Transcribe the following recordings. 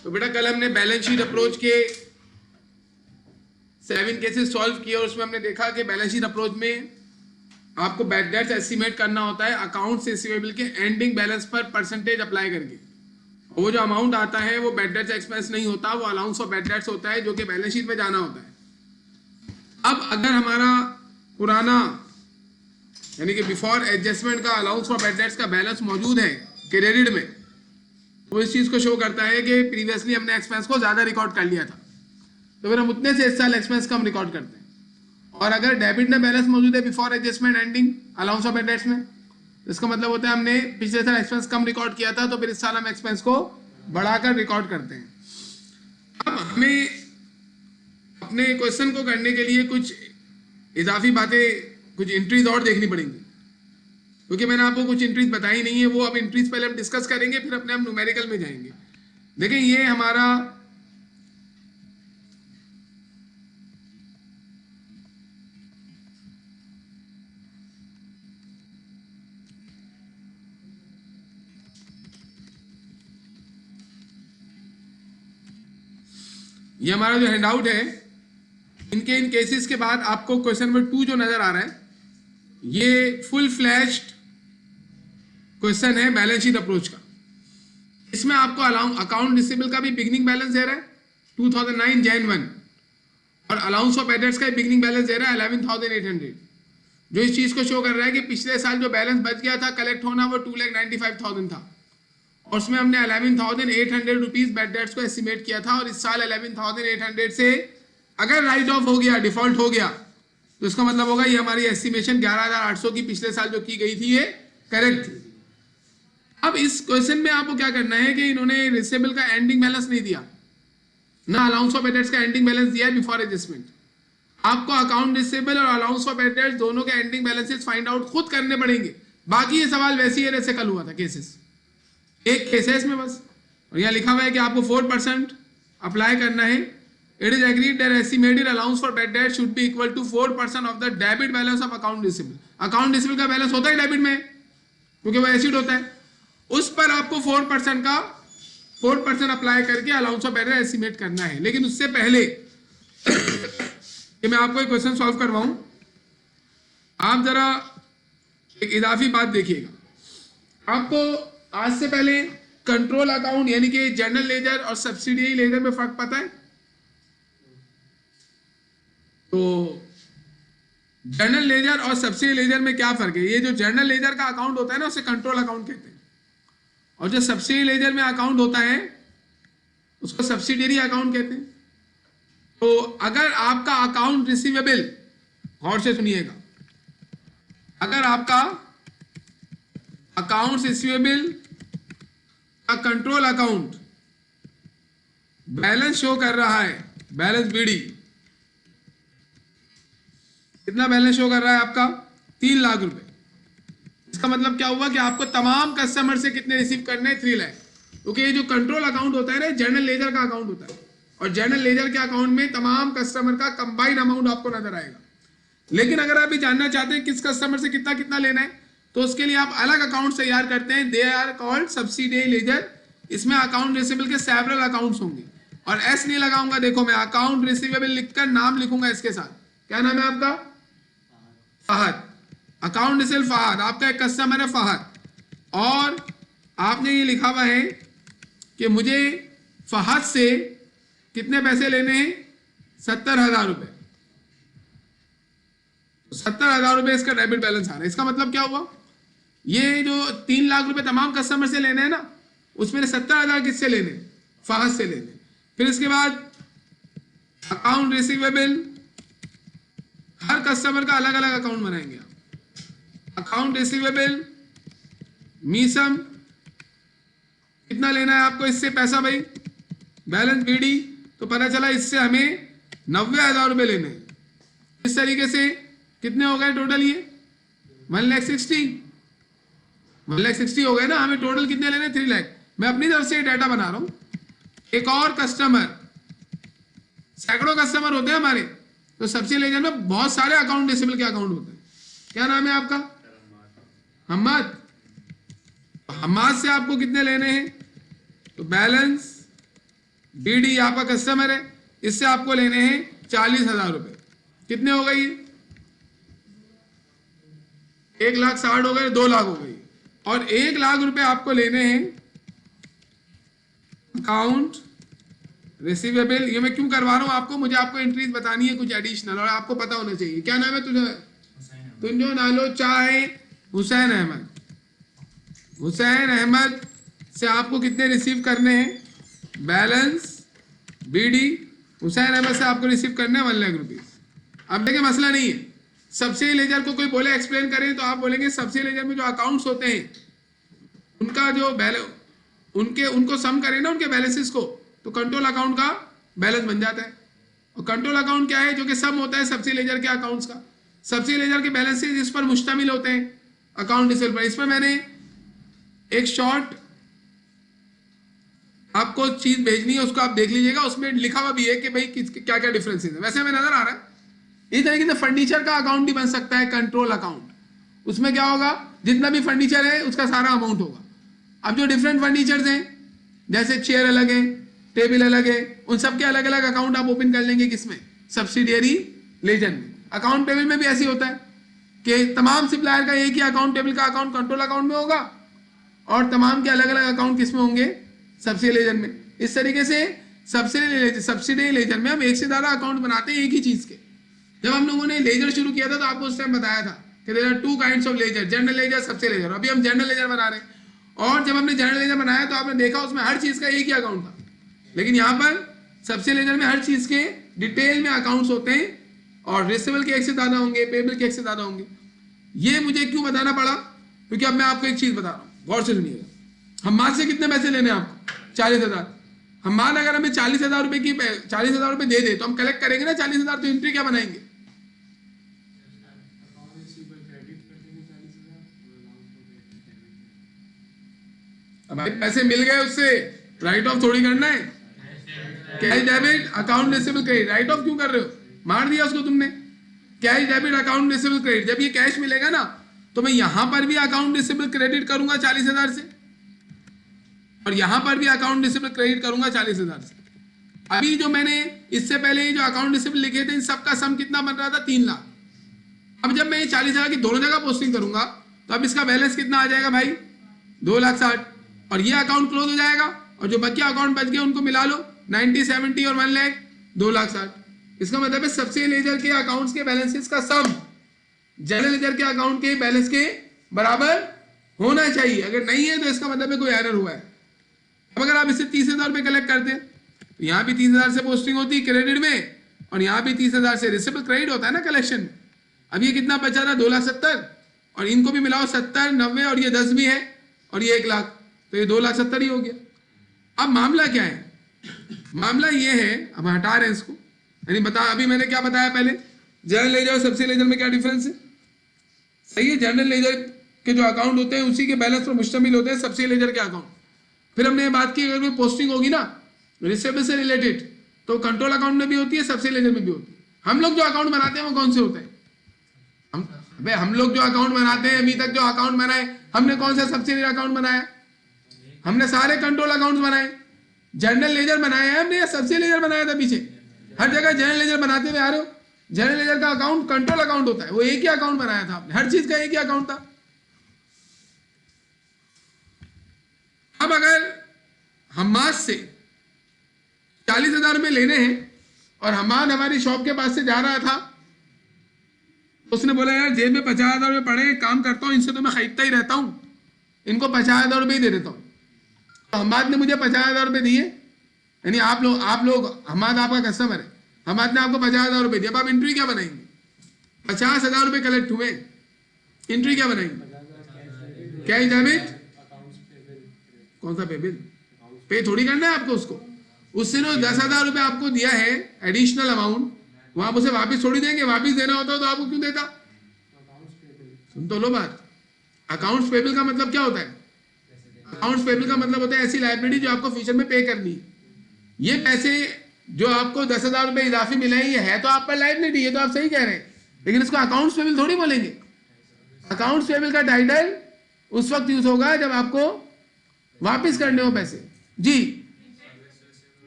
तो बेटा कल हमने बैलेंस शीट अप्रोच के 7 केसेस सॉल्व किए और उसमें हमने देखा कि बैलेंस शीट अप्रोच में आपको बैड डेट्स एस्टिमेट करना होता है अकाउंट्स रिसीवेबल के एंडिंग बैलेंस पर परसेंटेज अप्लाई करके। वो जो अमाउंट आता है वो बैड डेट्स एक्सपेंस नहीं होता, वो अलाउंस ऑफ बैड डेट्स होता है जो कि बैलेंस शीट में जाना होता है। अब अगर हमारा पुराना यानी कि बिफोर एडजस्टमेंट का अलाउंस फॉर बैड डेट्स का बैलेंस मौजूद है क्रेडिट में, तो इस चीज को शो करता है कि प्रीवियसली हमने एक्सपेंस को ज्यादा रिकॉर्ड कर लिया था, तो फिर हम उतने से इस साल एक्सपेंस कम रिकॉर्ड करते हैं। और अगर डेबिट में बैलेंस मौजूद है before adjustment ending allowance of bad dates में, इसका मतलब होता है हमने पिछले साल एक्सपेंस कम रिकॉर्ड किया था, तो फिर इस साल हम एक्सपेंस को बढ़ाकर रिकॉर्ड करते हैं। अब हमें अपने क्वेश्चन को करने के लिए कुछ इजाफी बातें, कुछ एंट्रीज और देखनी पड़ेंगी, क्योंकि मैंने आपको कुछ एंट्रीज बताई नहीं है। वो अब एंट्रीज पहले हम डिस्कस करेंगे, फिर अपने हम न्यूमेरिकल में जाएंगे। देखिए ये हमारा जो हैंडआउट है, इनके इन केसेस के बाद आपको क्वेश्चन नंबर 2 जो नजर आ रहा है, ये फुल फ्लैश्ड क्वेश्चन है बैलेंस शीट अप्रोच का। इसमें आपको अकाउंट रिसीवेबल का भी बिगिनिंग बैलेंस दे रहा है 2009 Jan 1 और अलाउंस ऑफ बैड डेट्स का बिगिनिंग बैलेंस दे रहा है 11,800, जो इस चीज को शो कर रहा है कि पिछले साल जो बैलेंस बच गया था कलेक्ट होना वो 2,95,000 था और उसमें हमने 11,800 रुपीज बैड डेट्स को एस्टिमेट किया था, और इस साल 11,800 से अगर राइट ऑफ हो गया, डिफॉल्ट हो गया, तो इसका मतलब होगा ये हमारी एस्टिमेशन 11,800 की पिछले साल जो की गई थी ये करेक्ट थी। अब इस क्वेश्चन में आपको क्या करना है कि इन्होंने रिसीवेबल का एंडिंग बैलेंस नहीं दिया, ना अलाउंस ऑफ बैड डेट्स का एंडिंग बैलेंस दिया है बिफोर एडजस्टमेंट। आपको अकाउंट रिसीवेबल और अलाउंस ऑफ बैड डेट्स दोनों के एंडिंग बैलेंसेस फाइंड आउट खुद करने पड़ेंगे। बाकी ये सवाल वैसे ही जैसे कल हुआ था, केसेस एक केसेस में बस। और यहाँ लिखा हुआ है कि आपको 4% अप्लाई करना है। It is agreed that estimated allowance for bad debt should be equal to 4% of the debit balance of account receivable. Account receivable का बैलेंस होता है डेबिट में क्योंकि वो एसिड होता है, उस पर आपको 4% अप्लाई करके allowance of bad date estimate करना है। लेकिन उससे पहले कि मैं आपको एक क्वेश्चन सॉल्व करवाऊं, आप जरा एक इजाफी बात देखिएगा। आपको आज से पहले कंट्रोल अकाउंट यानी कि जनरल लेजर और सब्सिडियरी लेजर में फर्क पता है? तो जनरल लेजर और सब्सिडी लेजर में क्या फर्क है? ये जो जनरल लेजर का अकाउंट होता है ना, उसे कंट्रोल अकाउंट कहते हैं, और जो सब्सिडी लेजर में अकाउंट होता है उसको सब्सिडियरी अकाउंट कहते हैं। तो अगर आपका अकाउंट रिसीवेबल, गौर से सुनिएगा, अगर आपका अकाउंट रिसीवेबल का कंट्रोल अकाउंट बैलेंस शो कर रहा है, बैलेंस बीडी, कितना बैलेंस शो कर रहा है आपका? 3 लाख रुपए। इसका मतलब क्या हुआ कि आपको तमाम कस्टमर से कितने रिसीव करने हैं? 3 लाख। क्योंकि ये जो कंट्रोल अकाउंट होता है ना, जनरल लेजर का अकाउंट होता है, और जनरल लेजर के अकाउंट में तमाम कस्टमर का कंबाइंड अमाउंट आपको नजर आएगा। लेकिन अगर आप ये जानना चाहते हैं किस कस्टमर से कितना कितना लेना है, तो उसके लिए आप अलग अकाउंट तैयार करते हैं। They are called subsidiary ledger. इसमें अकाउंट रिसीवेबल के सेवरल अकाउंट्स होंगे, और एस नहीं लगाऊंगा। देखो मैं अकाउंट रिसीवेबल लिखकर नाम लिखूंगा इसके साथ। क्या नाम है आपका? फहद। अकाउंट रिसीवेबल फहद, आपका एक कस्टमर है फहद, और आपने ये लिखा हुआ है कि मुझे फहद से कितने पैसे लेने हैं? 70,000 रुपए। 70,000 रुपए इसका डेबिट बैलेंस आ रहा है। इसका मतलब क्या हुआ? ये जो 3 लाख रुपए तमाम कस्टमर से लेने हैं ना, उसमें 70,000 किससे लेने? फहद से लेने। फिर इसके बाद अकाउंट रिसीवेबल, हर कस्टमर का अलग अलग अकाउंट बनाएंगे आप। अकाउंट रिसीवेबल मीसम, कितना लेना है आपको इससे पैसा भाई? Balance BD. तो पता चला इससे हमें 90,000 रुपए लेने हैं। इस तरीके से कितने हो गए टोटल? ये 1,60,000 हो गए ना। हमें टोटल कितने लेने? 3 लाख। मैं अपनी तरफ से डाटा बना रहा हूं। एक और कस्टमर, सैकड़ों कस्टमर होते हैं हमारे, तो सब्सिडी लेजर में बहुत सारे अकाउंट रिसीवेबल के अकाउंट होते हैं। क्या नाम है आपका? हम्मद। हम्मद से आपको कितने लेने हैं? तो बैलेंस बीडी आपका कस्टमर है, इससे आपको लेने हैं 40,000 रुपए। कितने हो गई? 1,60,000 हो गए, 2 लाख हो गई। और 1 लाख रुपए आपको लेने हैं अकाउंट रिसीवेबल। ये मैं क्यों करवा रहा हूं आपको, मुझे आपको एंट्रीज बतानी है कुछ एडिशनल, और आपको पता होना चाहिए। क्या नाम है तुझे? तुझो नालो चाहे हुसैन अहमद। हुसैन अहमद से आपको कितने रिसीव करने हैं? बैलेंस बीडी हुसैन अहमद से आपको रिसीव करने हैं 1 लाख रुपीज। अब देखिए मसला नहीं है, सब्सिडी लेजर को कोई बोले एक्सप्लेन करें तो आप बोलेंगे सब्सिडी लेजर में जो अकाउंट्स होते हैं उनका जो बैलेंस उनको सम करें ना उनके बैलेंसेस को, तो कंट्रोल अकाउंट का बैलेंस बन जाता है। और कंट्रोल अकाउंट क्या है? जो कि सम होता है सब्सिडी लेजर के अकाउंट्स का। सब्सिडी लेजर के बैलेंसेस इस पर मुश्तमिल होते हैं अकाउंट रिसीवेबल पर। इसमें मैंने एक शॉर्ट आपको चीज भेजनी है, उसको आप देख लीजिएगा। उसमें लिखा हुआ भी है कि भाई क्या क्या डिफरेंसेस है। वैसे हमें नजर आ रहा है इस तरीके से फर्नीचर का अकाउंट भी बन सकता है कंट्रोल अकाउंट। उसमें क्या होगा? जितना भी फर्नीचर है उसका सारा अमाउंट होगा। अब जो डिफरेंट फर्नीचर्स हैं जैसे चेयर अलग है, टेबल अलग है, उन सब के अलग अलग अकाउंट आप ओपन कर लेंगे किसमें? सब्सिडियरी लेजर में। अकाउंट टेबल में भी ऐसे होता है कि तमाम सप्लायर का एक ही अकाउंट टेबल का अकाउंट कंट्रोल अकाउंट में होगा और तमाम के अलग अलग अकाउंट किसमें होंगे? सब्सिडी लेजर में। इस तरीके से सब्सिडी लेजर में हम एक से ज्यादा अकाउंट बनाते हैं एक ही चीज के। जब हम लोगों ने लेजर शुरू किया था तो आपको उस टाइम बताया था कि there are 2 kinds of ledger, general ledger, subsidy ledger. अभी हम जनरल लेजर बना रहे हैं। और जब हमने जनरल लेजर बनाया तो आपने देखा उसमें हर चीज का एक ही अकाउंट था, लेकिन यहाँ पर सब्सिडी लेजर में हर चीज के डिटेल में अकाउंट्स होते हैं और रिसीवेबल के एक से ज्यादा होंगे, पेबल के एक से ज्यादा होंगे। ये मुझे क्यों बताना पड़ा? क्योंकि अब मैं आपको एक चीज बता रहा हूँ, गौर से सुनिएगा। हम्माद से कितने पैसे लेने हैं आपको? 40,000। हम्माद अगर हमें 40,000 रुपए की 40,000 रुपए दे दे तो हम कलेक्ट करेंगे ना 40,000, तो एंट्री क्या बनाएंगे? अब पैसे मिल गए उससे राइट ऑफ थोड़ी करना है। Cash debit account receivable credit, right of क्यों कर रहे हो? मार दिया उसको तुमने। Cash debit account receivable credit, जब ये कैश मिलेगा ना तो मैं यहां पर भी अकाउंट रिसीवेबल क्रेडिट करूंगा 40,000 से और यहां पर भी अकाउंट रिसीवेबल क्रेडिट करूंगा 40,000 से। अभी जो मैंने इससे पहले जो अकाउंट रिसीवेबल लिखे थे इन सबका सम कितना बन रहा था? 3 लाख। अब जब मैं ये 40,000 की दोनों जगह पोस्टिंग करूंगा तो अब इसका बैलेंस कितना आ जाएगा भाई? 2,60,000। और ये अकाउंट क्लोज हो जाएगा और जो बाकी अकाउंट बच गए उनको मिला लो 90, 70 और 1 लाख, 2,60,000। इसका मतलब है सब्सिडी लेजर के अकाउंट्स के बैलेंसेस का सम जनरल लेजर के अकाउंट के बैलेंस के बराबर होना चाहिए। अगर नहीं है तो इसका मतलब है कोई एरर हुआ है। अब अगर आप इससे 30,000 रुपए कलेक्ट करते हैं तो यहाँ भी 30,000 से पोस्टिंग होती है क्रेडिट में और यहाँ भी 30,000 से रिसीवेबल क्रेडिट होता है ना कलेक्शन में। अब ये कितना बचा था? 2,70,000 और इनको भी मिलाओ 70, 90 और ये 10 भी है और ये 1 लाख, तो ये 2,70,000 ही हो गया। अब मामला क्या है? मामला ये है, अब हटा रहे हैं इसको, यानी बता अभी मैंने क्या बताया पहले, जनरल लेजर और सब्सिडी लेजर में क्या डिफरेंस है? सही है, जनरल लेजर के जो अकाउंट होते हैं उसी के बैलेंस पर मुश्तमिल होते हैं सब्सिडी लेजर के अकाउंट। फिर हमने बात की अगर कोई पोस्टिंग होगी ना रिसीवेबल से रिलेटेड तो कंट्रोल अकाउंट में भी होती है, सब्सिडी लेजर में भी होती है। हम लोग जो अकाउंट बनाते हैं वो कौन से होते हैं? हम लोग जो अकाउंट बनाते हैं, अभी तक जो अकाउंट बनाए हमने कौन सा सब्सिडी अकाउंट बनाया? हमने सारे कंट्रोल अकाउंट्स बनाए। जनरल लेजर बनाया है हमने या सब्सिडी लेजर बनाया था? पीछे हर जगह जनरल लेजर बनाते हुए आ रहे हो। जनरल लेजर का अकाउंट कंट्रोल अकाउंट होता है, वो एक ही अकाउंट बनाया था आपने, हर चीज का एक ही अकाउंट था। अब अगर हम्माद से 40,000 रुपए लेने हैं और हम्माद हमारी शॉप के पास से जा रहा था, उसने बोला यार जेब में 50,000 रुपए पड़े, काम करता हूं इनसे तो मैं खरीदता ही रहता हूं, इनको 50,000 रुपए ही दे देता हूं। तो हम्माद ने मुझे 50,000 रुपए दिए, यानी आप लोग हम्माद आपका कस्टमर है, हम्माद ने आपको 50,000 रुपए दिए। अब आप एंट्री क्या बनाएंगे? 50,000 रुपए कलेक्ट हुए, एंट्री क्या बनाएंगे? कैश डेबिट, कौन सा पेबिल? पे थोड़ी करना है आपको उसको। उससे ना 10,000 रुपए आपको दिया है एडिशनल अमाउंट, वो आप उसे वापिस थोड़ी देंगे। वापिस देना होता तो आपको क्यों देता? सुन तो लो बात। अकाउंट्स पेबल का मतलब क्या होता है? अकाउंट्स पेबल का मतलब होता है ऐसी लायबिलिटी जो आपको फ्यूचर में पे करनी है। ये पैसे जो आपको 10,000 रुपए इजाफी मिले हैं ये है तो आप पर लायबिलिटी, ये तो आप सही कह रहे हैं, लेकिन इसको अकाउंट्स पेबल थोड़ी बोलेंगे। अकाउंट्स पेबल का टाइटल उस वक्त यूज होगा जब आपको वापिस करने हो पैसे। जी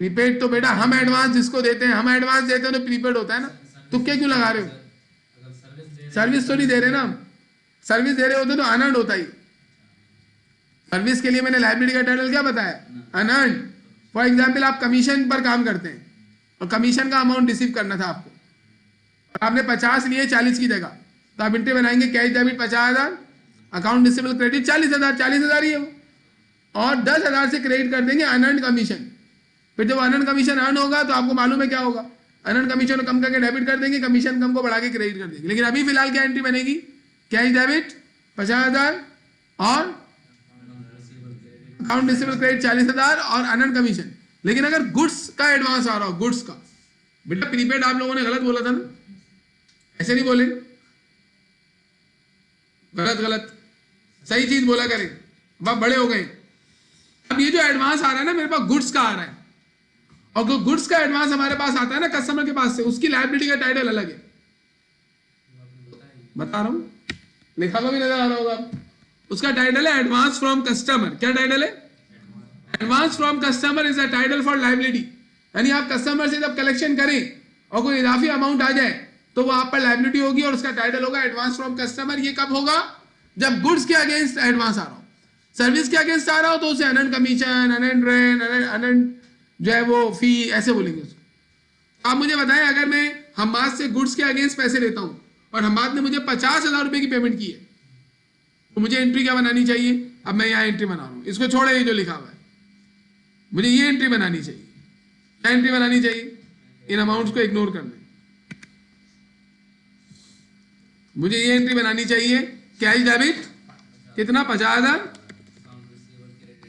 प्रीपेड तो बेटा हम एडवांस जिसको देते हैं, हम एडवांस देते हैं तो प्रीपेड होता है ना, तुक्के क्यों लगा रहे हो? सर्विस तो नहीं दे रहे ना हम, सर्विस दे रहे होते तो अनअर्न्ड होता ही। सर्विस के लिए मैंने लाइबिलिटी का टाइटल क्या बताया? अनअर्न्ड। फॉर एग्जाम्पल आप कमीशन पर काम करते हैं और कमीशन का अमाउंट रिसीव करना था आपको, और आपने 50 लिए 40 की जगह, तो आप एंट्री बनाएंगे cash debit 50,000, account receivable credit 40,000, 40,000 ही है वो, और 10,000 से क्रेडिट कर देंगे अनअर्न्ड कमीशन। फिर जब अनअर्न्ड कमीशन अर्न होगा तो आपको मालूम है क्या होगा, अनअर्न्ड कमीशन कम करके डेबिट कर देंगे, कमीशन कम को बढ़ा के क्रेडिट कर देंगे। लेकिन अभी फिलहाल क्या एंट्री बनेगी? कैश डेबिट 50,000 और अकाउंट रिसीवेबल क्रेडिट 40,000 और अनअर्न्ड कमीशन। लेकिन अगर गुड्स का एडवांस आ रहा हो, गुड्स का, बेटा प्रीपेड आप लोगों ने गलत बोला था ना, ऐसे नहीं बोले, गलत गलत सही चीज बोला करें, अब आप बड़े हो गए। अब ये जो एडवांस आ रहा है ना मेरे पास गुड्स का आ रहा है, और जो गुड्स का एडवांस हमारे पास आता है ना कस्टमर के पास से, उसकी लायबिलिटी का टाइटल अलग है, बता रहा हूं, लिखा हुआ भी नजर आ रहा होगा। उसका टाइटल है एडवांस फ्रॉम कस्टमर। क्या टाइटल है? Advance from customer is a title for liability. यानी आप कस्टमर से जब कलेक्शन करें और कोई इजाफी अमाउंट आ जाए तो वो आप पर लायबिलिटी होगी और उसका टाइटल होगा एडवांस फ्रॉम कस्टमर। ये कब होगा? जब गुड्स के अगेंस्ट एडवांस आ रहा हो, सर्विस के अगेंस्ट आ रहा हो तो उसे unearned commission, unearned rent, unearned जो है वो फी ऐसे बोलेंगे उसको। आप मुझे बताएं, अगर मैं हम्माद से गुड्स के अगेंस्ट पैसे लेता हूं और हम्माद ने मुझे 50,000 रुपए की पेमेंट की है, तो मुझे एंट्री क्या बनानी चाहिए? अब मैं यहाँ एंट्री बना रहा हूँ, इसको छोड़े ये जो लिखा हुआ है, मुझे ये एंट्री बनानी चाहिए। क्या एंट्री बनानी चाहिए? इन अमाउंट्स को इग्नोर कर दें, मुझे ये एंट्री बनानी चाहिए, कैश डेबिट कितना? 50,000,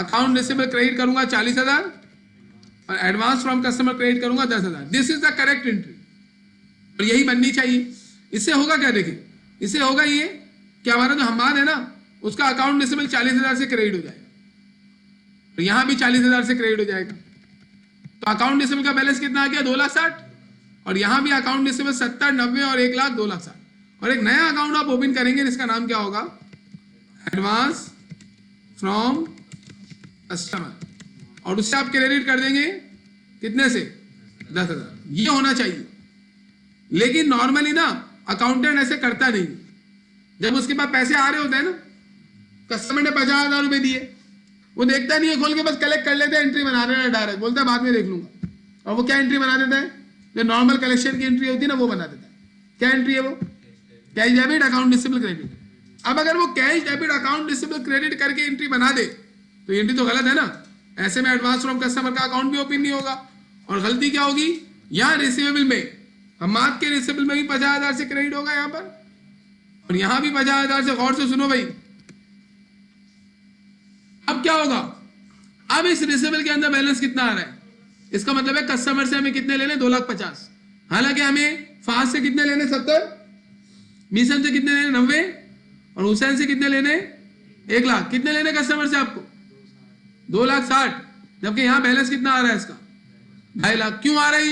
अकाउंट रिसीवेबल क्रेडिट करूंगा 40,000 और एडवांस फ्रॉम कस्टमर क्रेडिट करूंगा 10,000। This is the correct entry और यही बननी चाहिए। इससे होगा क्या? देखिए, इससे होगा ये कि हमारा जो हम्माद है ना उसका अकाउंट रिसीवेबल 40,000 से क्रेडिट हो जाएगा, तो यहां भी 40,000 से क्रेडिट हो जाएगा, तो अकाउंट रिसीवेबल का बैलेंस कितना आ गया? 2,60,000, और यहां भी अकाउंट रिसीवेबल 70, 90 और 1,00,000, 2,60,000। और एक नया अकाउंट आप ओपन करेंगे जिसका नाम क्या होगा? एडवांस फ्रॉम कस्टमर, और उससे आप क्रेडिट कर देंगे कितने से? 10,000। ये होना चाहिए। लेकिन नॉर्मली ना अकाउंटेंट ऐसे करता नहीं। जब उसके पास पैसे आ रहे होते हैं ना, कस्टमर ने 50,000 रुपए दिए, वो देखता नहीं है खोल के, बस कलेक्ट कर लेते हैं, एंट्री बना रहे हैं डायरेक्ट, बोलता है बाद में देख लूंगा। और वो क्या एंट्री बना देता है? जो नॉर्मल कलेक्शन की एंट्री होती है ना वो बना देता है। क्या एंट्री है वो? Cash debit account receivable credit. अब अगर वो cash debit account receivable credit करके एंट्री बना दे तो एंट्री तो गलत है ना। ऐसे में एडवांस फ्रॉम कस्टमर का अकाउंट भी ओपन नहीं होगा। और गलती क्या होगी? यहाँ रिसीवेबल में, हम्माद के रिसीवेबल में भी 50,000 से क्रेडिट होगा यहाँ पर, और यहां भी 50,000 से। गौर से सुनो भाई, अब क्या होगा? अब इस रिसीवेबल के अंदर बैलेंस कितना आ रहा है? इसका मतलब है कस्टमर से हमें कितने लेने? 2,50,000। हालांकि हमें फाज से कितने लेने? 70, मीसन से कितने लेने? 90, और हुसैन से कितने लेने? 1,00,000। कितने लेने कस्टमर से आपको? 2,60,000। जबकि यहां बैलेंस कितना आ रहा है इसका? 2,50,000। क्यों आ रहा है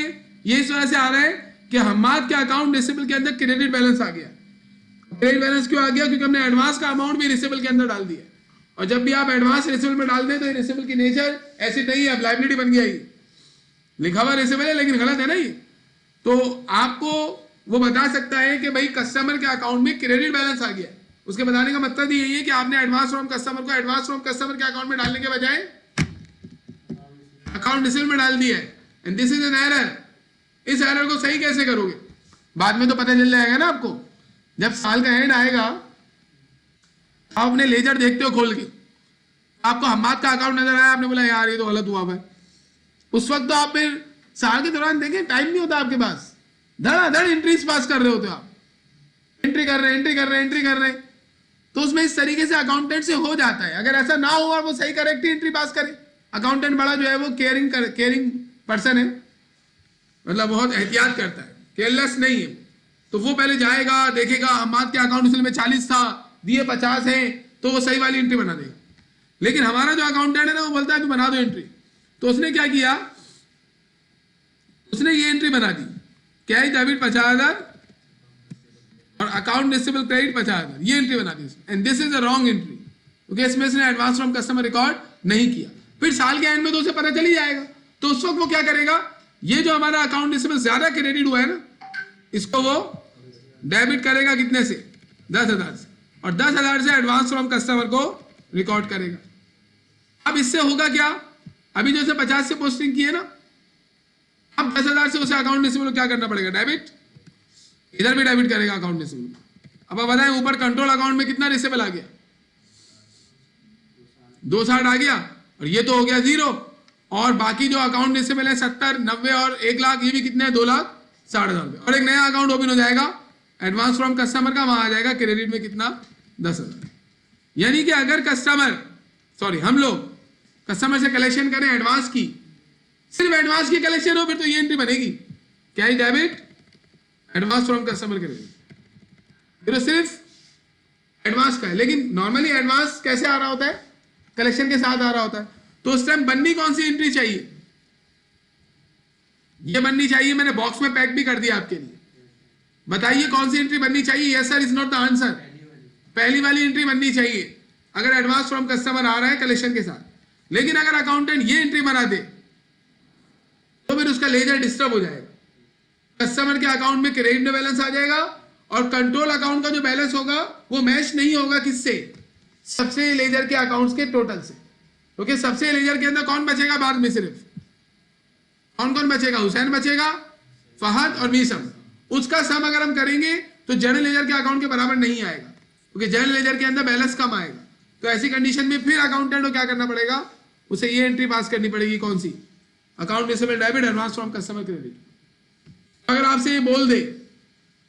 ये इस वजह से आ रहा है कि हम्माद के अकाउंट रिसीवेबल के अंदर क्रेडिट बैलेंस आ गया। क्रेडिट बैलेंस क्यों आ गया? क्योंकि हमने एडवांस का अमाउंट भी रिसीवेबल के अंदर डाल दिया। और जब भी आप एडवांस रिसीवेबल में डाल दें तो रिसीवेबल की नेचर ऐसी नहीं है, अब लायबिलिटी बन गया। ये लिखा हुआ रिसीवेबल है लेकिन गलत है ना ये। तो आपको वो बता सकता है कि भाई कस्टमर के अकाउंट में क्रेडिट बैलेंस आ गया। उसके बताने का मतलब यही है कि आपने एडवांस फ्रॉम कस्टमर को एडवांस फ्रॉम कस्टमर के अकाउंट में डालने के बजाय अकाउंट रिसीवेबल में डाल दिया है, and this is an error. इस एरर को सही कैसे करोगे? बाद में तो पता चल जाएगा ना आपको, जब साल का एंड आएगा आप अपने लेजर देखते हो खोल के, आपको हम्माद का अकाउंट नजर आया, आपने बोला यार ये तो गलत हुआ भाई। उस वक्त तो आप फिर साल के दौरान देखें, टाइम नहीं होता आपके पास, धड़ाधड़ एंट्रीज पास कर रहे होते हो आप, एंट्री कर रहे हैं। तो उसमें इस तरीके से अकाउंटेंट से हो जाता है। अगर ऐसा ना हो और वो सही करेक्ट एंट्री पास करे, अकाउंटेंट बड़ा जो है वो केयरिंग पर्सन है, मतलब बहुत एहतियात करता है, केयरलेस नहीं है। तो वो पहले जाएगा, देखेगा हम्माद के अकाउंट में 40 था, दिए 50 हैं, तो वो सही वाली एंट्री बना देगा। लेकिन हमारा जो अकाउंटेंट है ना वो बोलता है कि बना दो एंट्री। तो उसने क्या किया? उसने ये एंट्री बना दी, कैश डेबिट 50,000 और अकाउंट रिसीवेबल क्रेडिट 50,000, ये एंट्री बना दी। And this is a wrong entry, क्योंकि इसमें इसने एडवांस फ्रॉम कस्टमर रिकॉर्ड नहीं किया। फिर साल के एंड में तो उसे पता चल ही जाएगा, तो उस वक्त वो क्या करेगा, ये जो हमारा अकाउंट रिसीवेबल ज्यादा क्रेडिट हुआ है ना, इसको वो डेबिट करेगा कितने से, 10,000 से, और 10,000 से एडवांस फ्रॉम कस्टमर को रिकॉर्ड करेगा। अब इससे होगा क्या, अभी जैसे 50 से पोस्टिंग की है ना, अब 10,000 से उसे अकाउंट रिसीवेबल क्या करना पड़ेगा, डेबिट, इधर भी डेबिट करेगा अकाउंट रिसीवेबल। अब आप बताएं ऊपर कंट्रोल अकाउंट में कितना रिसीवेबल आ गया, 260 आ गया, और ये तो हो गया 0, और बाकी जो अकाउंट रिसीवेबल है 70, 90 और 1 लाख, ये भी कितने हैं, 2,60,000 रुपए, और एक नया अकाउंट ओपन हो जाएगा एडवांस फ्रॉम कस्टमर का, वहां आ जाएगा क्रेडिट में कितना, 10,000। यानी कि अगर हम लोग कस्टमर से कलेक्शन करें एडवांस की, सिर्फ एडवांस की कलेक्शन हो, फिर तो ये एंट्री बनेगी क्या है, debit advance from customer credit, फिर तो सिर्फ एडवांस का है। लेकिन नॉर्मली एडवांस कैसे आ रहा होता है, कलेक्शन के साथ आ रहा होता है, तो उस टाइम बननी कौन सी एंट्री चाहिए, ये बननी चाहिए, मैंने बॉक्स में पैक भी कर दिया आपके लिए, बताइए कौन सी एंट्री बननी चाहिए। Yes sir, is not the answer, पहली वाली एंट्री बननी चाहिए अगर एडवांस फ्रॉम कस्टमर आ रहा है कलेक्शन के साथ। लेकिन अगर अकाउंटेंट ये एंट्री बना दे तो फिर उसका लेजर डिस्टर्ब हो जाएगा, कस्टमर के अकाउंट में क्रेडिट में बैलेंस आ जाएगा, और कंट्रोल अकाउंट का जो बैलेंस होगा वो मैच नहीं होगा किससे, सबसे लेजर के अकाउंट्स के टोटल से, क्योंकि सबसे लेजर के अंदर कौन बचेगा बाद में, सिर्फ कौन कौन बचेगा, हुसैन बचेगा, फहद और मीसम, उसका सम अगर हम करेंगे तो जनरल लेजर के अकाउंट के बराबर नहीं आएगा, क्योंकि जनरल लेजर के अंदर बैलेंस कम आएगा। तो ऐसी कंडीशन में फिर अकाउंटेंट को क्या करना पड़ेगा, उसे ये एंट्री पास करनी पड़ेगी, कौन सी, account receivable debit advance from customer credit. अगर आपसे ये बोल दे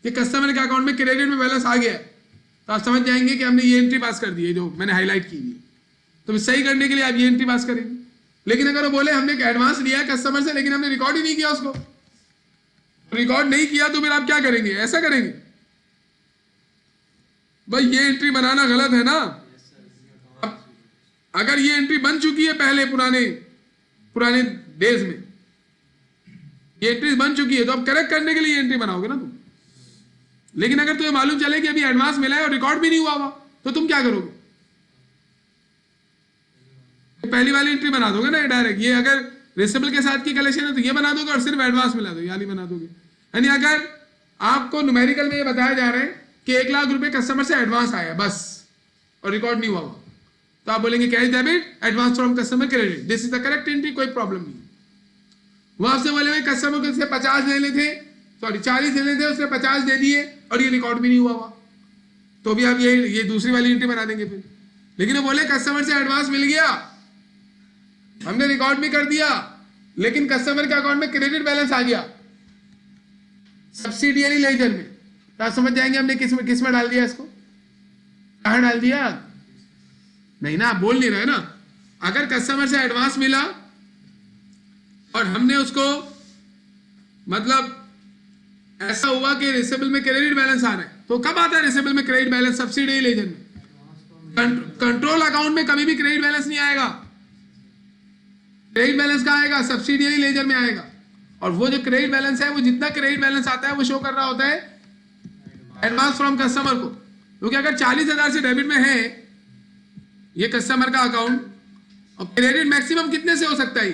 कि कस्टमर के अकाउंट में क्रेडिट में बैलेंस आ गया, तो आप समझ जाएंगे कि हमने ये एंट्री पास कर दी है जो मैंने हाईलाइट की है, तो सही करने के लिए आप ये एंट्री पास करेंगे। लेकिन अगर वो बोले हमने एडवांस लिया है कस्टमर से लेकिन हमने रिकॉर्ड ही नहीं किया, उसको रिकॉर्ड नहीं किया, तो फिर आप क्या करेंगे, ऐसा करेंगे, भाई ये एंट्री बनाना गलत है ना। अगर ये एंट्री बन चुकी है पहले पुराने डेज में, ये एंट्री बन चुकी है, तो अब करेक्ट करने के लिए एंट्री बनाओगे ना तुम। लेकिन अगर तुम्हें मालूम चले कि अभी एडवांस मिला है और रिकॉर्ड भी नहीं हुआ तो तुम क्या करोगे, पहली वाली एंट्री बना दोगे ना डायरेक्ट। ये अगर रिसीवेबल के साथ की कलेक्शन है तो ये बना दोगे, और सिर्फ एडवांस मिला दोगे, यानी बना दोगे। यानी अगर आपको न्यूमेरिकल में ये बताया जा रहा है कि 1 लाख रुपए कस्टमर से एडवांस आया बस और रिकॉर्ड नहीं हुआ, तो आप बोलेंगे cash debit advance from customer credit, this is the correct entry, कोई प्रॉब्लम नहीं। वो आपसे बोले भाई कस्टमर को से 50 लेने थे, सॉरी 40 लेने थे, उसने 50 दे दिए और ये रिकॉर्ड भी नहीं हुआ तो भी आप ये दूसरी वाली एंट्री बना देंगे फिर। लेकिन वो बोले कस्टमर से एडवांस मिल गया, हमने रिकॉर्ड भी कर दिया, लेकिन कस्टमर के अकाउंट में क्रेडिट बैलेंस आ गया सब्सिडियरी लेजर में, तो आप समझ जाएंगे हमने किस में डाल दिया इसको, कहां डाल दिया, नहीं ना, आप बोल नहीं रहे ना। अगर कस्टमर से एडवांस मिला और हमने उसको मतलब ऐसा हुआ कि रिसीवेबल में क्रेडिट बैलेंस आ रहा है, तो कब आता है रिसीवेबल में क्रेडिट बैलेंस, सब्सिडी लेजर में। कंट्रोल अकाउंट में कभी भी क्रेडिट बैलेंस नहीं आएगा, क्रेडिट बैलेंस का आएगा सब्सिडियरी लेजर में आएगा। और वो जो क्रेडिट बैलेंस है, वो जितना क्रेडिट बैलेंस आता है वो शो कर रहा होता है एडवांस फ्रॉम कस्टमर को, क्योंकि अगर 40,000 से डेबिट में है ये कस्टमर का अकाउंट, और क्रेडिट मैक्सिमम कितने से हो सकता है,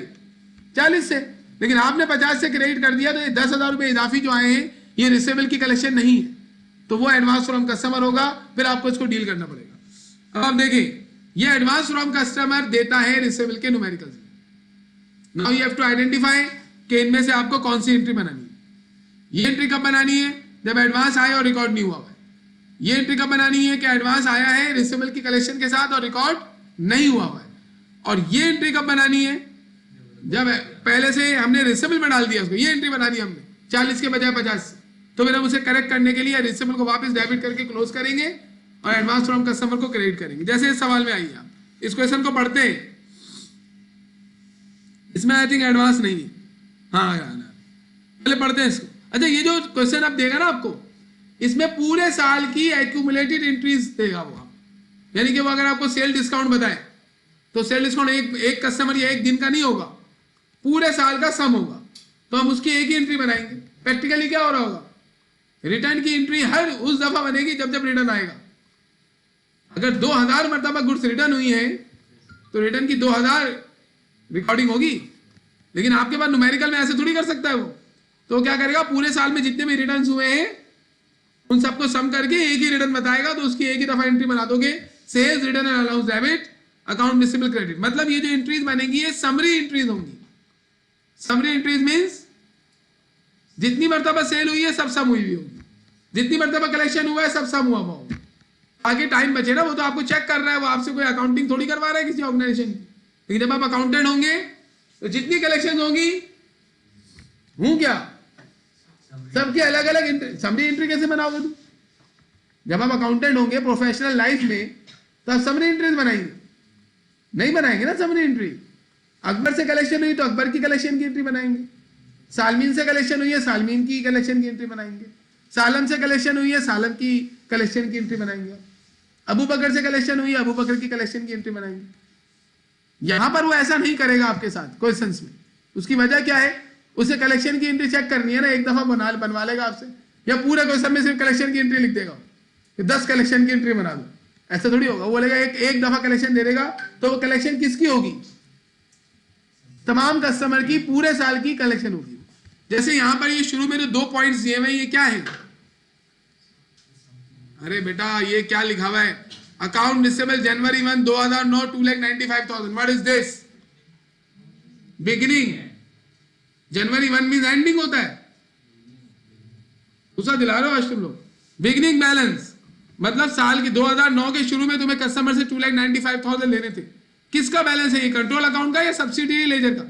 40 से, लेकिन आपने 50 से क्रेडिट कर दिया, तो ये 10,000 रुपए इजाफी जो आए हैं ये रिसीवेबल की कलेक्शन नहीं है, तो वो एडवांस फ्रॉम कस्टमर होगा, फिर आपको इसको डील करना पड़ेगा। अब आप देखें, ये एडवांस फ्रॉम कस्टमर देता है रिसीवेबल के numericals. Now you have to identify कि इनमें से आपको कौन सी एंट्री बनानी है। ये एंट्री कब बनानी है, जब एडवांस आया और रिकॉर्ड नहीं हुआ है। ये एंट्री कब बनानी है कि एडवांस आया है रिसीवेबल की कलेक्शन के साथ और रिकॉर्ड नहीं हुआ है। और ये एंट्री कब बनानी है, जब पहले से हमने रिसीवेबल में डाल दिया उसको, ये एंट्री बनानी है हमने 40 के बजाय 50, तो फिर हम उसे करेक्ट करने के लिए रिसीवेबल को वापस डेबिट करके क्लोज करेंगे और एडवांस फ्रॉम कस्टमर को क्रेडिट करेंगे। जैसे इस सवाल में आइए, आप इस क्वेश्चन को पढ़ते हैं, इसमें आई थिंक एडवांस नहीं है, हाँ पहले पढ़ते हैं इसको। अच्छा, ये जो क्वेश्चन आप देगा ना आपको, इसमें पूरे साल की एक्यूमुलेटेड एंट्रीज देगा वो, यानी कि वो अगर आपको सेल डिस्काउंट बताए तो सेल डिस्काउंट एक कस्टमर या एक दिन का नहीं होगा, पूरे साल का सम होगा, तो हम उसकी एक ही एंट्री बनाएंगे। प्रैक्टिकली क्या हो रहा होगा, रिटर्न की एंट्री हर उस दफा बनेगी जब जब रिटर्न आएगा। अगर 2000 मरतबा गुड्स रिटर्न हुई है तो रिटर्न की 2000 रिकॉर्डिंग होगी, लेकिन आपके पास न्यूमेरिकल में ऐसे थोड़ी कर सकता है वो। तो क्या करेगा, पूरे साल में जितने भी रिटर्न हुए हैं उन सबको सम करके एक ही रिटर्न बताएगा, तो उसकी एक ही दफा एंट्री बना दोगे, sales return and allowance debit account receivable credit. मतलब ये जो एंट्रीज बनेगी ये समरी एंट्रीज होंगी। समरी एंट्रीज मींस जितनी मर्तबा सेल हुई है सब सम हुई होगी, जितनी मर्तबा कलेक्शन हुआ है सब सम हुआ होगा। आगे टाइम बचे ना, वो तो आपको चेक कर रहा है, वो आपसे कोई अकाउंटिंग थोड़ी करवा रहा है किसी ऑर्गेनाइजेशन की। लेकिन जब आप अकाउंटेंट होंगे तो जितनी कलेक्शन होगी, हूं क्या, सबकी अलग अलग समरी एंट्री कैसे बनाओगे तुम? जब आप अकाउंटेंट होंगे प्रोफेशनल लाइफ में तो आप समरी एंट्रीज बनाएंगे, नहीं बनाएंगे ना समरी एंट्री। अकबर से कलेक्शन हुई तो अकबर की कलेक्शन की एंट्री बनाएंगे, सालमीन से कलेक्शन हुई है सालमीन की कलेक्शन की एंट्री बनाएंगे, सालम से कलेक्शन हुई है सालम की कलेक्शन की एंट्री बनाएंगे, अबू बकर से कलेक्शन हुई है अबू बकर की कलेक्शन की एंट्री बनाएंगे। यहां पर वो ऐसा नहीं करेगा आपके साथ क्वेश्चंस में। उसकी वजह क्या है, उसे कलेक्शन की एंट्री चेक करनी है ना, एक दफा बनवा लेगा आपसे, या पूरे क्वेश्चन में सिर्फ कलेक्शन की एंट्री लिख देगा कि 10 कलेक्शन की एंट्री बना दो। ऐसा थोड़ी होगा। वो बोलेगा एक दफा कलेक्शन दे देगा, तो वो कलेक्शन किसकी होगी, तमाम कस्टमर की पूरे साल की कलेक्शन होगी। जैसे यहां पर ये शुरू में जो 2 पॉइंट्स दिए हुए, ये क्या है, अरे बेटा ये क्या लिखा हुआ है, account receivable January 1 2009 2,95,000। What is this, beginning. January 1 mean ending होता है, दूसरा दिला रहे हो आज तुम लोग। बिगिनिंग बैलेंस मतलब साल की 2009 के शुरू में तुम्हें कस्टमर से 2,95,000 लेने थे। किसका बैलेंस है ये, कंट्रोल अकाउंट का या सब्सिडी लेजर का?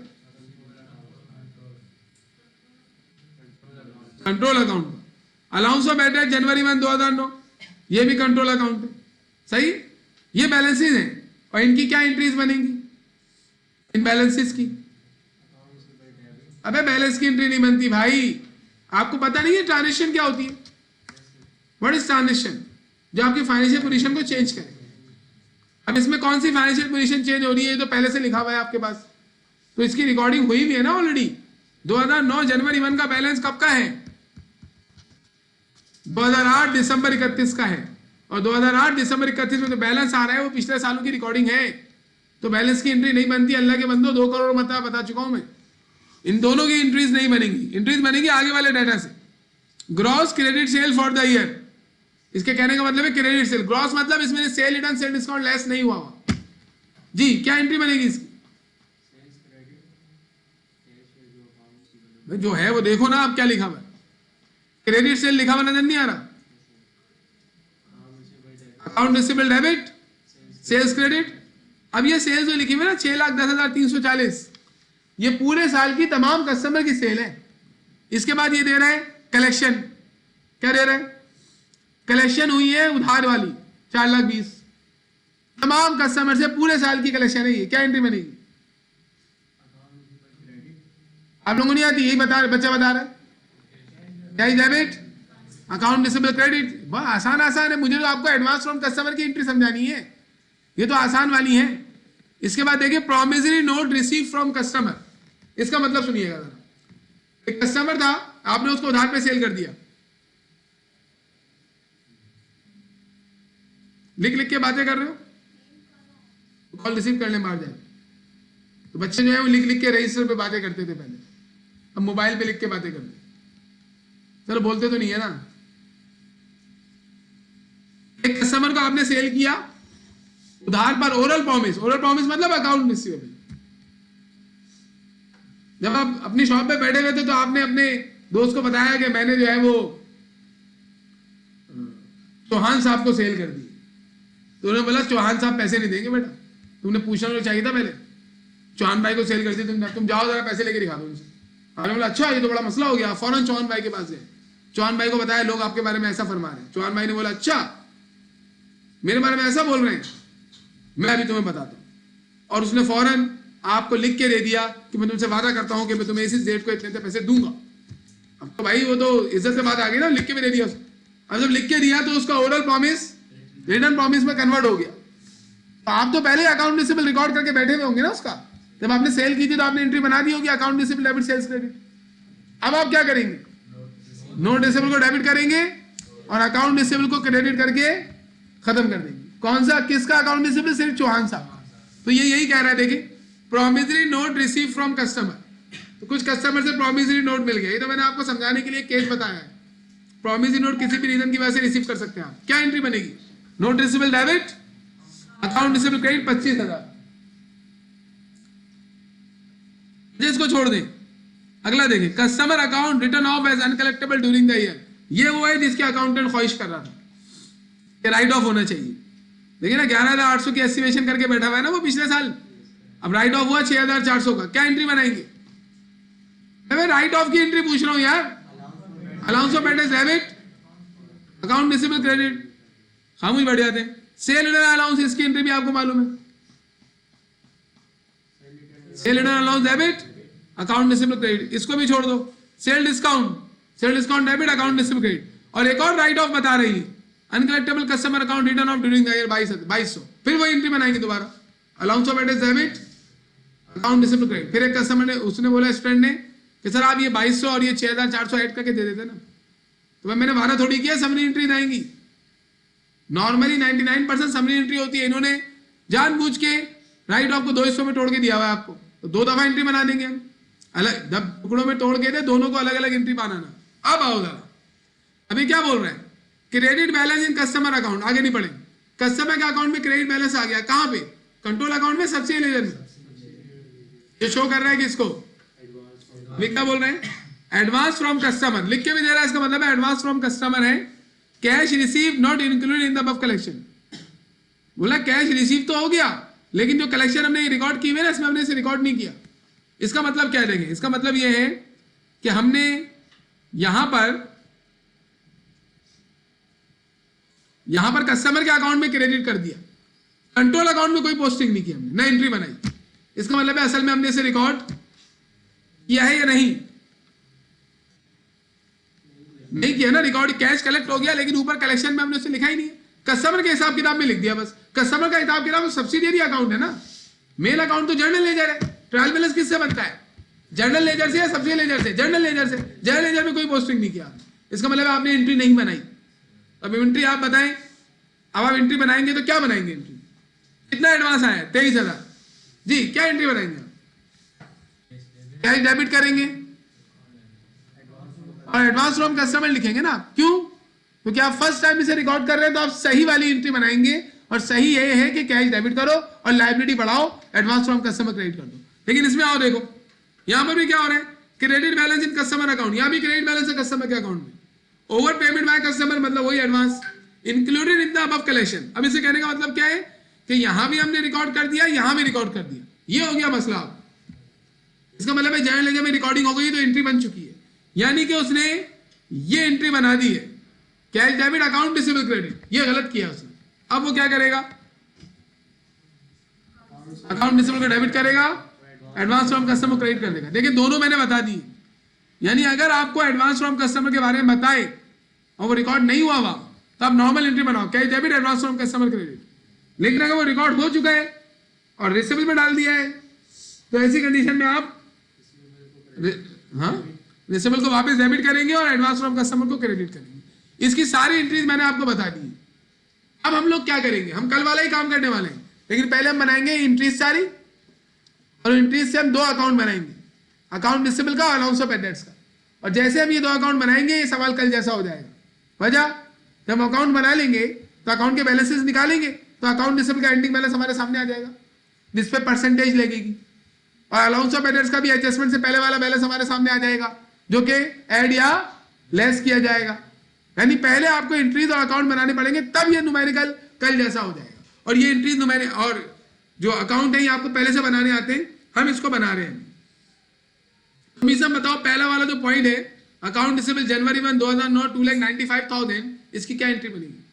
कंट्रोल अकाउंट का। अलाउंस ऑफ बैड डेट जनवरी 1 2009, ये भी कंट्रोल अकाउंट है, सही। ये बैलेंसेस हैं और इनकी क्या एंट्रीज बनेंगी, इन बैलेंसेस की। अबे बैलेंस की एंट्री नहीं बनती भाई, आपको पता नहीं है ट्रांजेक्शन क्या होती है। व्हाट इज ट्रांजेक्शन, जो आपकी फाइनेंशियल पोजीशन को चेंज करे। अब इसमें कौन सी फाइनेंशियल पोजीशन चेंज हो रही है, ये तो पहले से लिखा हुआ है आपके पास, तो इसकी रिकॉर्डिंग हुई भी है ना ऑलरेडी। 2009 जनवरी 1 का बैलेंस कब का है, 2008 दिसंबर 31 का है, और 2008 दिसंबर 31 में तो बैलेंस आ रहा है, वो पिछले सालों की रिकॉर्डिंग है, तो बैलेंस की एंट्री नहीं बनती। अल्लाह के बंदो 2 करोड़ मतलब बता चुका हूं मैं, इन दोनों की एंट्रीज नहीं बनेंगी। एंट्रीज बनेगी आगे वाले डाटा से। Gross credit sale for the year, इसके कहने का मतलब है क्रेडिट सेल। ग्रॉस मतलब इसमें cell return sale discount less नहीं हुआ जी। क्या एंट्री बनेगी इसकी, जो है वो देखो ना आप क्या लिखा हुआ है, क्रेडिट सेल लिखा हुआ नजर नहीं आ रहा। Account receivable debit sales credit. अब ये सेल्स जो लिखी हुई है ना 6,10,340, ये पूरे साल की तमाम कस्टमर की सेल है। इसके बाद ये दे रहा है कलेक्शन, क्या दे रहा है, कलेक्शन हुई है उधार वाली 4,20,000, तमाम कस्टमर से पूरे साल की कलेक्शन है। ये क्या एंट्री बनेगी, आप लोगों नहीं आती, यही बच्चा बता रहा है, क्या डेबिट अकाउंट रिसीवेबल क्रेडिट। बहुत आसान आसान है, मुझे तो आपको एडवांस फ्रॉम कस्टमर की एंट्री समझानी है, ये तो आसान वाली है। इसके बाद देखिए promissory note receive from customer, इसका मतलब सुनिएगा जरा। एक कस्टमर था, आपने उसको उधार पे सेल कर दिया, लिख लिख के बातें कर रहे हो, कॉल रिसीव करने बाहर जाए, तो बच्चे जो है वो लिख लिख के रजिस्टर पे बातें करते थे पहले, अब मोबाइल पे लिख के बातें करते। चलो बोलते तो नहीं है ना। एक कस्टमर को आपने सेल किया उधार पर, ओरल प्रॉमिस मतलब अकाउंट रिसीवेबल। जब आप अपनी शॉप पे बैठे हुए थे तो आपने अपने दोस्त को बताया कि मैंने जो है वो चौहान साहब को सेल कर दी, तो उन्होंने बोला चौहान साहब पैसे नहीं देंगे बेटा, तुमने पूछना तो चाहिए था पहले, चौहान भाई को सेल कर दी तुम जाओ जरा पैसे लेके दिखा दो उनसे। आपने बोला अच्छा ये तो बड़ा मसला हो गया, फौरन चौहान भाई के पास गए, चौहान भाई को बताया लोग आपके बारे में ऐसा फरमा रहे हैं। चौहान भाई ने बोला अच्छा मेरे बारे में ऐसा बोल रहे हैं, मैं अभी तुम्हें बताता हूं, और उसने फौरन आपको लिख के दे दिया कि मैं तुमसे वादा करता हूं कि मैं तुम्हें इस डेट को इतने पैसे दूंगा। अब तो भाई वो तो इज्जत से बात आ गई ना, लिख के भी दे दिया। अब जब लिख के दिया तो उसका ओरल प्रॉमिस रिटन प्रॉमिस में कन्वर्ट हो गया। तो आप तो पहले अकाउंट रिसीवेबल रिकॉर्ड करके बैठे हुए होंगे ना उसका, जब आपने सेल की थी तो आपने एंट्री बना दी होगी account receivable debit sales credit. अब आप क्या करेंगे, नोट रिसीवेबल को डेबिट करेंगे और अकाउंट रिसीवेबल को क्रेडिट करके खत्म कर देंगे। कौन सा, किसका अकाउंट रिसीवेबल, सिर्फ चौहान साहब। तो ये यही कह रहा है, देखिए promissory note receive from customer, तो कुछ कस्टमर से प्रोमिसरी नोट मिल गया, ये तो मैंने आपको समझाने के लिए केस बताया है। प्रोमिसरी नोट किसी भी रीजन की वजह से रिसीव कर सकते हैं आप, क्या एंट्री बनेगी? Note receivable debit, account receivable credit 25,000, इसको छोड़ दें। अगला देखें, customer account written off as uncollectible during the year. ये वो है जिसके अकाउंटेंट ख्वाहिश कर रहा था कि राइट ऑफ होना चाहिए। देखिए ना 11,800 की एस्टिमेशन करके बैठा हुआ है ना वो पिछले साल, अब राइट ऑफ हुआ 6,400 का, क्या एंट्री बनाएंगे? मैं राइट ऑफ की एंट्री पूछ रहा हूं यार। Allowance of patent debit, account receivable credit, खामोश बैठ जाते हैं। सेल रिटर्न अलाउंस, इसकी एंट्री भी आपको मालूम है। Cell return allowance debit, account receivable credit, इसको भी छोड़ दो। Cell discount debit, account receivable credit. और एक और राइट ऑफ बता रही है, uncollectible customer account written of during the year 2200, फिर वो एंट्री बनाएंगे दोबारा। Allowance of patent debit, account receivable credit. फिर एक कस्टमर ने, उसने बोला स्टूडेंट ने कि सर आप ये 2200 और ये 6,400 ऐड करके दे देते ना, तो मैंने 12 थोड़ी किया, समरी एंट्री आएंगी। नॉर्मली 99% समरी एंट्री होती है, इन्होंने जानबूझ के राइट ऑफ को 2 हिस्सों में तोड़ के दिया हुआ है आपको, तो 2 दफा एंट्री बना देंगे हम। अलग जब टुकड़ों में तोड़ के दे, दोनों को अलग अलग एंट्री बनाना। अब आओ जरा, अभी क्या बोल रहे हैं? Credit balance in customer account, आगे नहीं पढ़ेंगे। कस्टमर के अकाउंट में क्रेडिट बैलेंस आ गया, कहां पे? कंट्रोल अकाउंट में, सब्सिडी लेजर में। ये शो कर रहा है किसको? क्या बोल रहे हैं? एडवांस फ्रॉम कस्टमर, लिख के भी दे रहा है, इसका मतलब है एडवांस फ्रॉम कस्टमर है। Cash receive not included in the above collection. बोला कैश रिसीव तो हो गया, लेकिन जो कलेक्शन हमने रिकॉर्ड की हुई है ना, इसमें हमने इसे रिकॉर्ड नहीं किया। इसका मतलब क्या देंगे? इसका मतलब यह है कि हमने यहां पर कस्टमर के अकाउंट में क्रेडिट कर दिया, कंट्रोल अकाउंट में कोई पोस्टिंग नहीं की हमने, ना एंट्री बनाई। इसका मतलब है असल में हमने इसे रिकॉर्ड किया है या नहीं किया ना। रिकॉर्ड कैश कलेक्ट हो गया, लेकिन ऊपर कलेक्शन में हमने उसे लिखा ही नहीं है, कस्टमर के हिसाब किताब में लिख दिया बस। कस्टमर का हिसाब किताब सब्सिडियरी अकाउंट है ना, मेन अकाउंट तो जर्नल लेजर है। ट्रायल बैलेंस किससे बनता है? जर्नल लेजर से या सब्सिडी लेजर से? जर्नल लेजर से। जर्नल लेजर में कोई पोस्टिंग नहीं किया, इसका मतलब आपने एंट्री नहीं बनाई। अब एंट्री आप बताएं, अब आप एंट्री बनाएंगे तो क्या बनाएंगे? एंट्री कितना एडवांस आया? 23,000 जी, क्या एंट्री बनाएंगे? कैश डेबिट करेंगे और एडवांस फ्रॉम कस्टमर लिखेंगे ना। क्यों? क्योंकि आप फर्स्ट टाइम इसे रिकॉर्ड कर रहे हैं, तो आप सही वाली एंट्री बनाएंगे। और सही ये है कि कैश डेबिट करो और लायबिलिटी बढ़ाओ, एडवांस फ्रॉम कस्टमर क्रेडिट कर दो। लेकिन इसमें आओ देखो, यहां पर भी क्या हो रहा है? Credit balance in customer account, यहां भी क्रेडिट बैलेंस है कस्टमर के अकाउंट में। ओवर पेमेंट बाय कस्टमर मतलब वही advance, included in the above collection. अब इसे कहने का मतलब क्या है कि यहां भी हमने रिकॉर्ड कर दिया, यहां भी रिकॉर्ड कर दिया, ये हो गया मसला। इसका मतलब है जर्नल लेजर में रिकॉर्डिंग हो गई तो एंट्री बन चुकी है, यानी कि उसने ये एंट्री बना दी है, cash debit account receivable credit, ये गलत किया उसने। अब वो क्या करेगा? अकाउंट रिसीवेबल को डेबिट करेगा, एडवांस फ्रॉम कस्टमर क्रेडिट कर देगा। देखिए दोनों मैंने बता दी, यानी अगर आपको एडवांस फ्रॉम कस्टमर के बारे में बताए और वो रिकॉर्ड नहीं हुआ हुआ, तो आप नॉर्मल एंट्री बनाओ, cash debit advance from customer credit. लेकिन अगर वो रिकॉर्ड हो चुका है और रिसीवेबल में डाल दिया है, तो ऐसी कंडीशन में आप रिसीवेबल को वापस डेबिट करेंगे और एडवांस फ्रॉम कस्टमर को क्रेडिट करेंगे। इसकी सारी एंट्रीज मैंने आपको बता दी। अब हम लोग क्या करेंगे? हम कल वाला ही काम करने वाले हैं, लेकिन पहले हम बनाएंगे एंट्रीज सारी, और एंट्रीज से हम 2 अकाउंट बनाएंगे, अकाउंट रिसीवेबल का और अलाउंस ऑफ पेटेंट्स का। और जैसे हम ये 2 अकाउंट बनाएंगे, ये सवाल कल जैसा हो जाएगा। वजह, जब हम अकाउंट बना लेंगे तो अकाउंट के बैलेंसेस निकालेंगे, तो अकाउंट रिसीवेबल का एंडिंग बैलेंस हमारे सामने आ जाएगा, जिस पे परसेंटेज लगेगी। और अलाउंस ऑफ पेटेंट्स का भी एडजस्टमेंट से पहले वाला बैलेंस हमारे सामने आ जाएगा, जो कि ऐड या लेस किया जाएगा। यानी पहले आपको एंट्रीज और अकाउंट बनाने पड़ेंगे, तब ये न्यूमेरिकल कल जैसा हो जाएगा। और ये एंट्रीज न्यूमेरिकल और जो अकाउंट है ये आपको पहले से बनाने आते हैं, हम इसको बना रहे हैं। हमेशा बताओ, पहला वाला जो पॉइंट है, अकाउंट रिसीवेबल जनवरी 1, 2009 2,95,000, इसकी क्या एंट्री बनेगी?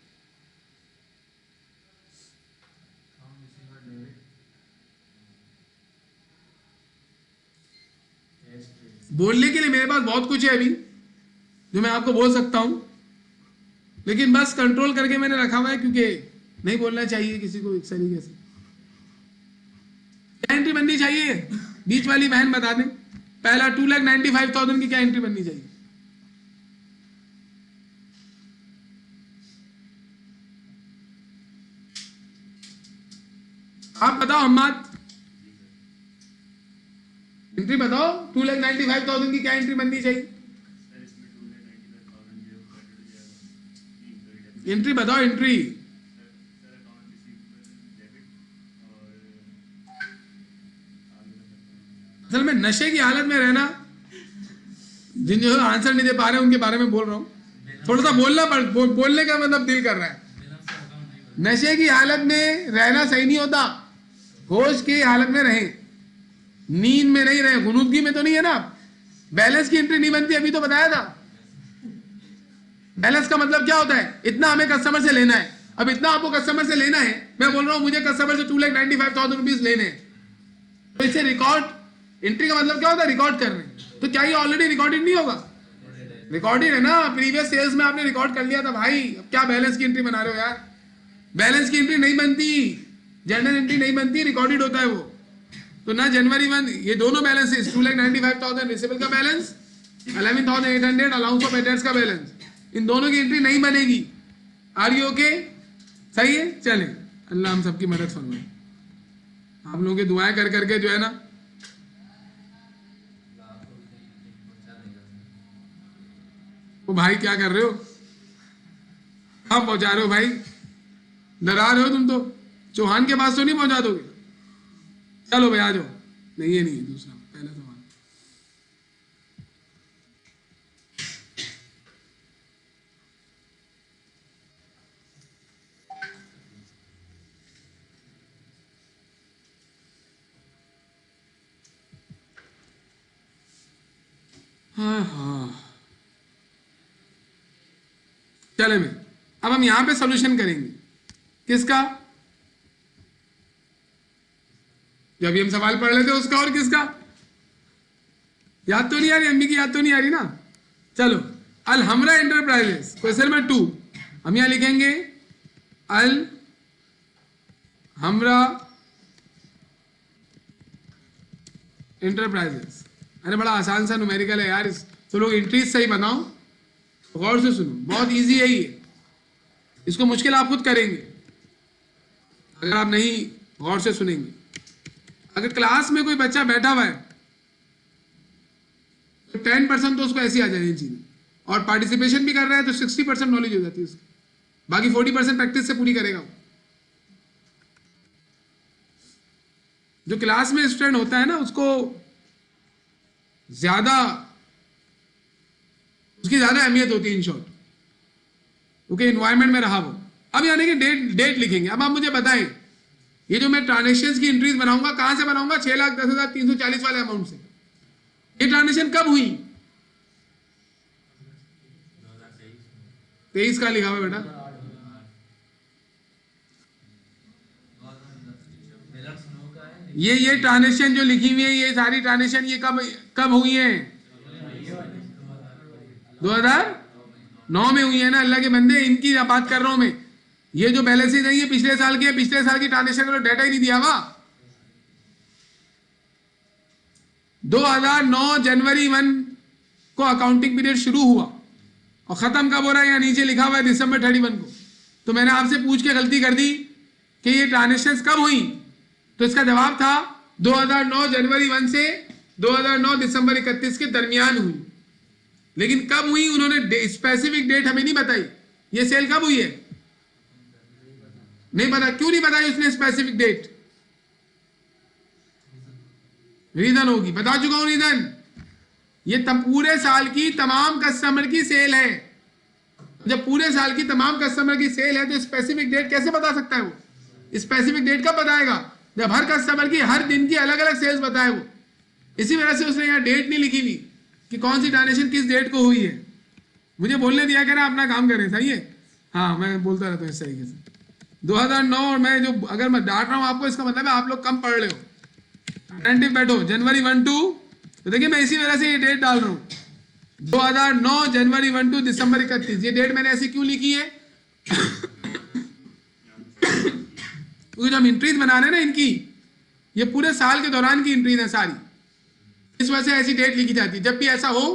बोलने के लिए मेरे पास बहुत कुछ है अभी जो मैं आपको बोल सकता हूं, लेकिन बस कंट्रोल करके मैंने रखा हुआ है, क्योंकि नहीं बोलना चाहिए किसी को इस तरीके से। क्या एंट्री बननी चाहिए? बीच वाली बहन बता दें, पहला 2,95,000 की क्या एंट्री बननी चाहिए? आप बताओ। हम बात एंट्री बताओ, 2,95,000 की क्या एंट्री बननी चाहिए? एंट्री बताओ, एंट्री। असल में नशे की हालत में रहना, जिन जो आंसर नहीं दे पा रहे उनके बारे में बोल रहा हूँ। थोड़ा सा बोलने का मतलब दिल कर रहा है। नशे की हालत में रहना सही नहीं होता, होश की हालत में रहे, नींद में नहीं रहे, गुनूदगी में तो नहीं है ना। बैलेंस की एंट्री नहीं बनती, अभी तो बताया था। बैलेंस का मतलब क्या होता है? इतना हमें कस्टमर से लेना है। अब इतना आपको कस्टमर से लेना है, मैं बोल रहा हूं मुझे कस्टमर से 2,95,000 रुपीज लेने हैं, तो इसे रिकॉर्ड, एंट्री का मतलब क्या होता है? रिकॉर्ड कर रहे हैं। तो क्या ये ऑलरेडी रिकॉर्डेड नहीं होगा? रिकॉर्डेड है ना, प्रीवियस सेल्स में आपने रिकॉर्ड कर लिया था भाई। अब क्या बैलेंस की एंट्री बना रहे हो यार? बैलेंस की एंट्री नहीं बनती, जनरल एंट्री नहीं बनती, रिकॉर्डेड होता है वो। तो ना जनवरी 1, ये दोनों बैलेंसेस 2,95,000 रिसीवेबल का बैलेंस, 11,800 अलाउंस ऑफ एडेट्स का बैलेंस, इन दोनों की एंट्री नहीं बनेगी। Are you okay? सही है, चलें। अल्लाह हम सबकी मदद फरमाए। आप लोगों की दुआएं कर करके जो है ना, वो भाई क्या कर रहे हो? आप पहुंचा रहे हो भाई, डरा रहे हो तुम तो। चौहान के पास तो नहीं पहुंचा दोगे? चलो भाई आ जाओ। नहीं ये नहीं है, दूसरा पहला सवाल। हाँ, चले मैं, अब हम यहां पे सॉल्यूशन करेंगे। किसका? जो अभी हम सवाल पढ़ लेते उसका, और किसका? याद तो नहीं आ रही? अम्मी की याद तो नहीं आ रही ना? चलो, अल हमरा एंटरप्राइजेस, क्वेश्चन नंबर 2, हम यहां लिखेंगे अल हमरा एंटरप्राइजेस। अरे बड़ा आसान सा न्यूमेरिकल है यार, तो लोग एंट्रीज सही बनाओ, गौर से सुनो, बहुत इजी है ये। इसको मुश्किल आप खुद करेंगे अगर आप नहीं गौर से सुनेंगे। अगर क्लास में कोई बच्चा बैठा हुआ है तो 10% तो उसको ऐसी आ जाएगी चीजें, और पार्टिसिपेशन भी कर रहा है तो 60% नॉलेज हो जाती है उसकी, बाकी 40% प्रैक्टिस से पूरी करेगा वो। जो क्लास में स्टूडेंट होता है ना, उसको ज्यादा, उसकी ज्यादा अहमियत होती है इन शॉर्ट, क्योंकि एनवायरमेंट में रहा वो। अब यानी कि डेट लिखेंगे। अब आप मुझे बताएं, ये जो मैं ट्रांजेक्शन की एंट्रीज बनाऊंगा, कहां से बनाऊंगा? 6,10,340 वाले अमाउंट से। ये ट्रांजेक्शन कब हुई? 23 का लिखा हुआ बेटा। ये ट्रांजेक्शन जो लिखी हुई है, ये सारी ट्रांजेक्शन ये कब हुई है? 2009 में हुई है ना। अल्लाह के बंदे, इनकी बात कर रहा हूं मैं। ये जो बैलेंसेज है ये पिछले साल की है, पिछले साल की ट्रांजेक्शन का डाटा ही नहीं दिया हुआ। 2009 जनवरी 1 को अकाउंटिंग पीरियड शुरू हुआ और खत्म कब हो रहा है? यहाँ नीचे लिखा हुआ है दिसंबर 31 को। तो मैंने आपसे पूछ के गलती कर दी कि ये ट्रांजेक्शन कब हुई, तो इसका जवाब था 2009 जनवरी 1 से 2009 दिसंबर 31 के दरमियान हुई। लेकिन कब हुई उन्होंने स्पेसिफिक डेट हमें नहीं बताई। ये सेल कब हुई है नहीं पता। क्यों नहीं बताई उसने स्पेसिफिक डेट? रीजन होगी, बता चुका हूं रीजन। ये पूरे साल की तमाम कस्टमर की सेल है। जब पूरे साल की तमाम कस्टमर की सेल है तो स्पेसिफिक डेट कैसे बता सकता है वो? स्पेसिफिक डेट कब बताएगा? जब हर कस्टमर की हर दिन की अलग अलग सेल्स बताए वो। इसी वजह से उसने यहाँ डेट नहीं लिखी हुई कि कौन सी ट्रांजेक्शन किस डेट को हुई है। मुझे बोलने दिया करें, अपना काम करें, सही है? हाँ, मैं बोलता रहता हूँ इस तरीके से। 2009, और मैं जो अगर मैं डांट रहा हूँ आपको, इसका मतलब है आप लोग कम पढ़ रहे हो। अटेंटिव बैठो। जनवरी 1 टू, तो देखिए मैं इसी वजह से ये डेट डाल रहा हूँ, 2009 जनवरी 1 टू दिसंबर 31। ये डेट मैंने ऐसी क्यों लिखी है? क्योंकि जो हम एंट्रीज बना रहे हैं ना इनकी, ये पूरे साल के दौरान की एंट्रीज है सारी, इस वजह से ऐसी डेट लिखी जाती है। जब भी ऐसा हो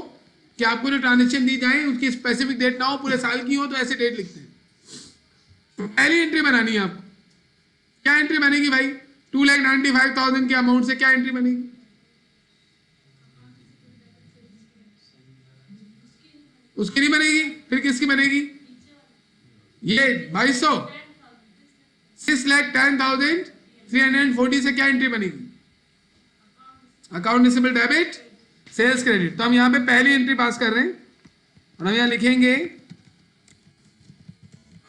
कि आपको जो ट्रांजेक्शन दी जाए उसकी स्पेसिफिक डेट ना हो, पूरे साल की हो, तो ऐसे डेट लिखते हैं। तो पहली एंट्री बनानी है आपको। क्या एंट्री बनेगी भाई? 2,95,000 के अमाउंट से क्या एंट्री बनेगी? उसकी नहीं बनेगी, फिर किसकी बनेगी? ये 2200, 6,10,340 से क्या एंट्री बनेगी? Account receivable debit sales credit. तो हम यहां पे पहली एंट्री पास कर रहे हैं और हम यहां लिखेंगे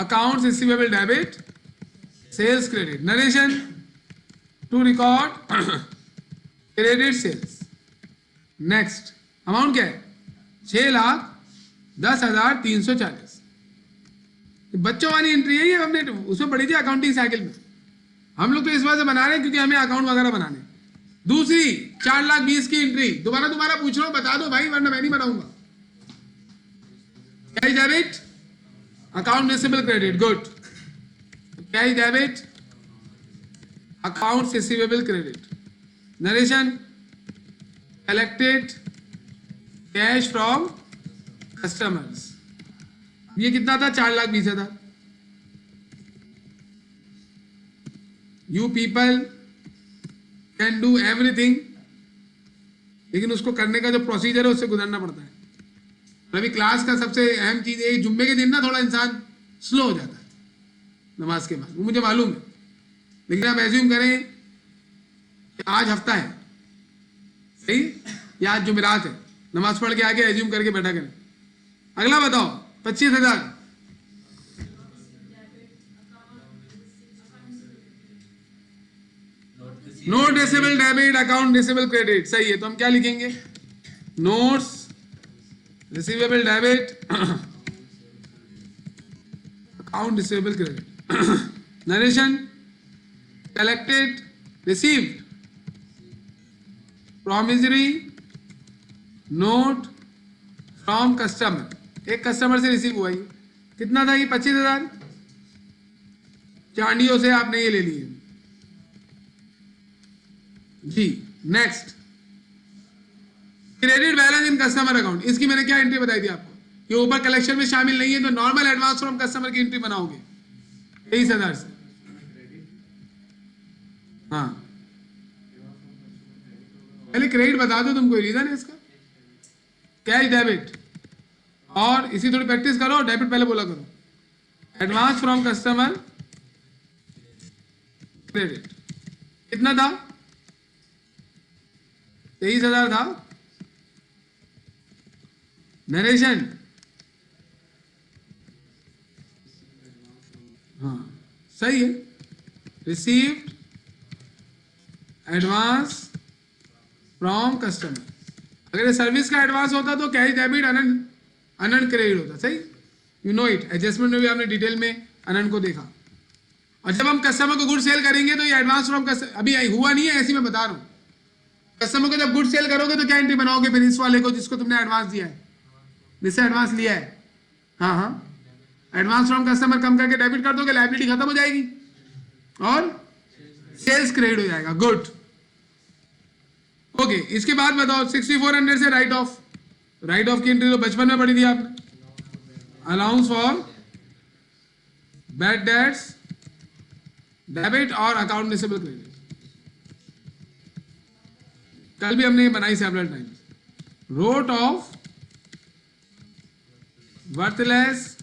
account receivable debit sales credit. Narration to record credit sales. Next amount क्या है? 6,10,340। बच्चों वाली एंट्री है ये, हमने उसमें पढ़ी थी अकाउंटिंग साइकिल में। हम लोग तो इस बार से बना रहे हैं क्योंकि हमें अकाउंट वगैरह बनाने। दूसरी 4,20,000 की एंट्री, दोबारा पूछ रहा हूं, बता दो भाई वरना मैं नहीं बनाऊंगा। Cash debit account receivable credit, good. Cash debit account receivable credit. Narration collected cash from customers. ये कितना था? 4,20,000। You people can do everything, लेकिन उसको करने का जो प्रोसीजर है उससे गुजरना पड़ता है। अभी क्लास का सबसे अहम चीज है, जुम्मे के दिन ना थोड़ा इंसान स्लो हो जाता है नमाज के बाद, वो मुझे मालूम है। लेकिन आप एज्यूम करें कि आज हफ्ता है, सही, या आज जुमेरात है, नमाज पढ़ के आके एज्यूम करके बैठा करें। अगला बताओ 25,000। Note receivable debit account receivable credit, सही है। तो हम क्या लिखेंगे? Notes receivable debit account receivable credit. Narration collected received promissory note from customer. एक कस्टमर से रिसीव हुआ, ये कितना था? ये 25,000। चांडियों से आपने ये ले लिए जी। Next credit balance in customer account. इसकी मैंने क्या एंट्री बताई थी आपको? ये ऊपर कलेक्शन में शामिल नहीं है, तो नॉर्मल एडवांस फ्रॉम कस्टमर की एंट्री बनाओगे 23,000 से। हाँ, पहले क्रेडिट बता दो, तुम कोई रीजन है इसका? कैश डेबिट, और इसी थोड़ी प्रैक्टिस करो, डेबिट पहले बोला करो। एडवांस फ्रॉम कस्टमर क्रेडिट कितना था? 23,000 था। नरेशन, हाँ सही है। Received advance from customer. अगर ये सर्विस का एडवांस होता तो कैश डेबिट अनंत क्रेडिट होता, सही। यू नो इट, एडजस्टमेंट में भी आपने डिटेल में अनंत को देखा। और जब हम कस्टमर को गुड सेल करेंगे तो ये एडवांस फ्रॉम कस्टमर अभी हुआ नहीं है, ऐसी मैं बता रहा हूं। कस्टमर को जब गुड सेल करोगे तो क्या एंट्री बनाओगे फिर? इस वाले को जिसको तुमने एडवांस दिया है, जिससे एडवांस लिया है। हाँ हाँ, एडवांस फ्रॉम कस्टमर कम करके डेबिट कर दोगे, लायबिलिटी खत्म हो जाएगी और सेल्स क्रेडिट हो जाएगा। Good, okay. इसके बाद बताओ 6,400 से राइट ऑफ। राइट ऑफ की एंट्री तो बचपन में पढ़ी थी आपने। Allowance for bad debts debit और अकाउंट रिसीवेबल क्रेडिट। कल भी हमने ये बनाई several times. Wrote off worthless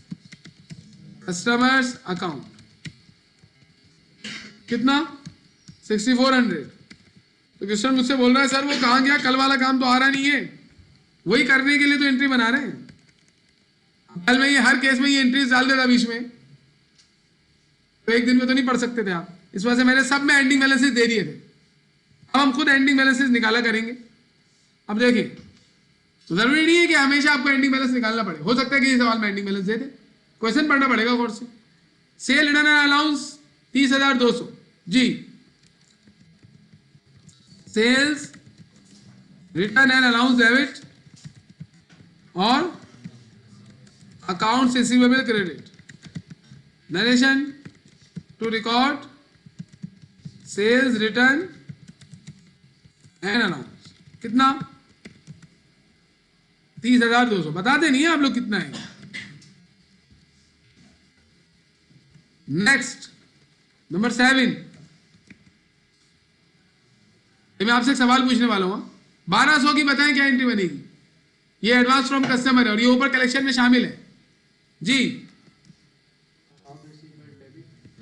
customers account कितना? 6,400। तो क्वेश्चन मुझसे बोल रहा है सर वो कहां गया, कल वाला काम तो आ रहा नहीं है। वही करने के लिए तो एंट्री बना रहे हैं। कल में ये हर केस में ये एंट्रीज डाल देता बीच में, तो एक दिन में तो नहीं पढ़ सकते थे आप। इस वजह से मैंने सब में एंडिंग बैलेंसेस दे दिए थे। अब हम खुद एंडिंग बैलेंसेस निकाला करेंगे। अब देखिए, तो जरूरी नहीं है कि हमेशा आपको एंडिंग बैलेंस निकालना पड़े। हो सकता है कि इस सवाल में एंडिंग बैलेंस दे दे, क्वेश्चन पढ़ना पड़ेगा कोर्स से। सेल रिटर्न एंड अलाउंस 30,200 जी। Sales return and allowance debit और accounts receivable credit. Narration to record sales return and allowance कितना? 30,200। बताते नहीं है आप लोग कितना है। Next number 7। मैं आपसे एक सवाल पूछने वाला हूं। 1,200 की बताएं क्या एंट्री बनेगी? ये एडवांस फ्रॉम कस्टमर है और ये ऊपर कलेक्शन में शामिल है जी।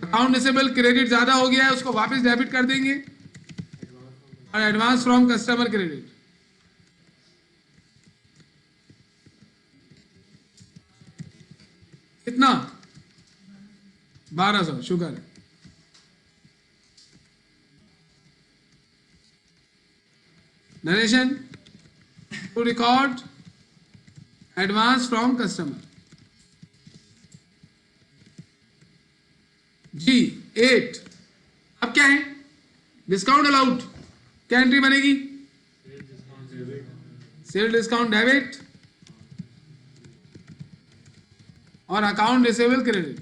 अकाउंट रिसीवेबल क्रेडिट ज्यादा हो गया है, उसको वापस डेबिट कर देंगे, और एडवांस फ्रॉम कस्टमर क्रेडिट। कितना? 1200, शुक्र है। Narration to record advance from customer जी 8। अब क्या है? डिस्काउंट अलाउड, क्या एंट्री बनेगी? सेल डिस्काउंट डेबिट और अकाउंट रिसीवेबल क्रेडिट।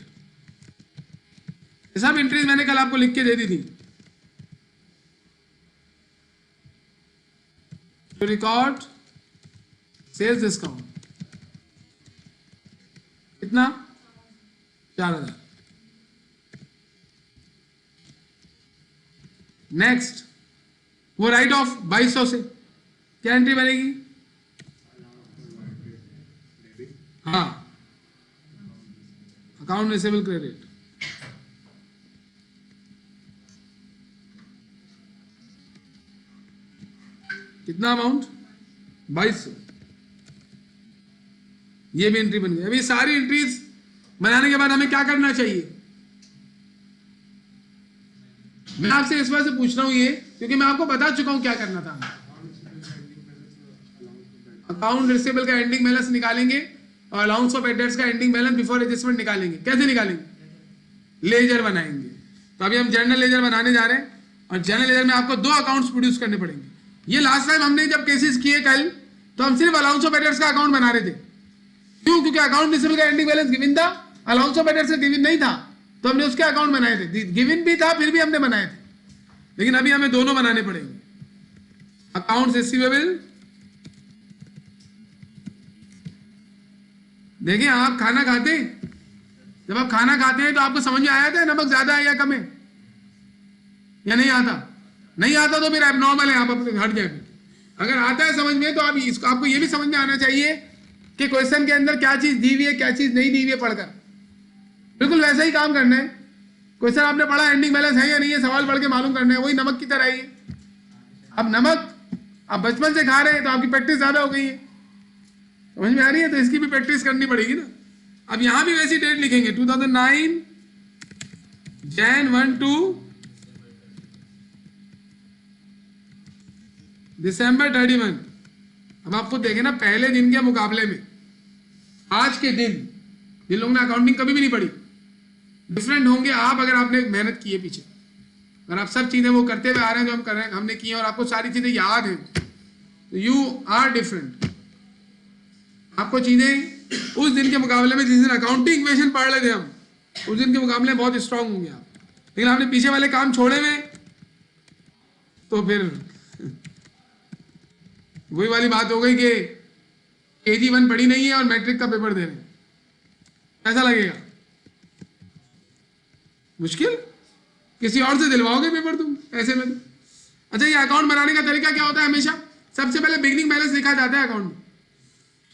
ये सब एंट्रीज मैंने कल आपको लिख के दे दी थी। टू रिकॉर्ड सेल्स डिस्काउंट कितना? 4000। नेक्स्ट वो राइट ऑफ 2200 से क्या एंट्री बनेगी? हाँ, अकाउंट रिसीवेबल क्रेडिट। कितना अमाउंट? 2200। ये भी एंट्री बन गई। अभी सारी एंट्रीज बनाने के बाद हमें क्या करना चाहिए? मैं आपसे इस बार से पूछ रहा हूं ये, क्योंकि मैं आपको बता चुका हूं क्या करना था। अकाउंट रिसीवेबल का एंडिंग बैलेंस निकालेंगे और अलाउंस ऑफ एडेट्स का एंडिंग बैलेंस बिफोर एडजस्टमेंट निकालेंगे। कैसे निकालेंगे? लेजर बनाएंगे। तो अभी हम जनरल लेजर बनाने जा रहे हैं, और जनरल लेजर में आपको 2 अकाउंट्स प्रोड्यूस करने पड़ेंगे। ये लास्ट टाइम हमने जब केसेस किए कल, तो हम सिर्फ अलाउंस ऑफ एडेट्स का अकाउंट बना रहे थे। क्यों? क्योंकि अकाउंट रिसीवेबल का एंडिंग बैलेंस गिवन था, अलाउंस ऑफ एडेट्स का गिवन नहीं था, तो हमने उसके अकाउंट बनाए थे। गिवन भी था, फिर भी हमने बनाए थे। लेकिन अभी हमें दोनों बनाने पड़ेंगे। अकाउंट रिसीवेबल, देखिए आप खाना खाते हैं, जब आप खाना खाते हैं तो आपको समझ में आया था नमक ज्यादा है या कम है, या नहीं आता? नहीं आता तो फिर एबनॉर्मल है, आप अपने हट जाए। अगर आता है समझ में, तो आप इसको, आपको ये भी समझ में आना चाहिए कि क्वेश्चन के अंदर क्या चीज दी हुई है, क्या चीज नहीं दी हुई है पढ़कर। बिल्कुल वैसा ही काम करना है। क्वेश्चन आपने पढ़ा, एंडिंग बैलेंस है या नहीं है, सवाल पढ़ के मालूम करना है। वही नमक की तरह ही है। अब नमक आप बचपन से खा रहे हैं तो आपकी प्रैक्टिस ज्यादा हो गई है, समझ में आ रही है, तो इसकी भी प्रैक्टिस करनी पड़ेगी ना। अब यहां भी वैसी डेट लिखेंगे 2009 Jan 1 to December 31। अब आपको देखें ना, पहले दिन के मुकाबले में आज के दिन, जिन लोगों ने अकाउंटिंग कभी भी नहीं पढ़ी, डिफरेंट होंगे आप, अगर आपने मेहनत की है पीछे, अगर आप सब चीजें वो करते हुए आ रहे हैं जो हम कर रहे हैं, हमने की है, और आपको सारी चीजें याद हैं, तो यू आर डिफरेंट। आपको चीजें उस दिन के मुकाबले में, जिस दिन अकाउंटिंग इक्वेशन पढ़ रहे थे हम, उस दिन के मुकाबले में बहुत स्ट्रांग होंगे आप। लेकिन आपने पीछे वाले काम छोड़े हुए, तो फिर वही वाली बात हो गई कि KG 1 पढ़ी नहीं है और मैट्रिक का पेपर दे रहे हैं। ऐसा लगेगा मुश्किल, किसी और से दिलवाओगे पेपर तुम ऐसे में। अच्छा, ये अकाउंट बनाने का तरीका क्या होता है? हमेशा सबसे पहले बिगिनिंग बैलेंस लिखा जाता है अकाउंट में,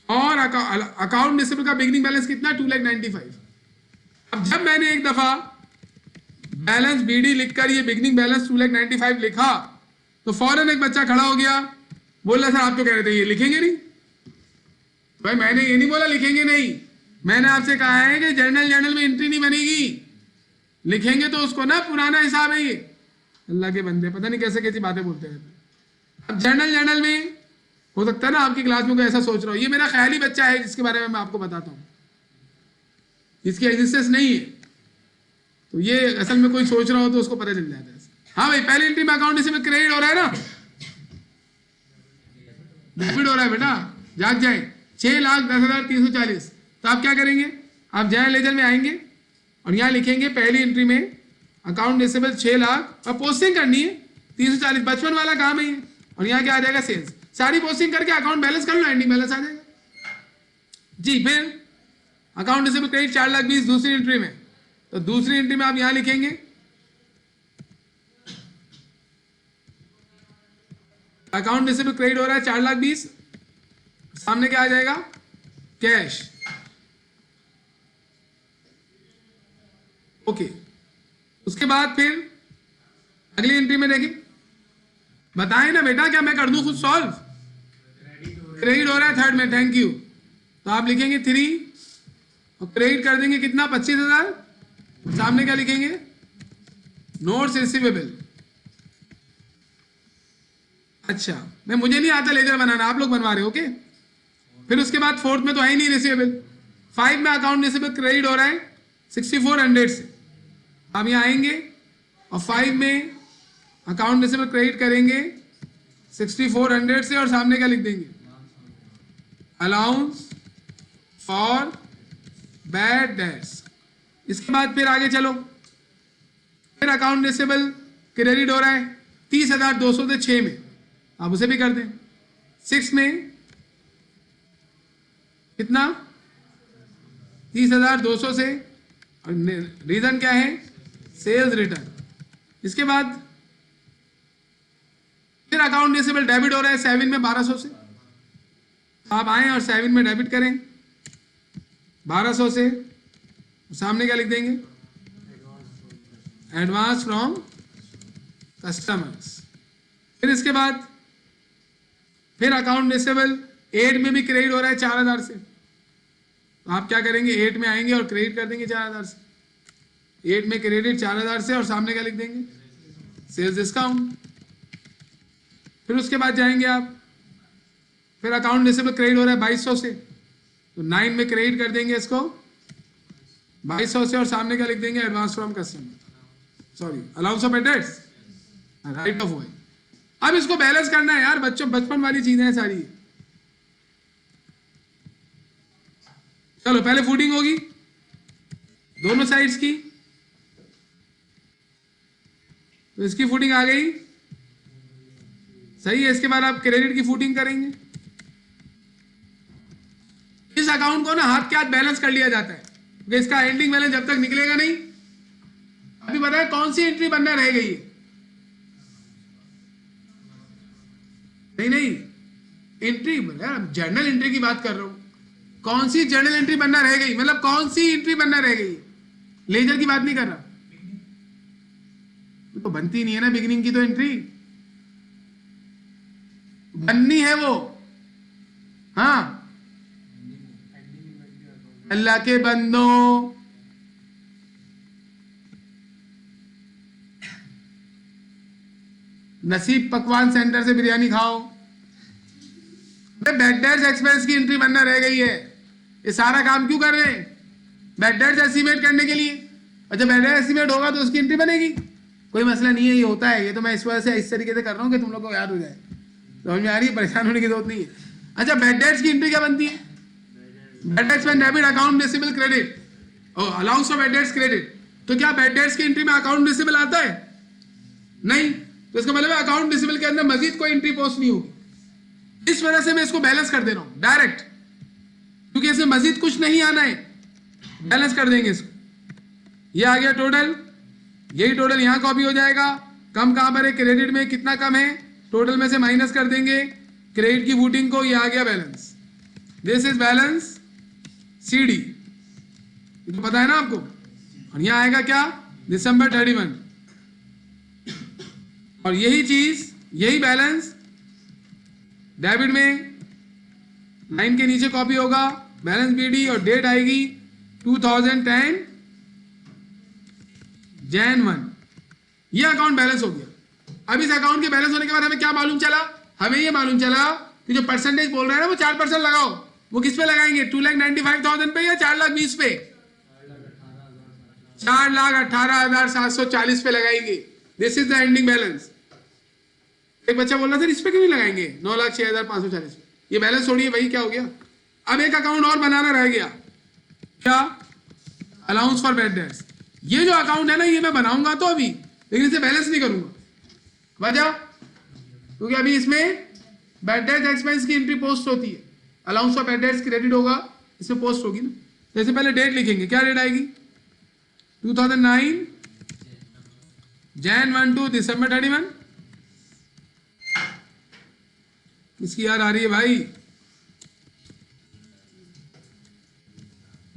और अकाउंट रिसीवेबल का बिगिनिंग बैलेंस कितना? 2,95,000। अब जब मैंने एक दफा बैलेंस BD लिखकर ये बिगिनिंग बैलेंस 2,95,000 लिखा, तो फौरन एक बच्चा खड़ा हो गया, बोल रहा सर आप तो कह रहे थे ये लिखेंगे नहीं। भाई मैंने ये नहीं बोला लिखेंगे नहीं, मैंने आपसे कहा है कि जर्नल में एंट्री नहीं बनेगी, लिखेंगे तो उसको ना, पुराना हिसाब है ये। अल्लाह के बंदे पता नहीं कैसे कैसी बातें बोलते रहते। अब जर्नल में हो सकता है ना आपकी क्लास में कोई ऐसा सोच रहा हो, ये मेरा ख्याली बच्चा है जिसके बारे में मैं आपको बताता हूँ, इसकी एग्जिस्टेंस नहीं है, तो ये असल में कोई सोच रहा हो तो उसको पता चल जाता है। हाँ भाई, पहली एंट्री में अकाउंट इसमें क्रेडिट हो रहा है ना, डेबिट हो रहा है बेटा, जाग जाए। 6,10,340। तो आप क्या करेंगे? आप जनरल लेजर में आएंगे और यहाँ लिखेंगे पहली एंट्री में अकाउंट रिसीवेबल 6 लाख, और पोस्टिंग करनी है 340, बचपन वाला काम है ये। और यहाँ क्या आ जाएगा? सेल्स। सारी पोस्टिंग करके अकाउंट बैलेंस कर लो, एंडिंग बैलेंस आ जाएगा जी। फिर अकाउंट रिसीवेबल क्रेडिट 4,20,000 दूसरी एंट्री में, तो दूसरी एंट्री में आप यहाँ लिखेंगे अकाउंट रिसीवेबल क्रेडिट हो रहा है 4,20,000, सामने क्या आ जाएगा, कैश। ओके, उसके बाद फिर अगली एंट्री में देखें, बताएं ना बेटा, क्या मैं कर दूं खुद सॉल्व? क्रेडिट हो रहा है थर्ड में, थैंक यू। तो आप लिखेंगे 3 और क्रेडिट कर देंगे कितना, 25,000। सामने क्या लिखेंगे, नोट्स रिसीवेबल। अच्छा, मुझे नहीं आता लेजर बनाना, आप लोग बनवा रहे हो, ओके। फिर उसके बाद फोर्थ में तो है ही नहीं रिसीवेबल। 5 में अकाउंट रिसीवेबल क्रेडिट हो रहा है 6400 से। अब यहाँ आएंगे और 5 में अकाउंट रिसीवेबल क्रेडिट करेंगे 6400 से, और सामने क्या लिख देंगे, अलाउंस फॉर बैड डेट्स। इसके बाद फिर आगे चलो, फिर अकाउंट रिसीवेबल क्रेडिट हो रहा है 30,200 से 6 में, आप उसे भी कर दें। 6 में कितना, 30,200 से, और रीजन क्या है, सेल्स रिटर्न। इसके बाद फिर अकाउंट रिसीवेबल डेबिट हो रहा है 7 में 1200 से, आप आए और 7 में डेबिट करें 1200 से, सामने क्या लिख देंगे, एडवांस फ्रॉम कस्टमर्स। फिर इसके बाद फिर अकाउंट रिसीवेबल 8 में भी क्रेडिट हो रहा है 4,000 से, तो आप क्या करेंगे, 8 में आएंगे और क्रेडिट कर देंगे 4,000 से। 8 में क्रेडिट 4,000 से, और सामने क्या लिख देंगे, सेल्स डिस्काउंट। फिर उसके बाद जाएंगे आप, फिर अकाउंट रिसीवेबल क्रेडिट हो रहा है 2200 से, तो 9 में क्रेडिट कर देंगे इसको 2200 से, और सामने क्या लिख देंगे, advance from customer, sorry allowance of एडेट्स, राइट ऑफ वे। अब इसको बैलेंस करना है यार बच्चों, बचपन वाली चीजें हैं सारी। चलो पहले फूडिंग होगी दोनों साइड्स की, तो इसकी फूडिंग आ गई, सही है। इसके बाद आप क्रेडिट की फूडिंग करेंगे। इस अकाउंट को ना हाथ के हाथ बैलेंस कर लिया जाता है, क्योंकि इसका एंडिंग बैलेंस जब तक निकलेगा नहीं। अभी बताए कौन सी एंट्री बनना रह गई है, नहीं एंट्री यार, जर्नल एंट्री की बात कर रहा हूं। कौन सी जर्नल एंट्री बनना रह गई, मतलब कौन सी एंट्री बनना रह गई, लेजर की बात नहीं कर रहा, तो बनती नहीं है ना बिगिनिंग की, तो एंट्री बननी है वो। हाँ, अल्लाह के बंदों, नसीब पकवान सेंटर से बिरयानी खाओ। बैड डेट्स एक्सपेंस की एंट्री बनना रह गई है। ये सारा काम क्यों कर रहे हैं, बैड डेट्स एस्टिमेट करने के लिए। अच्छा, बैड डेट्स एस्टिमेट होगा तो उसकी एंट्री बनेगी, कोई मसला नहीं है, ये होता है। ये तो मैं इस वजह से इस तरीके से कर रहा हूँ कि तुम लोग को याद हो जाए, समझ में आ रही है, परेशान होने की जरूरत नहीं है। अच्छा, बैड डेट्स की एंट्री क्या बनती है, बैड डेट्स में डेबिट अकाउंट रिसीवेबल क्रेडिट और allowance of bad debts credit. तो क्या बैड डेट्स की एंट्री में अकाउंट रिसीवेबल आता है, नहीं, तो इसका मतलब अकाउंट रिसीवेबल के अंदर मजीद कोई एंट्री पोस्ट नहीं होगी। इस वजह से मैं इसको बैलेंस कर दे रहा हूं डायरेक्ट, क्योंकि इसमें मजीद कुछ नहीं आना है, बैलेंस कर देंगे इसको। ये आ गया टोटल, यही टोटल यहां कॉपी हो जाएगा। कम कहां पर है, क्रेडिट में कितना कम है, टोटल में से माइनस कर देंगे क्रेडिट की फूटिंग को, ये आ गया balance. This is balance CD, ये तो पता है ना आपको। और यहां आएगा क्या, दिसंबर 31, और यही चीज, यही बैलेंस डेबिट में 9 के नीचे कॉपी होगा, बैलेंस बीडी, और डेट आएगी 2010 Jan 1। ये अकाउंट बैलेंस हो गया। अब इस अकाउंट के बैलेंस होने के बाद हमें क्या मालूम चला, हमें ये मालूम चला कि जो परसेंटेज बोल रहे हैं ना वो 4% लगाओ, वो किस पे लगाएंगे, 2,95,000 पे या 4,20,000 पे, 4,18,740 पे लगाएंगे। This is the ending balance. एक बच्चा बोल रहा था इस पे क्यों नहीं लगाएंगे, 9,06,540 पे, ये बैलेंस छोड़िए भाई, क्या हो गया। अब एक अकाउंट और बनाना रह गया, क्या, अलाउंस फॉर बैड डेट्स। ये जो अकाउंट है ना, ये मैं बनाऊंगा तो अभी, लेकिन इसे बैलेंस नहीं करूंगा। वजह, क्योंकि अभी इसमें बैड डेट्स एक्सपेंस की एंट्री पोस्ट होती है, allowance for bad debts credit होगा, इसमें पोस्ट होगी ना। जैसे पहले डेट लिखेंगे, क्या डेट आएगी, 2009 Jan 1 to December 31। किसकी याद आ रही है भाई,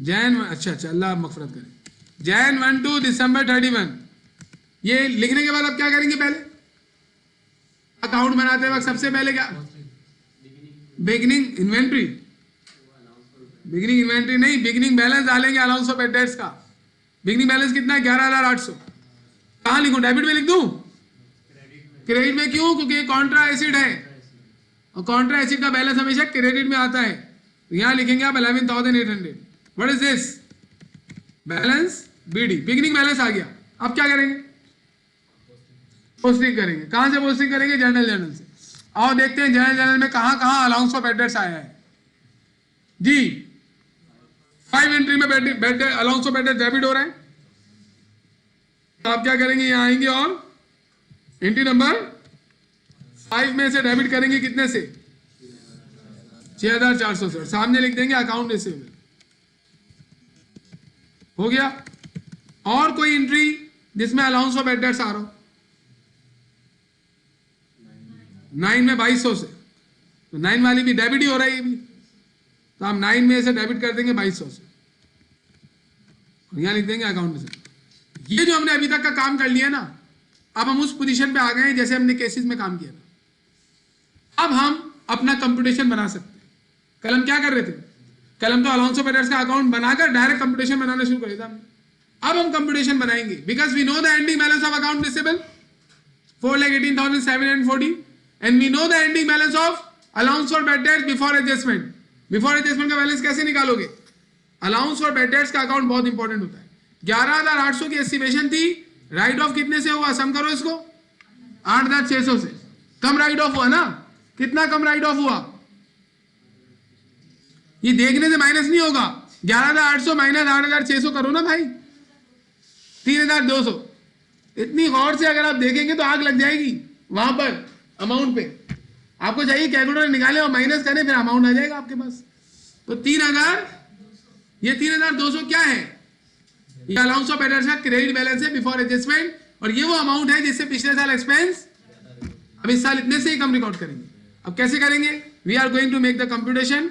अच्छा अल्लाह मगफरत करे। जैन 1 to दिसंबर 31। ये लिखने के बाद आप क्या करेंगे? पहले अकाउंट बनाते वक्त सबसे पहले क्या? बिगिनिंग इन्वेंट्री, बिगिनिंग इन्वेंट्री नहीं, बिगिनिंग बैलेंस डालेंगे अलाउंस ऑफ डेट्स का। बिगिनिंग बैलेंस कितना है? 11,800। कहाँ लिखूं? डेबिट में लिख दूं? क्रेडिट में क्यों? क्योंकि ये कॉन्ट्रा एसिड है और कॉन्ट्रा एसिड का बैलेंस हमेशा क्रेडिट में आता है। तो यहां लिखेंगे आप 11,800। What is this? Balance BD, beginning balance आ गया। अब क्या करेंगे? पोस्टिंग करेंगे। कहां से पोस्टिंग करेंगे? जर्नल से। और देखते हैं जर्नल में कहां कहां अलाउंस ऑफ एड्रेस आया है जी। 5 एंट्री में अलाउंस ऑफ एड्रेस डेबिट हो रहा है। तो आप क्या करेंगे? यहां आएंगे और एंट्री नंबर 5 में से डेबिट करेंगे कितने से? 6,400 से। सामने लिख देंगे अकाउंट रिसीवेबल। हो गया। और कोई एंट्री जिसमें अलाउंस ऑफ एड्रेस आ रहा हो? 9 में 2,200 से, तो 9 वाली भी डेबिट ही हो रही है भी, तो हम 9 में से डेबिट कर देंगे 2,200 से। यहां लिख देंगे अकाउंट में। ये जो हमने अभी तक का काम कर लिया ना, अब हम उस पोजीशन पे आ गए हैं जैसे हमने केसेस में काम किया था। अब हम अपना कंप्यूटेशन बना सकते हैं। कल हम क्या कर रहे थे? कल हम तो अलाउंस ऑफ एड्रेस का अकाउंट बनाकर डायरेक्ट कंप्यूटेशन बनाना शुरू कर दिया था। अब हम कंप्यूटेशन बनाएंगे because we know the ending balance of account receivable 4,18,740 and we know the ending balance of allowance for bad debts before adjustment। before adjustment का बैलेंस कैसे निकालोगे? अलाउंस फॉर बैड डेट्स का अकाउंट बहुत important होता है। 11,800 की estimation थी, right of कितने से हुआ? सम करो इसको, 8,600 से। कम राइट ऑफ हुआ ना? कितना कम राइट ऑफ हुआ? ये देखने से माइनस नहीं होगा। 11,800 माइनस 8,600 करो ना भाई, 3,200। इतनी गौर से अगर आप देखेंगे तो आग लग जाएगी वहां पर अमाउंट पे। आपको चाहिए कैलकुलेटर निकाले और माइनस करें, फिर अमाउंट आ जाएगा आपके पास। तो 3,000, ये 3,200 क्या है? ये अलाउंस ऑफ एड्रेस का क्रेडिट बैलेंस है बिफोर एडजस्टमेंट, और ये वो अमाउंट है जिससे पिछले साल एक्सपेंस अब इस साल इतने से ही कम रिकॉर्ड करेंगे। अब कैसे करेंगे? We are going to make the computation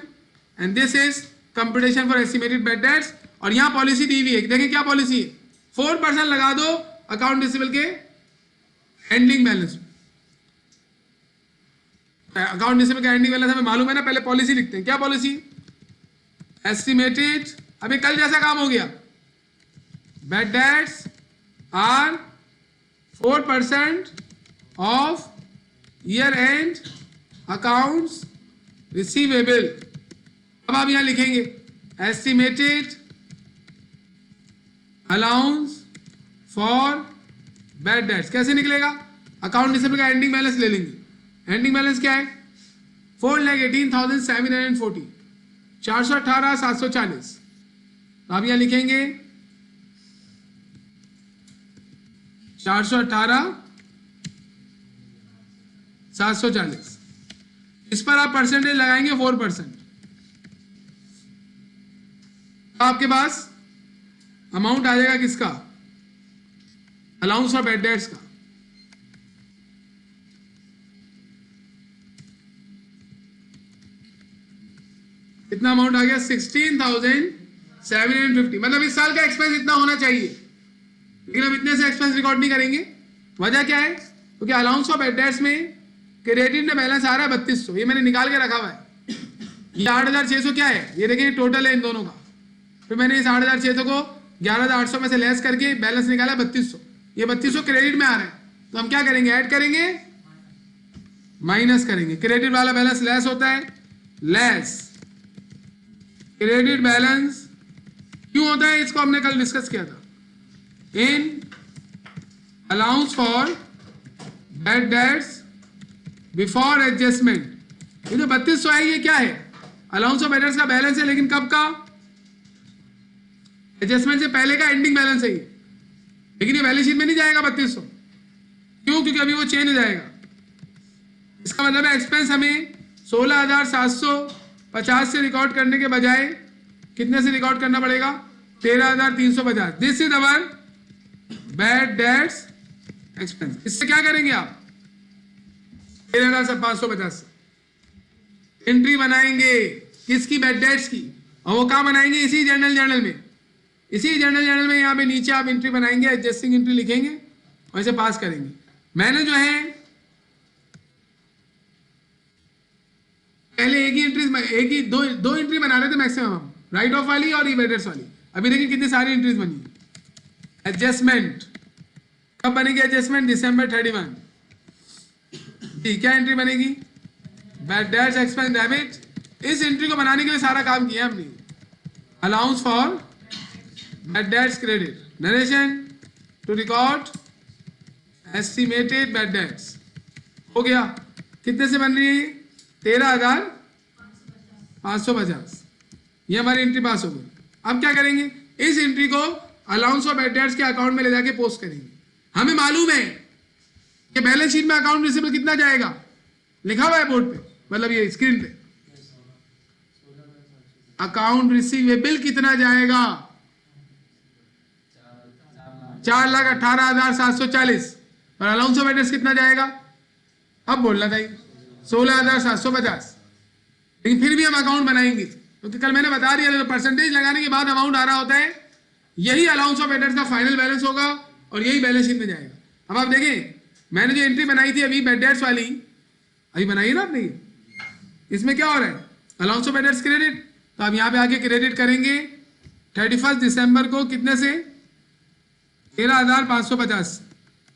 and this is computation for estimated bad debts. और यहां पॉलिसी दी हुई है, देखें क्या पॉलिसी है? 4% लगा दो अकाउंट रिसीवेबल के एंडिंग बैलेंस। अकाउंट रिसीवेबल का एंडिंग बैलेंस हमें मालूम है ना, पहले पॉलिसी लिखते हैं। क्या पॉलिसी? एस्टिमेटेड, अभी कल जैसा काम हो गया, bad debts are 4% of year end accounts receivable. अब आप यहां लिखेंगे estimated allowance for bad debts. कैसे निकलेगा? अकाउंट रिसीवेबल का एंडिंग बैलेंस ले लेंगे। एंडिंग बैलेंस क्या है? 4,18,740, 418,740। तो आप यहां लिखेंगे 418,740। इस पर आप परसेंटेज लगाएंगे 4%। आपके पास अमाउंट आ जाएगा किसका? अलाउंस फॉर बैड डेट्स का। कितना अमाउंट आ गया? 16,750। मतलब इस साल का एक्सपेंस इतना होना चाहिए, लेकिन अब इतने से एक्सपेंस रिकॉर्ड नहीं करेंगे। वजह क्या है? क्योंकि अलाउंस ऑफ बैड डेट्स में क्रेडिट में बैलेंस आ रहा है 3,200। ये मैंने निकाल के रखा हुआ है। ये 8,600 क्या है? ये देखिए टोटल है इन दोनों का। फिर मैंने इस 8,600 को 11,800 में से लेस करके बैलेंस निकाला 3,200। ये 3,200 क्रेडिट में आ रहा है, तो हम क्या करेंगे? ऐड करेंगे, माइनस करेंगे। क्रेडिट वाला बैलेंस लेस होता है, लेस क्रेडिट बैलेंस क्यों होता है? इसको हमने कल डिस्कस किया था। In allowance for bad debts before adjustment. ये जो 3,200 है ये क्या है? अलाउंस ऑफ बैड डेट्स का बैलेंस है, लेकिन कब का? एडजस्टमेंट से पहले का एंडिंग बैलेंस है ये, लेकिन ये बैलेंस शीट में नहीं जाएगा 3,200। क्यों? क्योंकि अभी वो चेंज हो जाएगा। इसका मतलब है एक्सपेंस हमें 16,750 से रिकॉर्ड करने के बजाय कितने से रिकॉर्ड करना पड़ेगा? 13,350। This is our bad debts expense. इससे क्या करेंगे आप? 13,550 से एंट्री बनाएंगे। किसकी? बैड डेट्स की। और वो कहाँ बनाएंगे? इसी जर्नल में, इसी जर्नल में यहाँ पे नीचे आप एंट्री बनाएंगे, एडजस्टिंग एंट्री लिखेंगे और इसे पास करेंगे। मैंने जो है पहले एक ही दो एंट्री बना रहे थे मैक्सिमम हम, राइट ऑफ वाली और इवेडर्स वाली। अभी देखिए कितनी सारी एंट्रीज बनी है। एडजस्टमेंट कब बनेगी? एडजस्टमेंट दिसंबर 31। ठीक, क्या एंट्री बनेगी? Bad debts expense debit. इस एंट्री को बनाने के लिए सारा काम किया हमने। Allowance for bad debts credit, narration to record estimated bad debts. हो गया। कितने से बन रही है? 13,550। ये हमारी एंट्री पास हो गई। अब क्या करेंगे? इस एंट्री को अलाउंस ऑफ बैड डेट्स के अकाउंट में ले जाके पोस्ट करेंगे। हमें मालूम है कि बैलेंस शीट में अकाउंट रिसीवेबल कितना जाएगा, लिखा हुआ है बोर्ड पे, मतलब ये स्क्रीन पे। अकाउंट रिसीवेबल कितना जाएगा? 4,18,740। और अलाउंस ऑफ बैड डेट्स कितना जाएगा? अब बोलना था 16,750। लेकिन फिर भी हम अकाउंट बनाएंगे क्योंकि कल मैंने बता दिया था, परसेंटेज लगाने के बाद अमाउंट आ रहा होता है, यही अलाउंस ऑफ बैड डेट्स का फाइनल बैलेंस होगा और यही बैलेंस शीट में जाएगा। अब आप देखें, मैंने जो एंट्री बनाई थी अभी बैड डेट्स वाली, अभी बनाई है ना आपने, इसमें क्या हो रहा है? Allowance of bad debts credit. तो आप यहाँ पे आके क्रेडिट करेंगे 31 दिसंबर को कितने से? 13,550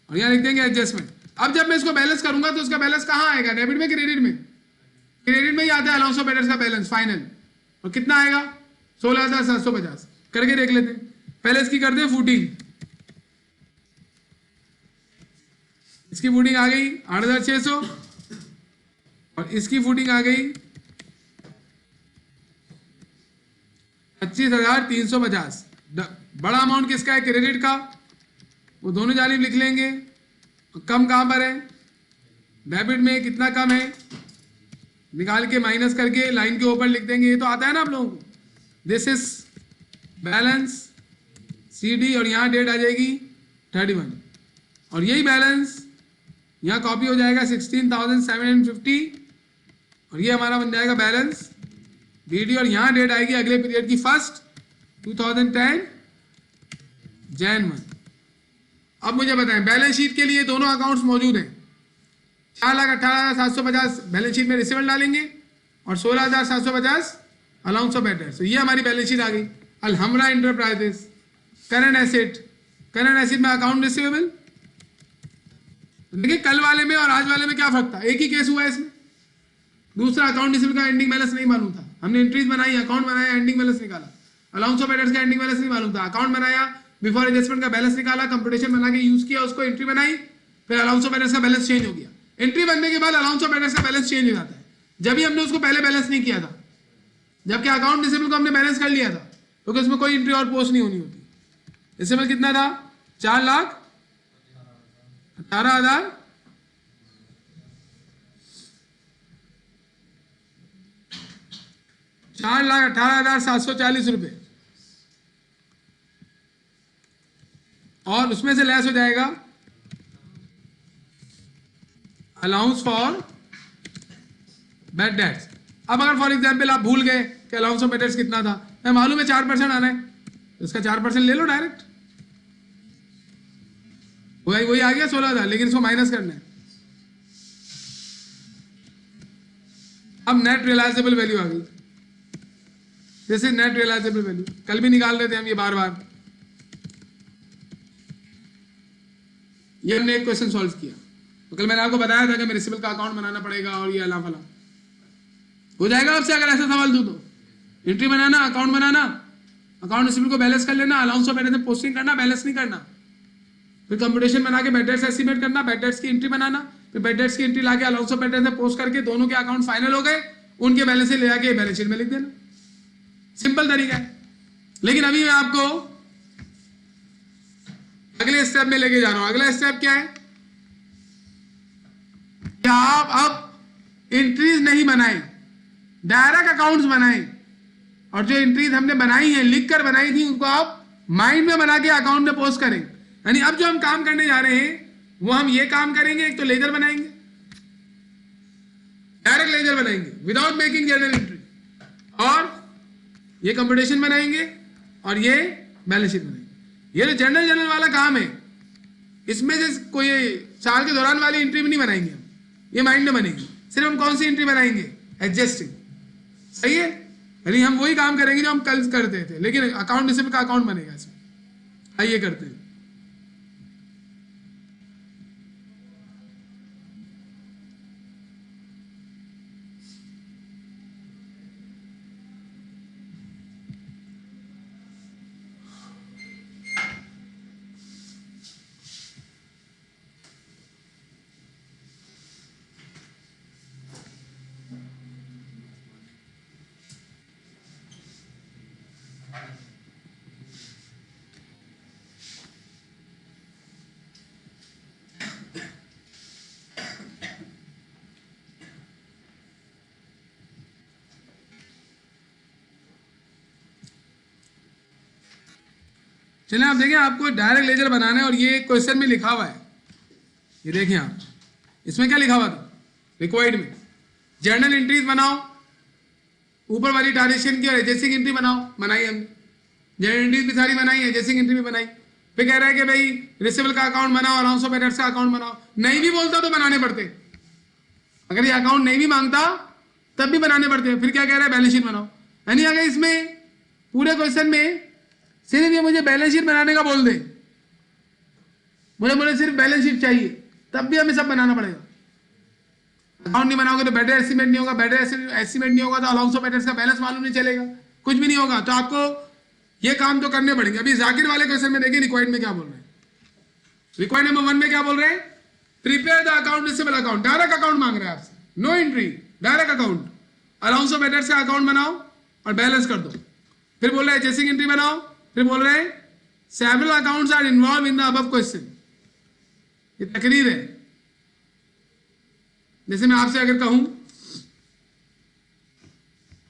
और यहाँ लिख देंगे एडजस्टमेंट। अब जब मैं इसको बैलेंस करूंगा तो उसका बैलेंस कहाँ आएगा? डेबिट में, क्रेडिट में? क्रेडिट में ही आता है अलाउंस ऑफ बैड डेट्स का बैलेंस फाइनल। और कितना आएगा? 16,750। करके देख लेते हैं। पहले इसकी करते हैं फूटिंग। इसकी फूटिंग आ गई 8,600 और इसकी फूटिंग आ गई 25,350। बड़ा अमाउंट किसका है? क्रेडिट का। वो दोनों जानिब लिख लेंगे। कम कहां पर है? डेबिट में। कितना कम है? निकाल के माइनस करके लाइन के ऊपर लिख देंगे। ये तो आता है ना आप लोगों को। दिस इज बैलेंस CD और यहाँ डेट आ जाएगी 31 और यही बैलेंस यहाँ कॉपी हो जाएगा 16,750 और ये हमारा बन जाएगा बैलेंस BD और यहाँ डेट आएगी अगले पीरियड की 1 2010 Jan 1। अब मुझे बताएं, बैलेंस शीट के लिए दोनों अकाउंट्स मौजूद हैं। 4,18,750 बैलेंस शीट में रिसीवेबल डालेंगे और 16,750 अलाउंस ऑफ बैड डेट्स। ये हमारी बैलेंस शीट आ गई। Alhamra enterprises current asset, current asset में अकाउंट रिसीवेबल। देखिए कल वाले में और आज वाले में क्या फर्क था? एक ही केस हुआ है इसमें। दूसरा अकाउंट रिसीवेबल का एंडिंग बैलेंस नहीं मालूम था, हमने एंट्रीज बनाई, अकाउंट बनाया, एंडिंग बैलेंस निकाला। अलाउंस ऑफ बैड डेट्स का एंडिंग बैलेंस नहीं मालूम था, अकाउंट बनाया, बिफोर एडजस्टमेंट का बैलेंस निकाला, कंप्यूटेशन बना के यूज किया, उसको एंट्री बनाई, फिर अलाउंस ऑफ बैड डेट्स का बैलेंस चेंज हो गया। एंट्री बनने के बाद अलाउंस ऑफ बैड डेट्स का बैलेंस चेंज हो जाता है। जब भी हमने उसको पहले बैलेंस नहीं किया था, जबकि अकाउंट रिसीवेबल को हमने बैलेंस कर लिया था, क्योंकि उसमें कोई एंट्री और पोस्ट नहीं होनी होती। रिसीवेबल कितना था? 4,18,000 4,18,740 रुपए और उसमें से लेस हो जाएगा अलाउंस फॉर बैड डेट्स। अब अगर फॉर एग्जांपल आप भूल गए कि अलाउंस ऑफ बैड डेट्स कितना था, मैं मालूम है 4% आना है, तो इसका 4% ले लो डायरेक्ट, वही आ गया 16,000, लेकिन इसको माइनस करना है। अब नेट रियलाइजेबल वैल्यू आ गई। This is net realisable value. कल भी निकाल रहे थे हम ये बार बार। ये हमने एक क्वेश्चन सॉल्व किया, तो कल मैंने आपको बताया था कि मेरे रिसीवेबल का अकाउंट बनाना पड़ेगा और ये अला फला हो जाएगा आपसे अगर ऐसा सवाल दूं तो। एंट्री बनाना, अकाउंट बनाना, अकाउंट रिसीवेबल को बैलेंस कर लेना, allowance of bad dates posting करना, बैलेंस नहीं करना, फिर कंप्यूटेशन बना के बैड डेट्स एस्टिमेट करना, बैड डेट्स की एंट्री बनाना, फिर बैड डेट्स की एंट्री लाके allowance of bad dates post करके दोनों के अकाउंट फाइनल हो गए, उनके बैलेंस ले जाके बैलेंस शीट में लिख देना। सिंपल तरीका है। लेकिन अभी मैं आपको अगले स्टेप में लेके जा रहा हूं। अगला स्टेप क्या है? क्या आप अब एंट्रीज नहीं बनाएं, डायरेक्ट अकाउंट्स बनाएं, और जो एंट्रीज हमने बनाई है, लिख कर बनाई थी, उनको आप माइंड में बना के अकाउंट में पोस्ट करें। यानी अब जो हम काम करने जा रहे हैं वो हम ये काम करेंगे, एक तो लेजर बनाएंगे, डायरेक्ट लेजर बनाएंगे विदाउट मेकिंग जर्नल एंट्री, और ये कंपटीशन बनाएंगे और ये बैलेंस शीट बनाएंगे। ये तो जनरल वाला काम है, इसमें से कोई साल के दौरान वाली एंट्री भी नहीं बनाएंगे हम, ये माइंड में बनेगी। सिर्फ हम कौन सी एंट्री बनाएंगे, एडजस्टिंग, सही है। यानी हम वही काम करेंगे जो हम कल करते थे, लेकिन अकाउंट रिसिप्ट का अकाउंट बनेगा इसमें। आइए करते हैं। चलिए आप देखें, आपको डायरेक्ट लेजर बनाना है और ये क्वेश्चन में लिखा हुआ है, ये देखें आप, इसमें क्या लिखा हुआ था रिक्वायर्ड में, जर्नल एंट्रीज बनाओ, ऊपर वाली ट्रांजेक्शन की और एडजस्टिंग एंट्री बनाओ, बनाई हमने, जर्नल एंट्रीज भी सारी बनाई, एडजस्टिंग एंट्री भी बनाई। फिर कह रहा है कि भाई रिसिबल का अकाउंट बनाओ, अलाउंस ऑफ एडर्स का अकाउंट बनाओ। नहीं भी बोलता तो बनाने पड़ते, अगर ये अकाउंट नहीं भी मांगता तब भी बनाने पड़ते हैं। फिर क्या कह रहा है, बैलेंस शीट बनाओ। यानी अगर इसमें पूरे क्वेश्चन में सिर्फ ये मुझे बैलेंस शीट बनाने का बोल दे, मुझे बोले सिर्फ बैलेंस शीट चाहिए, तब भी हमें सब बनाना पड़ेगा। अकाउंट नहीं बनाओगे तो बैटर एस्टीमेट नहीं होगा, बैटर एस्टीमेट नहीं होगा तो अलाउंस ऑफ एडर्स का बैलेंस मालूम नहीं चलेगा, कुछ भी नहीं होगा। तो आपको ये काम तो करने पड़ेंगे। अभी जाकिर वाले क्वेश्चन में देखिए रिक्वायर्ड में क्या बोल रहे हैं। रिक्वायर्ड नंबर 1 में क्या बोल रहे हैं, prepare the account receivable account, direct account मांग रहे हैं आपसे, no entry, direct account. Allowance of एडर्स का अकाउंट बनाओ और बैलेंस कर दो। फिर बोल रहे हैं एडजस्टिंग एंट्री बनाओ। फिर बोल रहे हैं several accounts are involve in the above question. ये तकरीर है। जैसे मैं आपसे अगर कहूं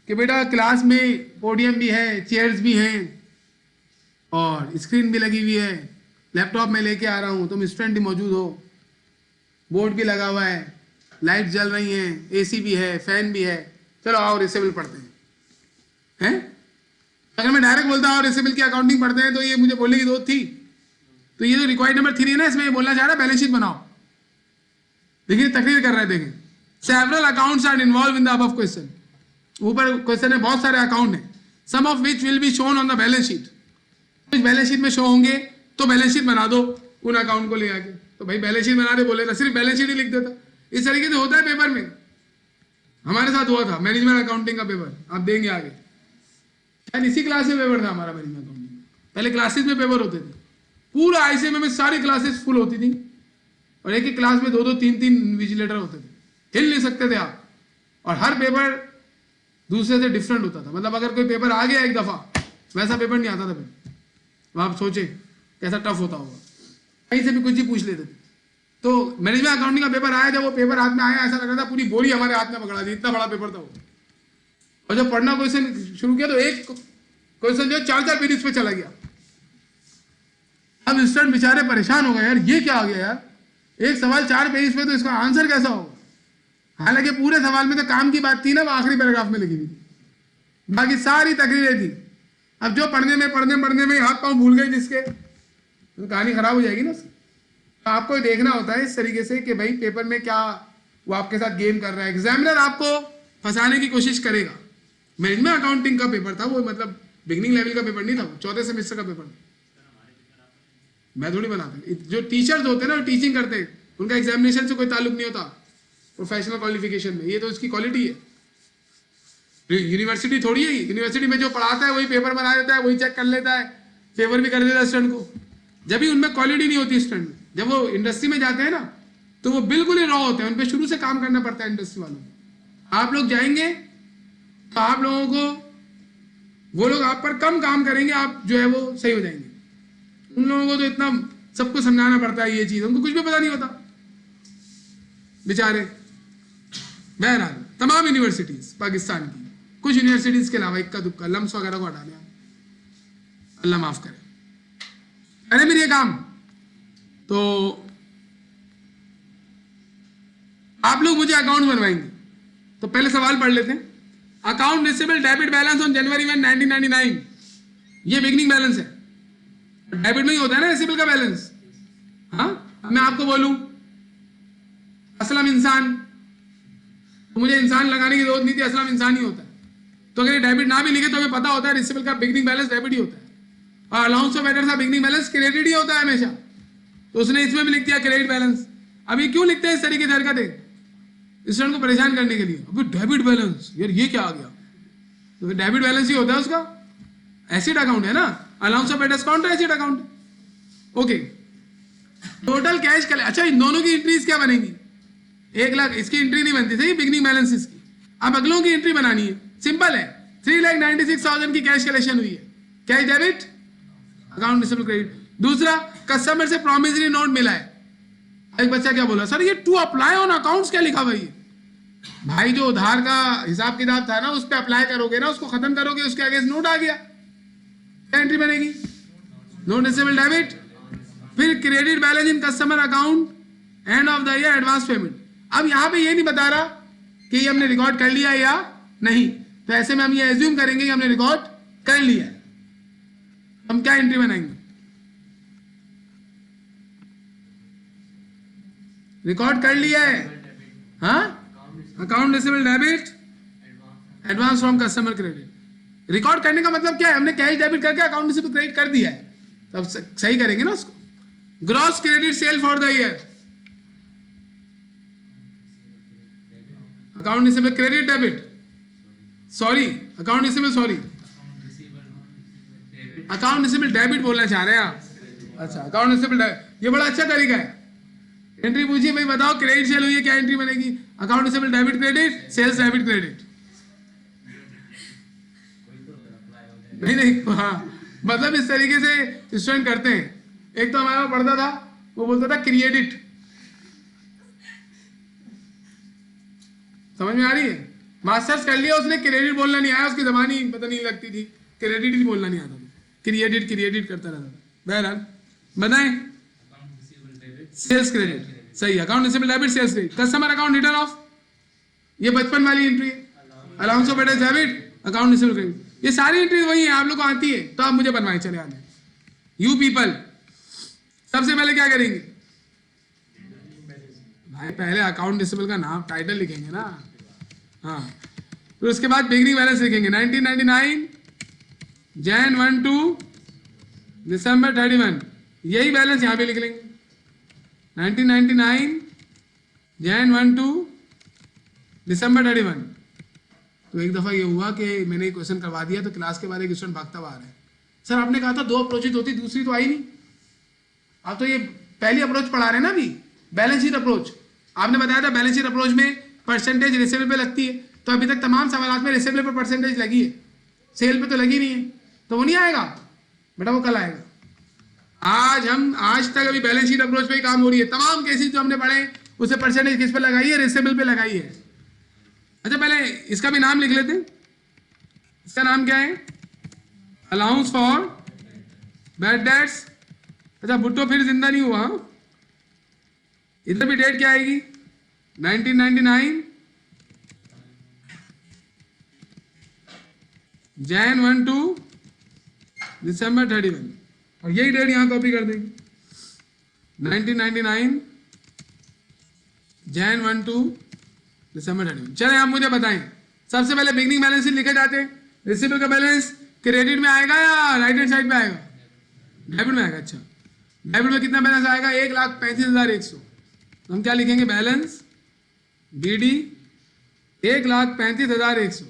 कि बेटा क्लास में पोडियम भी है, चेयर्स भी हैं और स्क्रीन भी लगी हुई है, लैपटॉप में लेके आ रहा हूं, तुम स्टूडेंट भी मौजूद हो, बोर्ड भी लगा हुआ है, लाइट जल रही हैं, एसी भी है, फैन भी है, चलो आओ रिसिबल पढ़ते हैं। अगर मैं डायरेक्ट बोलता हूँ रिसिबल की अकाउंटिंग पढ़ते हैं तो ये मुझे बोलने की जरूरत थी। तो ये जो रिक्वायर्ड नंबर 3 है ना, इसमें ये बोलना चाह रहा है बैलेंस शीट बनाओ। देखिए तकरीर कर रहे हैं, देखें several accounts are involve in the above question. ऊपर क्वेश्चन है, बहुत सारे अकाउंट हैं, some of which will be shown on the balance sheet. कुछ बैलेंस शीट में शो होंगे तो बैलेंस शीट बना दो उन अकाउंट को ले आके। तो भाई बैलेंस शीट बना दे बोले ना, सिर्फ बैलेंस शीट ही लिख देता। इस तरीके से होता है पेपर में, हमारे साथ हुआ था मैनेजमेंट अकाउंटिंग का पेपर, आप देंगे आगे। इसी क्लास में पेपर था हमारा मैनेजमेंट अकाउंटिंग। पहले क्लासेस में पेपर होते थे, पूरा आईसीएमए में सारी क्लासेस फुल होती थी और एक एक क्लास में 2-2, 3-3 विजिलेटर होते थे, हिल नहीं सकते थे आप। और हर पेपर दूसरे से डिफरेंट होता था, मतलब अगर कोई पेपर आ गया एक दफा, वैसा पेपर नहीं आता था फिर। तो आप सोचे कैसा टफ होता होगा, कहीं से भी कुछ ही पूछ लेते थे। तो मैनेजमेंट अकाउंटिंग का पेपर आया, जब वो पेपर हाथ में आया ऐसा लग रहा था पूरी बोरी हमारे हाथ में पकड़ा दी, इतना बड़ा पेपर था वो। और जब पढ़ना क्वेश्चन शुरू किया तो एक क्वेश्चन जो 4-4 पेज पे चला गया। अब स्टूडेंट बेचारे परेशान हो गए, यार ये क्या आ गया यार, एक सवाल 4 पेज पे, तो इसका आंसर कैसा होगा। हालांकि पूरे सवाल में तो काम की बात थी ना, वो आखिरी पैराग्राफ में लिखी हुई थी, बाकी सारी तकरीरें थी। अब जो पढ़ने में हाथ पांव भूल गए जिसके, तो कहानी खराब हो जाएगी ना। तो आपको देखना होता है इस तरीके से कि भाई पेपर में क्या वो आपके साथ गेम कर रहा है। एग्जामिनर आपको फंसाने की कोशिश करेगा। मैनेजमेंट अकाउंटिंग का पेपर था वो, मतलब बिगनिंग लेवल का पेपर नहीं था, 4th सेमेस्टर का पेपर था। मैं थोड़ी बनाता, जो टीचर्स होते हैं ना, टीचिंग करते हैं, उनका एग्जामिनेशन से कोई ताल्लुक नहीं होता प्रोफेशनल क्वालिफिकेशन में। ये तो उसकी क्वालिटी है। यूनिवर्सिटी थोड़ी है, यूनिवर्सिटी में जो पढ़ाता है वही पेपर बना देता है, वही चेक कर लेता है, फेवर भी कर देता है स्टूडेंट को। जब भी उनमें क्वालिटी नहीं होती स्टूडेंट, जब वो इंडस्ट्री में जाते हैं ना, तो वो बिल्कुल ही रॉ होते हैं, उन पर शुरू से काम करना पड़ता है इंडस्ट्री वालों को। आप लोग जाएंगे तो आप लोगों को, वो लोग आप पर कम काम करेंगे, आप जो है वो सही हो जाएंगे। उन लोगों को तो इतना सबको समझाना पड़ता है ये चीज, उनको कुछ भी पता नहीं होता बेचारे। बहरहाल तमाम यूनिवर्सिटीज पाकिस्तान की, कुछ यूनिवर्सिटीज के अलावा इक्का दुक्का लम्स वगैरह को हटा दें, अल्लाह माफ करे। अरे मेरे ये काम तो आप लोग मुझे अकाउंट बनवाएंगे, तो पहले सवाल पढ़ लेते हैं। Account receivable debit balance on January 1 1999, ये बिगनिंग बैलेंस है। डेबिट में ही होता है ना रिसीवेबल का बैलेंस। हाँ, मैं आपको बोलूं असलम इंसान, तो मुझे इंसान लगाने की जरूरत नहीं थी, असलम इंसान ही होता है। तो अगर डेबिट ना भी लिखे तो हमें पता होता है रिसीवेबल का बिगनिंग बैलेंस डेबिट ही होता है, और अलाउंस ऑफ एडर्स का बिगनिंग बैलेंस क्रेडिट ही होता है हमेशा। तो उसने इसमें भी लिख दिया क्रेडिट बैलेंस। अभी क्यों लिखते हैं इस तरीके से हरकतें? स्टूडेंट को परेशान करने के लिए। अभी डेबिट बैलेंस, यार ये क्या आ गया? तो फिर डेबिट बैलेंस ही होता है उसका, एसिड अकाउंट है ना, अलाउंस ऑफ एडर्स अकाउंट है, एसिड अकाउंट है। ओके, टोटल कैश कले, अच्छा इन दोनों की एंट्रीज क्या बनेगी? 1 लाख इसकी एंट्री नहीं बनती सही, बिगनिंग बैलेंस इसकी। अब अगलों की एंट्री बनानी है, सिंपल है। 3,96,000 की कैश कलेक्शन हुई है, cash debit, account receivable credit. दूसरा, कस्टमर से प्रॉमिसरी नोट मिला है। एक बच्चा क्या बोला, सर ये टू अप्लाई ऑन अकाउंट्स क्या लिखा भाई? भाई जो उधार का हिसाब किताब था ना, उस पर अप्लाई करोगे ना, उसको खत्म करोगे, उसके अगेंस्ट नोट आ गया, क्या एंट्री बनेगी? Note receivable debit. फिर credit balance in customer account end of the year advance payment. अब यहां पे ये नहीं बता रहा कि ये हमने रिकॉर्ड कर लिया या नहीं, तो ऐसे में हम ये एज्यूम करेंगे कि हमने रिकॉर्ड कर लिया है। हम क्या एंट्री बनाएंगे? रिकॉर्ड कर लिया है, हाँ, account receivable debit advance from customer credit. Record करने का मतलब क्या है? हमने कैश डेबिट करके अकाउंट रिसीवेबल क्रेडिट कर दिया है, तब सही करेंगे ना उसको। Gross credit sale for the year, account receivable credit debit, sorry account receivable, sorry account receivable debit बोलना चाह रहे हैं आप। अच्छा, अकाउंट रिसीवेबल डेबिट, ये बड़ा अच्छा तरीका है। एंट्री पूछिए भाई, बताओ क्रेडिट सेल हुई है, क्या एंट्री बनेगी? Account receivable debit credit, sales debit credit. नहीं, हाँ, मतलब इस तरीके से स्टूडेंट करते हैं। एक तो हमारा पढ़ता था, वो बोलता था क्रिएडिट, समझ में आ रही है? मास्टर्स कर लिया उसने, क्रेडिट बोलना नहीं आया, उसकी जबान ही पता नहीं लगती थी, क्रेडिट ही बोलना नहीं आता था, क्रिएडिट क्रिएडिट करता रहता था। बहरहाल बताएं, सेल्स क्रेडिट सही, account receivable debit, sales credit. Customer account written off, ये बचपन वाली एंट्री है। अलाउंस ऑफ एडर्स डेबिट, अकाउंट रिसीवेबल क्रेडिट, ये सारी एंट्री वही है, आप लोग को आती है, तो आप मुझे बनवाएं। चले आने यू पीपल, सबसे पहले क्या करेंगे भाई? पहले अकाउंट रिसीवेबल का नाम, टाइटल लिखेंगे ना, हाँ, फिर उसके बाद बिगनिंग बैलेंस लिखेंगे। 1999 जैन 1 to दिसंबर 31, यही बैलेंस यहां पे लिख लेंगे। 1999 जैन 1 to दिसंबर 31। तो एक दफा ये हुआ कि मैंने क्वेश्चन करवा दिया, तो क्लास के बाद एक स्टूडेंट भागता हुआ आ रहा है, सर आपने कहा था 2 अप्रोचेज होती, दूसरी तो आई नहीं। आप तो ये पहली अप्रोच पढ़ा रहे हैं ना अभी, बैलेंस शीट अप्रोच। आपने बताया था बैलेंस शीट अप्रोच में परसेंटेज रिसीवेबल पे लगती है, तो अभी तक तमाम सवालों में रिसीवेबल पे परसेंटेज लगी है, सेल पे तो लगी नहीं है, तो वो नहीं आएगा बेटा, वो कल आएगा। आज तक अभी बैलेंस शीट अप्रोच पे ही काम हो रही है। तमाम केसेस जो हमने पढ़े उसे परसेंटेज किस पे लगाई है? रिसीवेबल पे लगाई है। अच्छा, पहले इसका भी नाम लिख लेते हैं। इसका नाम क्या है? Allowance for bad dates. अच्छा, भुट्टो फिर जिंदा नहीं हुआ, इधर भी डेट क्या आएगी? 1999 जैन 1 to दिसंबर 31, और यही डेट यहां कॉपी कर देंगे। 1999 जैन 1 to दिसंबर 31। चले आप मुझे बताएं, सबसे पहले बिगनिंग बैलेंस शीट लिखे जाते हैं। रिसीवेबल का बैलेंस क्रेडिट में आएगा या राइट हैंड साइड में आएगा? डेबिट में आएगा। अच्छा, डेबिट में कितना बैलेंस आएगा? 1,35,100। तो हम क्या लिखेंगे? Balance BD 1,35,100।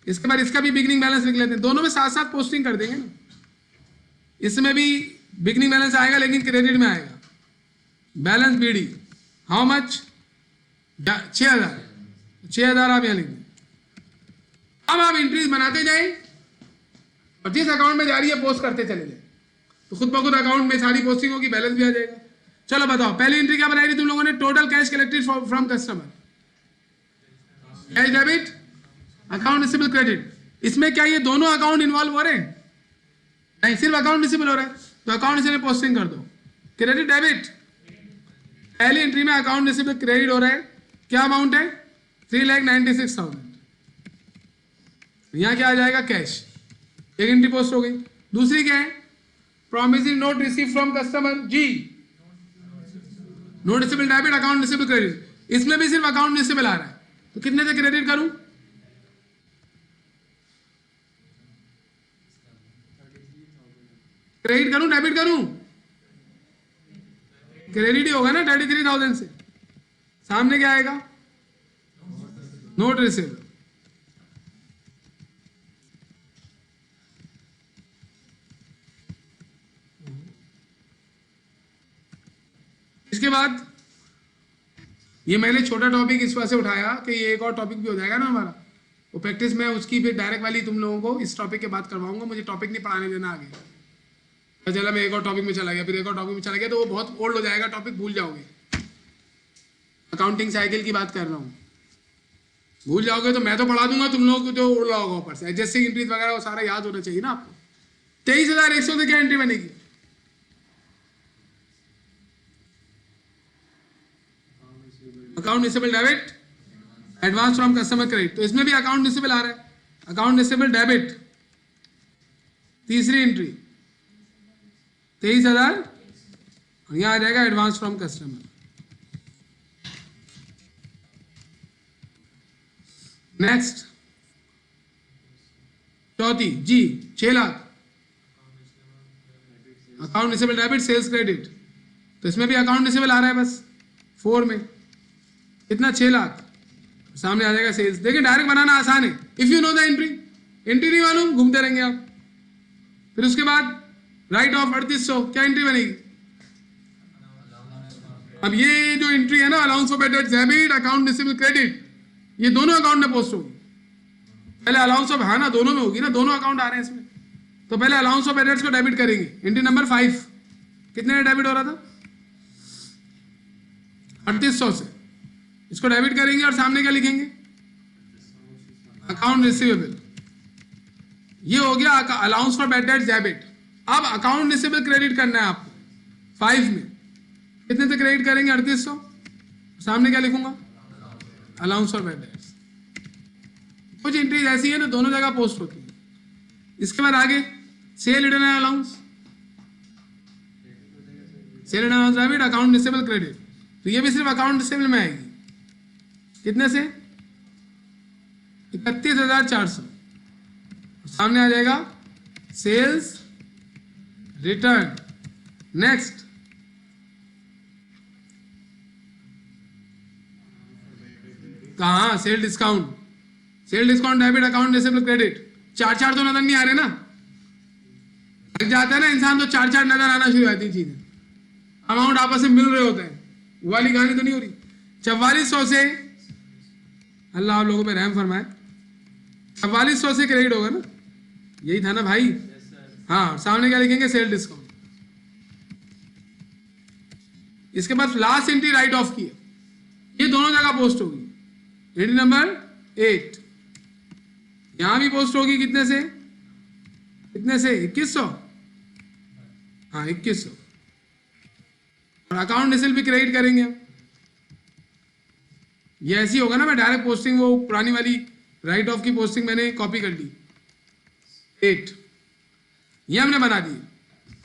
इसके बाद इसका भी बिगनिंग बैलेंस लिख लेते हैं, दोनों में साथ साथ पोस्टिंग कर देंगे ना। इसमें भी बिगनिंग बैलेंस आएगा लेकिन क्रेडिट में आएगा। Balance BD how much? 6,000 आप यहाँ लिख दें। अब आप एंट्रीज बनाते जाएं और जिस अकाउंट में जा रही है पोस्ट करते चले जाए, तो खुद ब खुद अकाउंट में सारी पोस्टिंग होगी, बैलेंस भी आ जाएगा। चलो बताओ, पहली एंट्री क्या बनाई थी तुम लोगों ने? Total cash collected from customer, cash debit, account receivable credit. इसमें क्या ये दोनों अकाउंट इन्वॉल्व हो रहे हैं? नहीं, सिर्फ अकाउंट रिसीवेबल हो रहा है, तो अकाउंट रिसीवेबल पोस्टिंग कर दो। क्रेडिट डेबिट, पहली एंट्री में अकाउंट रिसीवेबल क्रेडिट हो रहा है, क्या अमाउंट है? 3,96,000। यहाँ क्या आ जाएगा, कैश। एक एंट्री पोस्ट हो गई। दूसरी क्या है, promising note receive from customer, जी note receivable debit, account receivable credit. इसमें भी सिर्फ अकाउंट रिसीवेबल आ रहा है, तो कितने से क्रेडिट करूं, क्रेडिट करूं डेबिट करूं, क्रेडिट ही होगा ना 33,000 से। सामने क्या आएगा, नोट रिसीवेबल। इसके बाद ये मैंने छोटा टॉपिक इस वजह से उठाया कि ये एक और टॉपिक भी हो जाएगा ना हमारा, वो प्रैक्टिस में उसकी फिर डायरेक्ट वाली तुम लोगों को इस टॉपिक के बाद करवाऊंगा। मुझे टॉपिक नहीं पढ़ाने देना आगे, चला मैं एक और टॉपिक में चला गया, फिर एक और टॉपिक में चला गया, तो वो बहुत ओल्ड हो जाएगा टॉपिक, भूल जाओगे। अकाउंटिंग साइकिल की बात कर रहा हूँ, भूल जाओगे तो मैं तो पढ़ा दूंगा, तुम लोग जो उड़ रहा होगा ऊपर से एडजस्टिंग एंट्रीज वगैरह वो सारा याद होना चाहिए ना आपको। 23,100 से क्या एंट्री बनेगी, account receivable debit, advance from customer credit. तो इसमें भी अकाउंट रिसीवेबल आ रहा है, अकाउंट रिसीवेबल डेबिट, तीसरी एंट्री 23,000, और यहां आ जाएगा एडवांस फ्रॉम कस्टमर। नेक्स्ट चौथी जी 6 lakh, account receivable debit, sales credit. तो इसमें भी अकाउंट रिसीवेबल आ रहा है बस 4 में, कितना 6 लाख, सामने आ जाएगा सेल्स। देखिए डायरेक्ट बनाना आसान है, if you know the entry. Entry नहीं मालूम घूमते रहेंगे आप। फिर उसके बाद राइट ऑफ 3800, क्या एंट्री बनेगी, अब ये जो एंट्री है ना, allowance for bad debts debit, account receivable credit, ये दोनों अकाउंट में पोस्ट होगी। पहले अलाउंस ऑफ, हाँ ना दोनों में होगी ना, दोनों अकाउंट आ रहे हैं इसमें। तो पहले अलाउंस ऑफ बैड डेट्स को डेबिट करेंगे, एंट्री नंबर 5, कितने में डेबिट हो रहा था, 3800 से, इसको डेबिट करेंगे और सामने क्या लिखेंगे, अकाउंट रिसीवेबल। ये हो गया allowance for bad debts debit. अब अकाउंट रिसीवेबल क्रेडिट करना है आपको 5 में, कितने से क्रेडिट करेंगे, 3800, सामने क्या लिखूंगा, अलाउंस फॉर बैड डेट्स। कुछ एंट्रीज ऐसी है ना दोनों जगह पोस्ट होती है। इसके बाद आगे cell return allowance, cell return allowance debit, account receivable credit. तो ये भी सिर्फ अकाउंट रिसीवेबल में आएगी, कितने से, 31,400, सामने आ जाएगा सेल्स रिटर्न। नेक्स्ट कहाँ, sale discount, cell discount debit, account receivable credit. 4 तो नजर नहीं आ रहे ना, लग जाता है ना इंसान तो 4 नजर आना शुरू हो जाती चीजें, अमाउंट आपस में मिल रहे होते हैं, वो वाली कहानी तो नहीं हो रही। 4400 से, अल्लाह आप लोगों पे रहम फरमाए, 4400 से क्रेडिट होगा ना, यही था ना भाई, हाँ सामने क्या लिखेंगे, सेल डिस्काउंट। इसके बाद लास्ट एंट्री राइट ऑफ की है, ये दोनों जगह पोस्ट होगी, एंट्री नंबर 8, यहां भी पोस्ट होगी, कितने से, कितने से, 2100, हाँ 2100, और अकाउंट रिसीवेबल भी क्रेडिट करेंगे। ये ऐसी होगा ना, मैं डायरेक्ट पोस्टिंग वो पुरानी वाली राइट ऑफ की पोस्टिंग मैंने कॉपी कर ली, 8 ये हमने बना दी।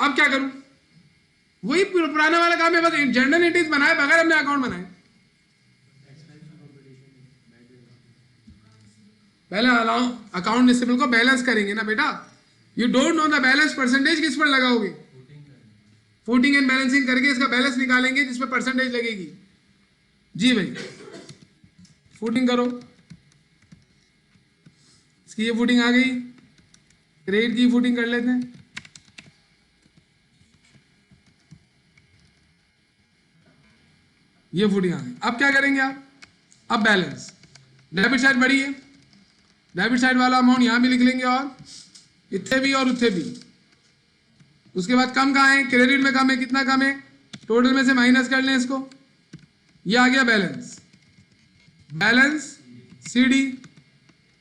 अब क्या करूं, वही पुराना वाला काम है, बस जनरल एंट्रीज बनाए बगैर हमने अकाउंट बनाए। पहले अकाउंट रिसीवेबल को बैलेंस करेंगे ना बेटा, you don't know the balance, percentage किस पर लगाओगे, फूटिंग एंड बैलेंसिंग करके इसका बैलेंस निकालेंगे जिसमें परसेंटेज लगेगी। जी भाई फूटिंग करो, इसकी ये फूटिंग आ गई, क्रेडिट की फूटिंग कर लेते हैं। ये फूटिंग आ गई। अब क्या करेंगे आप, अब बैलेंस, डेबिट साइड बड़ी है, डेबिट साइड वाला अमाउंट यहां भी लिख लेंगे, और इतने भी और उतने भी। उसके बाद कम कहाँ है, क्रेडिट में कम है, कितना कम है, टोटल में से माइनस कर लें इसको, ये आ गया balance, balance CD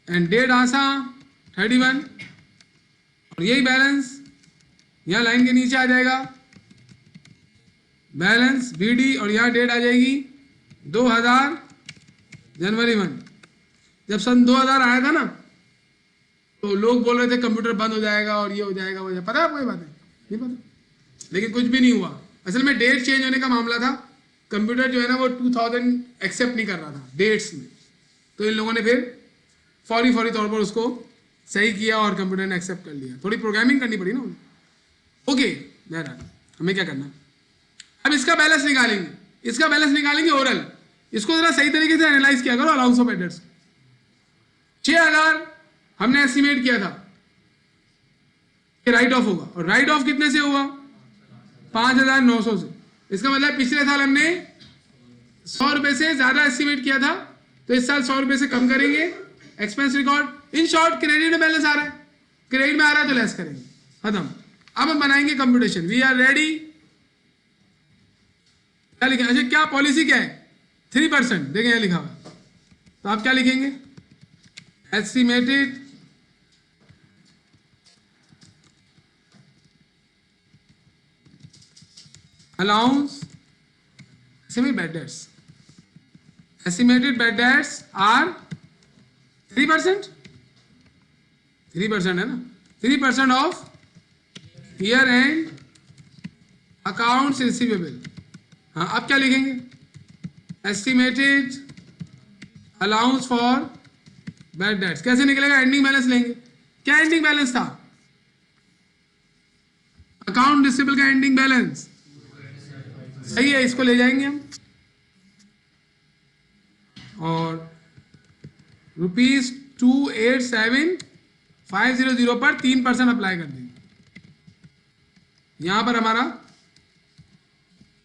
end date आसा 31, और यही बैलेंस यहाँ लाइन के नीचे आ जाएगा, बैलेंस बीडी, और यहाँ डेट आ जाएगी 2000 जनवरी 1। जब सन 2000 आया था ना, तो लोग बोल रहे थे कंप्यूटर बंद हो जाएगा और ये हो जाएगा वो पता है आपको ये बातें? नहीं पता, लेकिन कुछ भी नहीं हुआ। असल में डेट चेंज होने का मामला था। कंप्यूटर जो है ना वो 2000 एक्सेप्ट नहीं कर रहा था डेट्स में, तो इन लोगों ने फिर फौरी तौर पर उसको सही किया और कंप्यूटर ने एक्सेप्ट कर लिया। थोड़ी प्रोग्रामिंग करनी पड़ी ना उन्हें। ओके, बहरहाल हमें क्या करना, अब इसका बैलेंस निकालेंगे, इसका बैलेंस निकालेंगे ओरल। इसको जरा सही तरीके से एनालाइज किया करो अलाउंस ऑफ एडेट्स। 6000 हमने एस्टिमेट किया था कि राइट ऑफ होगा, और राइट ऑफ कितने से हुआ? 5900 से। इसका मतलब पिछले साल हमने 100 रुपए से ज्यादा एस्टिमेट किया था, तो इस साल 100 रुपए से कम करेंगे। Expense record in short credit में बैलेंस आ रहा है, क्रेडिट में आ रहा है तो लेस करेंगे, खत्म। अब हम बनाएंगे कंप्यूटेशन। We are ready. क्या लिखें? अच्छा, क्या पॉलिसी क्या है? 3%। देखें यहां लिखा हुआ, तो आप क्या लिखेंगे? Estimated allowance, estimated bad debts. Estimated bad debts are 3%. 3% है ना? 3% of year end accounts receivable. हाँ, अब क्या लिखेंगे? Estimated allowance for bad debts. कैसे निकलेगा? एंडिंग बैलेंस लेंगे। क्या एंडिंग बैलेंस था? अकाउंट रिसीवेबल का एंडिंग बैलेंस सही है, इसको ले जाएंगे हम और ₹287,500 पर 3% अप्लाई कर देंगे। यहां पर हमारा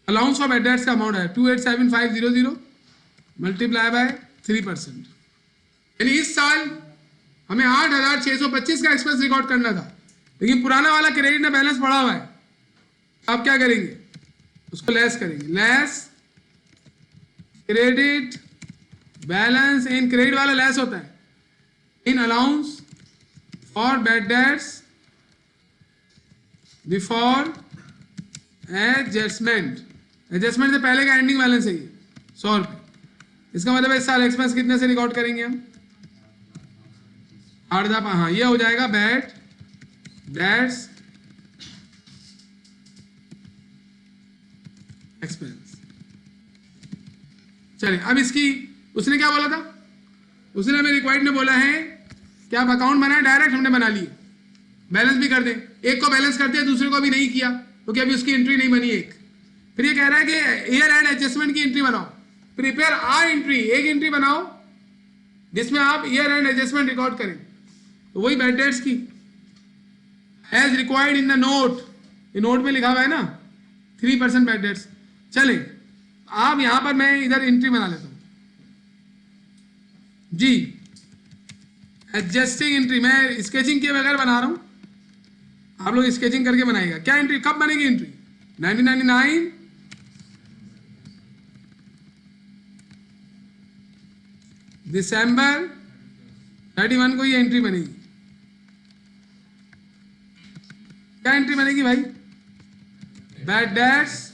अलाउंस ऑफ एडेट्स का अमाउंट है 287,500 मल्टीप्लाई बाय 3%। यानी इस साल हमें 8,625 का एक्सपेंस रिकॉर्ड करना था, लेकिन पुराना वाला क्रेडिट में बैलेंस पड़ा हुआ है। अब क्या करेंगे? उसको लेस करेंगे। Less credit balance, in credit वाला लेस होता है in allowance for bad debts before adjustment. Adjustment से पहले का एंडिंग बैलेंस है ये 100 रुपये। इसका मतलब इस साल एक्सपेंस कितने से रिकॉर्ड करेंगे हम? 8,000। हाँ, ये हो जाएगा बैड डेट्स एक्सपेंस। चलिए, अब इसकी उसने क्या बोला था? उसने हमें रिक्वायर्ड में बोला है कि आप अकाउंट बनाए, डायरेक्ट हमने बना लिए, बैलेंस भी कर दें। एक को बैलेंस करते हैं, दूसरे को अभी नहीं किया क्योंकि अभी उसकी एंट्री नहीं बनी एक। फिर ये कह रहा है कि ईयर एंड एडजस्टमेंट की एंट्री बनाओ। प्रिपेयर आर एंट्री, एक एंट्री बनाओ जिसमें आप ईयर एंड एडजस्टमेंट रिकॉर्ड करें। तो वही बैड डेट्स की as required in the note. ये नोट में लिखा हुआ है ना 3% बैड डेट्स। चले, आप यहां पर मैं इधर एंट्री बना लेता हूं जी। एडजस्टिंग एंट्री मैं स्केचिंग के बगैर बना रहा हूं, आप लोग स्केचिंग करके बनाएगा। क्या एंट्री कब बनेगी? एंट्री 1999 दिसंबर 31 को ये एंट्री बनेगी। क्या एंट्री बनेगी भाई? बैड डेट्स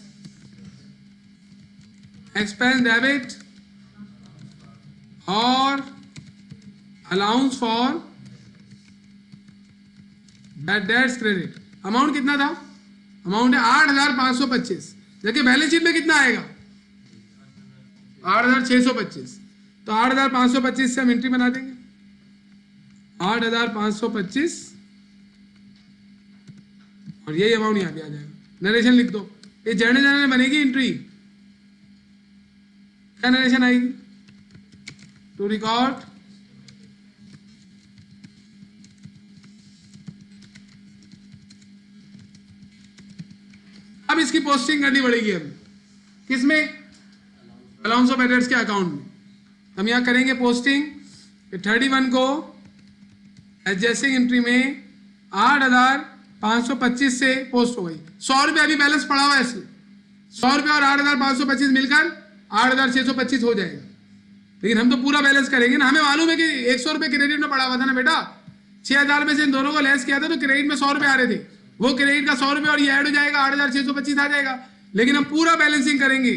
एक्सपेंस डेबिट और allowance for bad debts credit. Amount कितना था? अमाउंट है 8,525। देखिए बैलेंस शीट में कितना आएगा? 8,625। तो 8,525 से हम एंट्री बना देंगे। 8,525 और यही अमाउंट यहां पे आ जाएगा। नरेशन लिख दो। ये जर्नल में बनेगी एंट्री। क्या नरेशन आएगी? टू रिकॉर्ड अब इसकी पोस्टिंग करनी पड़ेगी। अब किसमें? अलाउंस ऑफ एडेट्स के अकाउंट में। हम यहां करेंगे पोस्टिंग 31 को एडजस्टिंग एंट्री में 8,525 से पोस्ट हो गई। 100 रुपये अभी बैलेंस पड़ा हुआ है, इसलिए 100 रुपये और 8,525 मिलकर 8,625 हो जाएगा। लेकिन हम तो पूरा बैलेंस करेंगे ना। हमें मालूम है कि 100 रुपये क्रेडिट में पड़ा हुआ था ना बेटा। 6,000 में से इन दोनों को लेस किया था तो क्रेडिट में 100 रुपये आ रहे थे। वो क्रेडिट का 100 रुपये और ये ऐड हो जाएगा, 8,625 आ जाएगा। लेकिन हम पूरा बैलेंसिंग करेंगे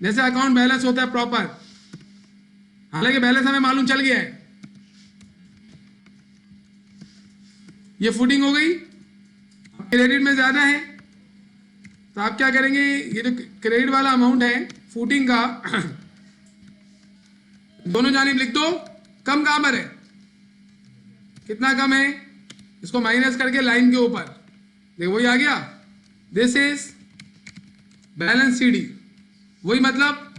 जैसे अकाउंट बैलेंस होता है प्रॉपर। हालांकि बैलेंस हमें मालूम चल गया है। ये फुटिंग हो गई। क्रेडिट में ज्यादा है तो आप क्या करेंगे, ये जो क्रेडिट वाला अमाउंट है फुटिंग का दोनों जानिब लिख दो। कम कहां पर है, कितना कम है, इसको माइनस करके लाइन के ऊपर देखो वही आ गया। दिस इज बैलेंस CD, वही मतलब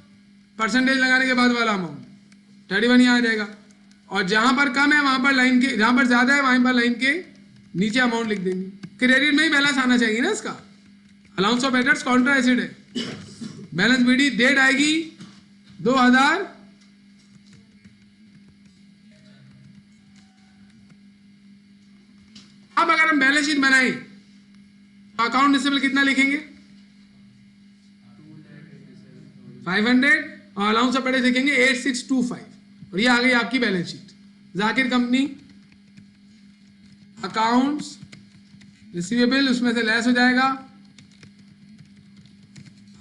परसेंटेज लगाने के बाद वाला अमाउंट 31 यहाँ आ जाएगा। और जहां पर कम है वहां पर लाइन के, जहां पर ज्यादा है वहां पर लाइन के नीचे अमाउंट लिख देंगे। क्रेडिट में ही बैलेंस आना चाहिए ना इसका। Allowance of debtors Contra asset है, बैलेंस BD डेट आएगी 2000। अब अगर हम बैलेंस शीट बनाए तो अकाउंट रिसीवेबल कितना लिखेंगे 500 और अलाउंस ऑफ डेटर्स लिखेंगे 8625 और ये आ गई आपकी balance sheet. Zakir company accounts receivable उसमें से लेस हो जाएगा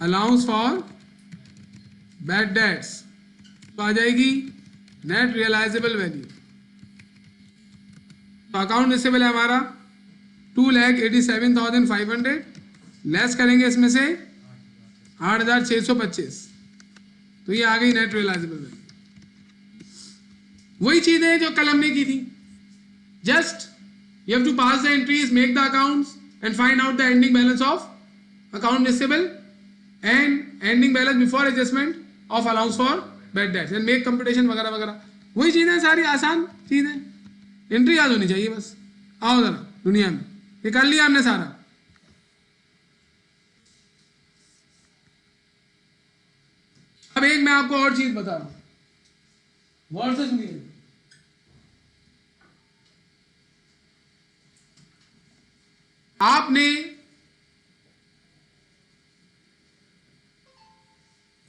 अलाउंस फॉर बैड डेट्स, तो आ जाएगी नेट रियलाइजेबल वैल्यू। तो अकाउंट रिसीवेबल है हमारा 2,87,500, लेस करेंगे इसमें से 8,625, तो ये आ गई नेट रियलाइजेबल वैल्यू। वही चीज है जो कल हमने की थी, just you have to pass the entries, make the accounts and find out the ending balance of account receivable and ending balance before adjustment of allowance for bad debts and make computation वगैरह वगैरह। वही चीजें सारी आसान चीजें, entry याद होनी चाहिए बस। आओ जरा दुनिया में, ये कर लिया हमने सारा। अब एक मैं आपको और चीज बता रहा हूं, गौर से सुनिए। आपने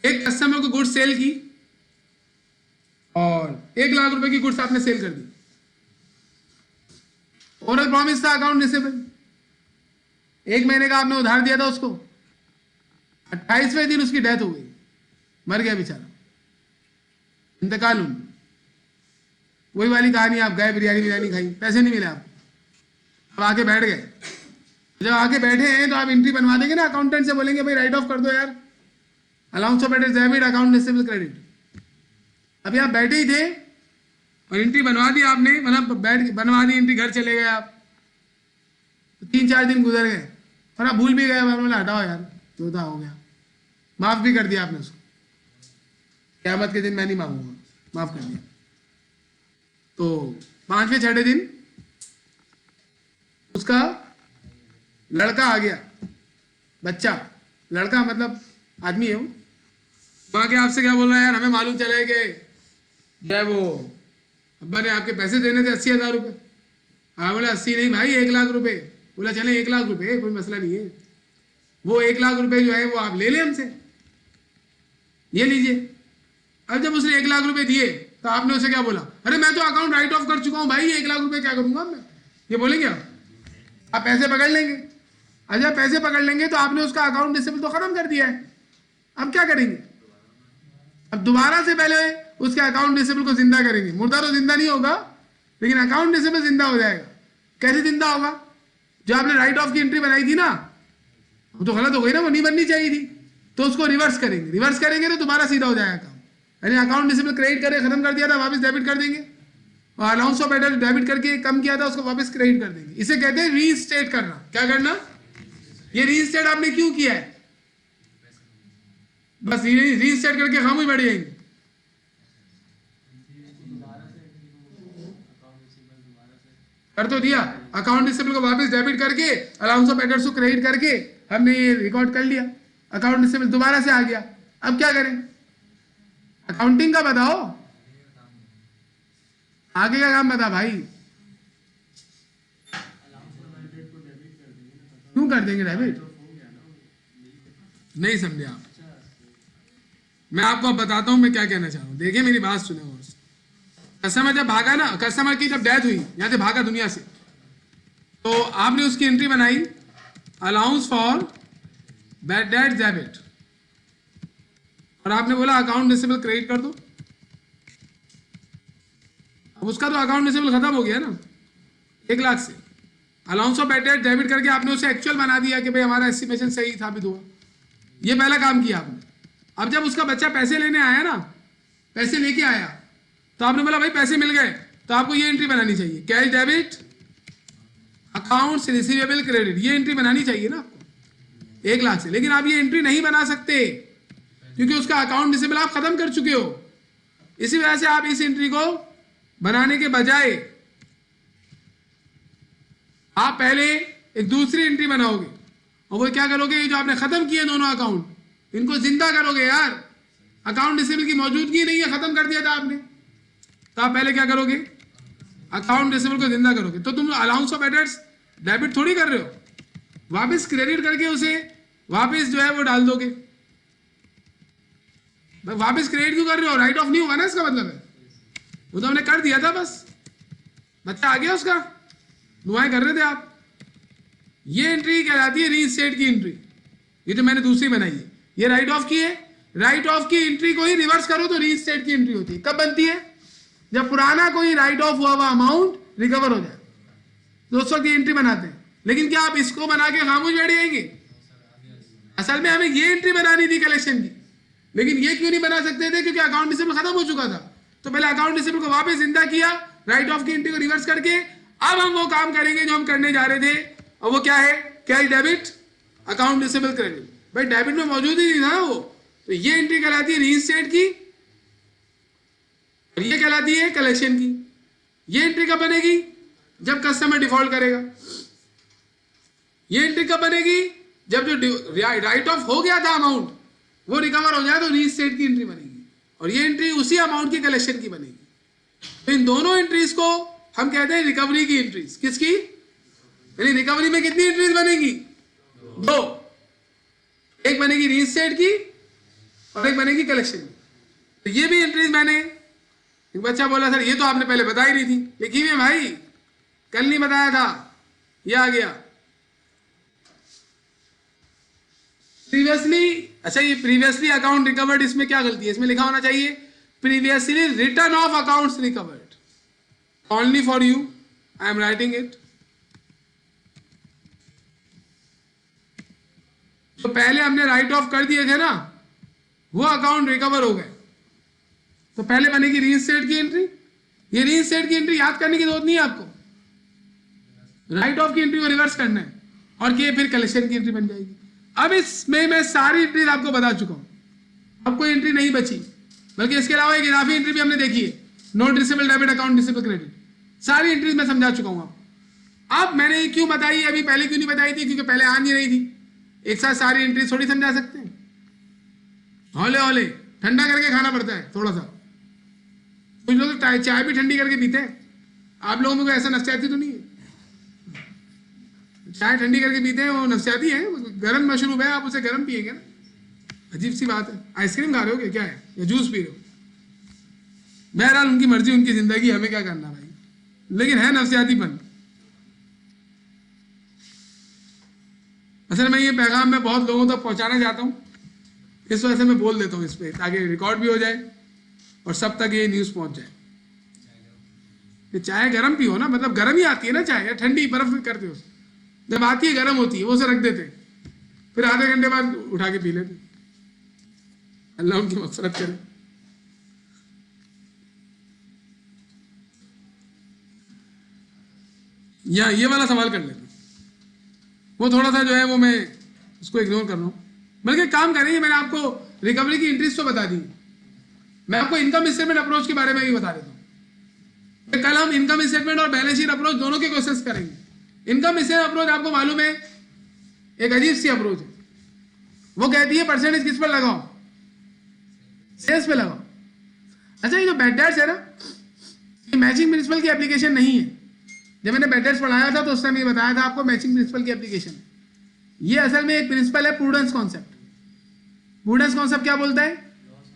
एक कस्टमर को गुड्स सेल की और 1 लाख रुपए की गुड्स आपने सेल कर दी। ओरल प्रॉमिस था अकाउंट रिसीवेबल, 1 महीने का आपने उधार दिया था उसको, 28वें दिन उसकी डेथ हो गई, मर गया बेचारा, इंतकाल हुआ। वही वाली कहानी, आप गए बिरयानी खाई, पैसे नहीं मिले आपको, अब आके बैठ गए। जब आके बैठे हैं तो आप एंट्री बनवा देंगे ना, अकाउंटेंट से बोलेंगे भाई राइट ऑफ कर दो यार, allowance of debit account receivable credit. अभी आप बैठे ही थे और एंट्री बनवा दी आपने, मतलब बैठ बनवा दी एंट्री, घर चले गए आप, तो 3-4 दिन गुजर गए और आप भूल भी गए, बोला हटाओ यार जो था हो गया, माफ भी कर दिया आपने उसको, क़यामत के दिन मैं नहीं मांगूंगा, माफ कर दिया। तो 5वें 6ठे दिन उसका लड़का आ गया, बच्चा, लड़का मतलब आदमी है वो, वहां के आपसे क्या बोल रहा है यार, हमें मालूम चले कि जो है वो अब्बा ने आपके पैसे देने थे 80,000 रुपये। हाँ बोला 80 नहीं भाई 1 लाख रुपए। बोला चले 1 लाख रुपए कोई मसला नहीं है, वो 1 लाख रुपए जो है वो आप ले लें हमसे, ये लीजिए। अब जब उसने 1 लाख रुपए दिए तो आपने उसे क्या बोला, अरे मैं तो अकाउंट राइट ऑफ कर चुका हूं भाई, 1 लाख रुपए क्या करूंगा मैं, ये बोलेंगे आप पैसे पकड़ लेंगे। अब जब पैसे पकड़ लेंगे तो आपने उसका अकाउंट रिसीवेबल तो खत्म कर दिया है, अब क्या करेंगे, अब दोबारा से पहले उसके अकाउंट रिसीवेबल को जिंदा करेंगे। मुर्दा तो जिंदा नहीं होगा लेकिन अकाउंट रिसीवेबल जिंदा हो जाएगा। कैसे जिंदा होगा, जो आपने राइट ऑफ की एंट्री बनाई थी ना, वो तो गलत हो गई ना, वो नहीं बननी चाहिए थी, तो उसको रिवर्स करेंगे, रिवर्स करेंगे तो दोबारा सीधा हो जाएगा काम। यानी अकाउंट रिसीवेबल क्रेडिट करके खत्म कर दिया था, वापस डेबिट कर देंगे, और अलाउंस ऑफ डेट डेबिट करके कम किया था उसको वापस क्रेडिट कर देंगे। इसे कहते हैं रीस्टेट करना। क्या करना, ये रीस्टेट आपने क्यों किया है, बस रीस्टेट करके खामोश बैठ जाएंगे। कर तो दिया, अकाउंट रिसीवेबल को वापस डेबिट करके अलाउंस ऑफ डेटर्स को क्रेडिट करके हमने ये रिकॉर्ड कर लिया, अकाउंट रिसीवेबल दोबारा से आ गया। अब क्या करें, अकाउंटिंग का बताओ, आगे का काम बता भाई, क्यों कर देंगे डेबिट, नहीं समझे आप। मैं आपको अब बताता हूं मैं क्या कहना चाह रहा हूं, देखिए मेरी बात सुने। और कस्टमर जब भागा ना, कस्टमर की जब डेथ हुई, यहां से भागा दुनिया से, तो आपने उसकी एंट्री बनाई allowance for bad date debit, और आपने बोला अकाउंट रिसीवेबल क्रेडिट कर दो। अब उसका तो अकाउंट रिसीवेबल खत्म हो गया ना 1 लाख से, allowance of bad date debit करके आपने उसे एक्चुअल बना दिया कि भाई हमारा एस्टिमेशन सही साबित हुआ, ये पहला काम किया आपने। अब जब उसका बच्चा पैसे लेने आया ना, पैसे लेके आया, तो आपने बोला भाई पैसे मिल गए, तो आपको ये एंट्री बनानी चाहिए, cash debit accounts receivable credit, ये एंट्री बनानी चाहिए ना आपको 1 लाख से। लेकिन आप ये एंट्री नहीं बना सकते क्योंकि उसका अकाउंट रिसीवेबल आप खत्म कर चुके हो। इसी वजह से आप इस एंट्री को बनाने के बजाय आप पहले एक दूसरी एंट्री बनाओगे, और वो क्या करोगे, ये जो आपने खत्म किए दोनों अकाउंट, इनको जिंदा करोगे। यार अकाउंट रिसीवेबल की मौजूदगी नहीं है, खत्म कर दिया था आपने, तो आप पहले क्या करोगे, अकाउंट रिसीवेबल को जिंदा करोगे। तो तुम अलाउंस ऑफ एडेट्स डेबिट थोड़ी कर रहे हो, वापस क्रेडिट करके उसे वापस जो है वो डाल दोगे। वापस क्रेडिट क्यों कर रहे हो, राइट ऑफ नहीं हुआ ना, इसका मतलब है वो तो हमने कर दिया था, बस बच्चा आ गया उसका, दुआएं कर रहे थे आप। ये एंट्री कहलाती है रीस्टेट की एंट्री, ये जो मैंने दूसरी बनाई है, ये राइट ऑफ की है। राइट ऑफ की एंट्री को ही रिवर्स करो तो रीस्टेट की एंट्री होती है। कब बनती है, जब पुराना कोई राइट ऑफ हुआ हुआ अमाउंट रिकवर हो जाए, तो उस वक्त ये एंट्री बनाते हैं। लेकिन क्या आप इसको बना के खामोश बैठ जाएंगे? असल में हमें ये एंट्री बनानी थी कलेक्शन की, लेकिन ये क्यों नहीं बना सकते थे, क्योंकि अकाउंट रिसीवेबल खत्म हो चुका था। तो पहले अकाउंट रिसीवेबल को वापस जिंदा किया, राइट ऑफ की एंट्री को रिवर्स करके। अब हम वो काम करेंगे जो हम करने जा रहे थे, और वो क्या है, cash debit account receivable credit. भाई डेबिट में मौजूद ही नहीं था वो, तो ये एंट्री कहलाती है रीस्टेट की, और ये कहलाती है कलेक्शन की। ये एंट्री कब बनेगी, जब कस्टमर डिफॉल्ट करेगा। ये एंट्री कब बनेगी, जब जो राइट ऑफ हो गया था अमाउंट वो रिकवर हो जाए, तो रीस्टेट की एंट्री बनेगी, और ये एंट्री उसी अमाउंट की कलेक्शन की बनेगी। तो इन दोनों एंट्रीज को हम कहते हैं रिकवरी की एंट्रीज। किसकी, यानी रिकवरी में कितनी एंट्रीज बनेगी, 2, एक बनेगी रीस्टेट की और एक बनेगी कलेक्शन की। तो ये भी एंट्रीज मैंने, एक बच्चा बोला सर ये तो आपने पहले बताई नहीं थी, लिखी हुई है भाई, कल नहीं बताया था, ये आ गया प्रीवियसली। अच्छा ये प्रीवियसली अकाउंट रिकवर्ड, इसमें क्या गलती है, इसमें लिखा होना चाहिए previously return of accounts recovered. Only for you I am writing it. तो पहले हमने राइट ऑफ कर दिए थे ना, वो अकाउंट रिकवर हो गए, तो पहले बनेगी रीस्टेट की एंट्री। ये रीस्टेट की एंट्री याद करने की जरूरत नहीं है आपको, राइट ऑफ की एंट्री को रिवर्स करना है, और ये फिर कलेक्शन की एंट्री बन जाएगी। अब इसमें मैं सारी एंट्रीज आपको बता चुका हूं, अब कोई एंट्री नहीं बची, बल्कि इसके अलावा एक इजाफी एंट्री भी हमने देखी है, non receivable debit account receivable credit. सारी एंट्रीज मैं समझा चुका हूं आपको। अब मैंने ये क्यों बताई, अभी पहले क्यों नहीं बताई थी, क्योंकि पहले आ नहीं रही थी। एक साथ सारी एंट्रीज थोड़ी समझा सकते हैं, हौले हौले ठंडा करके खाना पड़ता है थोड़ा सा। कुछ लोग तो चाय भी ठंडी करके पीते हैं, आप लोगों में कोई ऐसा नफसियाती तो नहीं है? चाय ठंडी करके पीते हैं, वो नफसियाती है, गर्म मशरूब है, आप उसे गर्म पिएंगे ना, अजीब सी बात है। आइसक्रीम खा रहे हो क्या है, या जूस पी रहे हो? बहरहाल उनकी मर्जी, उनकी जिंदगी, हमें क्या करना भाई, लेकिन है नफसियातीपन। असल में ये पैगाम मैं बहुत लोगों तक पहुंचाना चाहता हूँ, इस वजह से मैं बोल देता हूँ इस पर, ताकि रिकॉर्ड भी हो जाए और सब तक ये न्यूज़ पहुंच जाए। कि चाय गर्म पियो ना, मतलब गर्म ही आती है ना चाय, या ठंडी बर्फ करते हो, जब आती है गर्म होती है, वो उसे रख देते, फिर आधे घंटे बाद उठा के पी लेते। अल्लाह उनकी मग़फ़िरत करे। या ये वाला सवाल कर लेते, वो थोड़ा सा जो है वो मैं उसको इग्नोर कर रहा हूँ। बल्कि काम करेंगे, मैंने आपको रिकवरी की एंट्रीज तो बता दी, मैं आपको इनकम स्टेटमेंट अप्रोच के बारे में भी बता देता हूँ। कल हम इनकम स्टेटमेंट और बैलेंस शीट अप्रोच दोनों के क्वेश्चंस करेंगे। इनकम स्टेटमेंट अप्रोच आपको मालूम है एक अजीब सी अप्रोच है, वो कहती है परसेंटेज किस पर लगाओ, सेल्स पे लगाओ। अच्छा ये जो बैड डेट्स है ना, ये मैचिंग प्रिंसिपल की एप्लीकेशन नहीं है। जब मैंने बैड डेट्स पढ़ाया था तो उस टाइम ये बताया था आपको मैचिंग प्रिंसिपल की एप्लीकेशन है। ये असल में एक प्रिंसिपल है प्रूडेंस कॉन्सेप्ट। प्रूडेंस कॉन्सेप्ट क्या बोलता है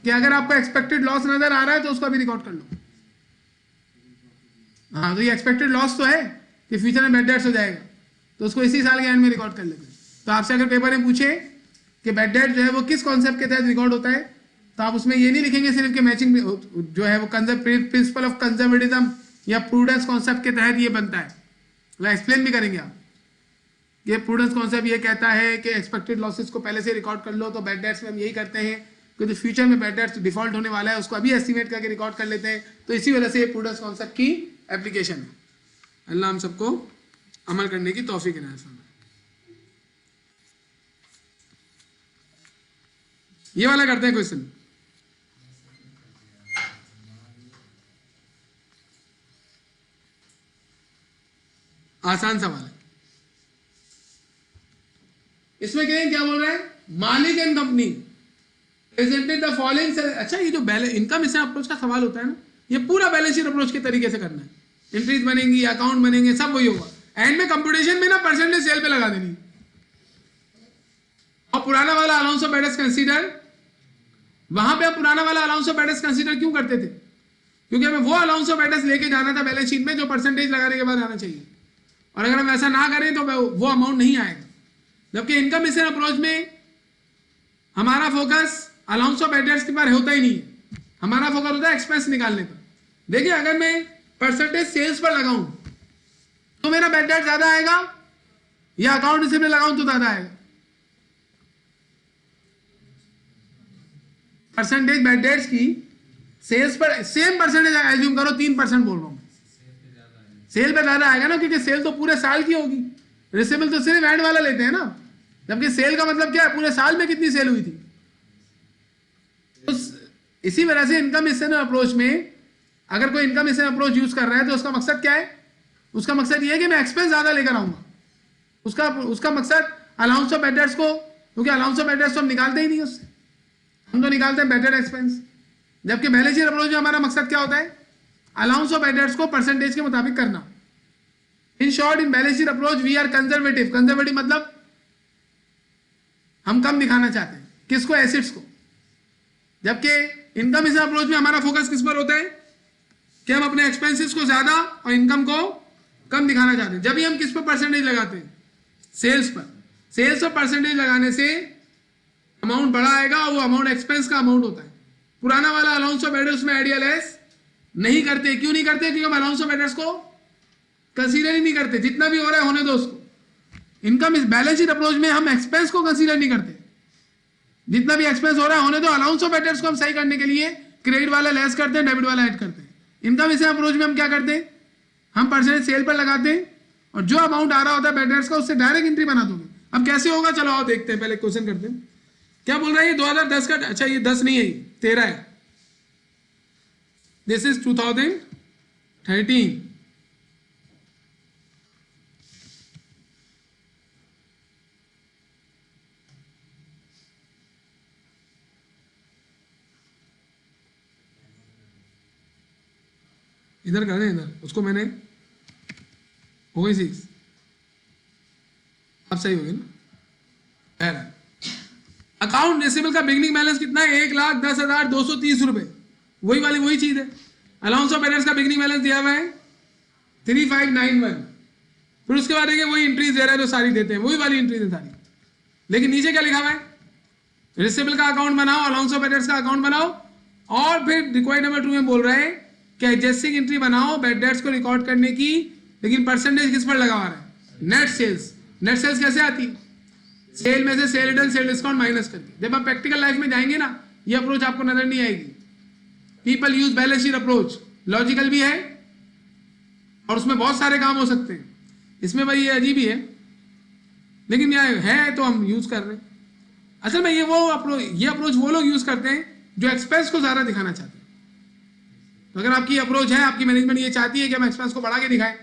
कि अगर आपको एक्सपेक्टेड लॉस नजर आ रहा है तो उसको अभी रिकॉर्ड कर लो। हाँ, तो ये एक्सपेक्टेड लॉस तो है कि फ्यूचर में बैड डेट्स हो जाएगा, तो उसको इसी साल के एंड में रिकॉर्ड कर लेते हैं। तो आपसे अगर पेपर में पूछे कि बैड डेट जो है वो किस कॉन्सेप्ट के तहत रिकॉर्ड होता है, तो आप उसमें ये नहीं लिखेंगे सिर्फ कि मैचिंग जो है वो प्रिंसिपल ऑफ कंजर्वेटिज्म या प्रूडेंस कॉन्सेप्ट के तहत ये बनता है, एक्सप्लेन भी करेंगे आप। कि प्रूडेंस कॉन्सेप्ट ये कहता है कि एक्सपेक्टेड लॉसेस को पहले से रिकॉर्ड कर लो, तो बैड डेट्स में हम यही करते हैं कि जो फ्यूचर में बैड डेट्स डिफॉल्ट होने वाला है उसको अभी एस्टिमेट करके रिकॉर्ड कर लेते हैं। तो इसी वजह से ये प्रूडेंस कॉन्सेप्ट की एप्लीकेशन है। अल्लाह हम सबको अमल करने की तौफीक इनायत फरमाए। ये वाला करते हैं क्वेश्चन, आसान सवाल है। इसमें क्या बोल रहा है, मालिक and company presented the following. अच्छा, ये जो बैलेंस इनकम इससे अप्रोच का सवाल होता है ना, ये पूरा बैलेंस शीट अप्रोच के तरीके से करना है। एंट्रीज बनेंगी, अकाउंट बनेंगे, सब वही होगा। एंड में कंप्यूटेशन में ना परसेंटेज सेल पे लगा देनी। और पुराना वाला अलाउंस ऑफ बैडेट्स कंसीडर, वहां पे हम पुराना वाला अलाउंस ऑफ बैडेट्स कंसीडर क्यों करते थे? क्योंकि हमें वो अलाउंस ऑफ बैडेट्स लेके जाना था बैलेंस शीट में जो परसेंटेज लगाने के बाद आना चाहिए, और अगर हम ऐसा ना करें तो वो अमाउंट नहीं आएगा। जबकि इनकम मिशन अप्रोच में हमारा फोकस अलाउंस ऑफ बैडेट्स के पर होता ही नहीं है, हमारा फोकस होता है एक्सपेंस निकालने पर। देखिए, अगर मैं परसेंटेज सेल्स पर लगाऊं तो मेरा बैड डेट ज्यादा आएगा, या अकाउंट रिसीव में लगाऊं तो ज्यादा आएगा? परसेंटेज बैड डेट्स की सेल्स पर सेम परसेंटेज एज्यूम करो, 3% बोल रहा हूं, सेल पे ज्यादा आएगा ना, क्योंकि सेल तो पूरे साल की होगी, रिसीवेबल तो सिर्फ एंड वाला लेते हैं ना। जबकि सेल का मतलब क्या है, पूरे साल में कितनी सेल हुई थी। तो इसी वजह से इनकम मिशन अप्रोच में अगर कोई इनकम मिशन अप्रोच यूज कर रहा है तो उसका मकसद क्या है? उसका मकसद ये है कि मैं एक्सपेंस ज्यादा लेकर आऊंगा। उसका मकसद अलाउंस ऑफ बैड डेट्स को, क्योंकि अलाउंस ऑफ बैड डेट्स तो हम निकालते ही नहीं उससे, हम तो निकालते हैं बैड डेट एक्सपेंस। जबकि बैलेंस शीट अप्रोच में हमारा मकसद क्या होता है? अलाउंस ऑफ बैड डेट्स को परसेंटेज के मुताबिक करना। In short, in balance sheet approach we are conservative. Conservative मतलब हम कम दिखाना चाहते हैं, किसको? एसेट्स को। जबकि इनकम मिशन अप्रोच में हमारा फोकस किस पर होता है कि हम अपने एक्सपेंसेस को ज्यादा और इनकम को कम दिखाना चाहते हैं। जब भी हम किस पर परसेंटेज लगाते हैं? सेल्स पर। सेल्स पर परसेंटेज लगाने से अमाउंट बड़ा आएगा, और वो अमाउंट एक्सपेंस का अमाउंट होता है। पुराना वाला अलाउंस ऑफ बैड उसमें आइडिया लेस नहीं करते। क्यों नहीं करते? क्योंकि हम अलाउंस ऑफ बैड को कंसीडर ही नहीं करते, जितना भी हो रहा है होने दो उसको। इनकम इस बैलेंस शीट अप्रोच में हम एक्सपेंस को कंसीडर नहीं करते, जितना भी एक्सपेंस हो रहा है होने दो। अलाउंस ऑफ बैड को हम सही करने के लिए क्रेडिट वाला लेस करते हैं, डेबिट वाला ऐड करते हैं। इनकम मिशन अप्रोच में हम क्या करते हैं? हम परसेंटेज सेल पर लगाते हैं, और जो अमाउंट आ रहा होता है बैड डेट्स का उससे डायरेक्ट एंट्री बना दोगे। अब कैसे होगा, चलो आओ देखते हैं। पहले क्वेश्चन करते हैं। क्या बोल रहा है ये 2010 का? अच्छा, ये 10 नहीं है, 13 है। This is 2013। इधर कर दें, इधर उसको मैंने हो गई 6। अब सही हो गई ना? अकाउंट रिसीवेबल का बिगनिंग बैलेंस कितना है? 1,10,230 रुपए। वही चीज है। अलाउंस ऑफ बैलेंस का बिगनिंग बैलेंस दिया हुआ है 3591। फिर उसके बाद देखिए वही एंट्रीज दे रहा है जो सारी देते हैं, वही वाली एंट्रीज है सारी। लेकिन नीचे क्या लिखा हुआ है? रिसीवेबल का अकाउंट बनाओ, अलाउंस ऑफ बैलेंस का अकाउंट बनाओ, और फिर रिक्वायर्ड नंबर 2 में बोल रहे हैं कि एडजस्टिंग एंट्री बनाओ बैड डेट्स को रिकॉर्ड करने की, लेकिन परसेंटेज किस पर लगा हुआ है? Net sales. नेट सेल्स कैसे आती है? सेल में से sale return, sale discount minus करके। जब आप प्रैक्टिकल लाइफ में जाएंगे ना, ये अप्रोच आपको नजर नहीं आएगी। People use balance sheet approach, logical भी है और उसमें बहुत सारे काम हो सकते हैं। इसमें भाई ये अजीब ही है, लेकिन यह है तो हम यूज कर रहे हैं। असल में ये अप्रोच वो लोग यूज करते हैं जो एक्सपेंस को ज्यादा दिखाना चाहते हैं। तो अगर आपकी अप्रोच है, आपकी मैनेजमेंट ये चाहती है कि हम एक्सपेंस को बढ़ा के दिखाएं,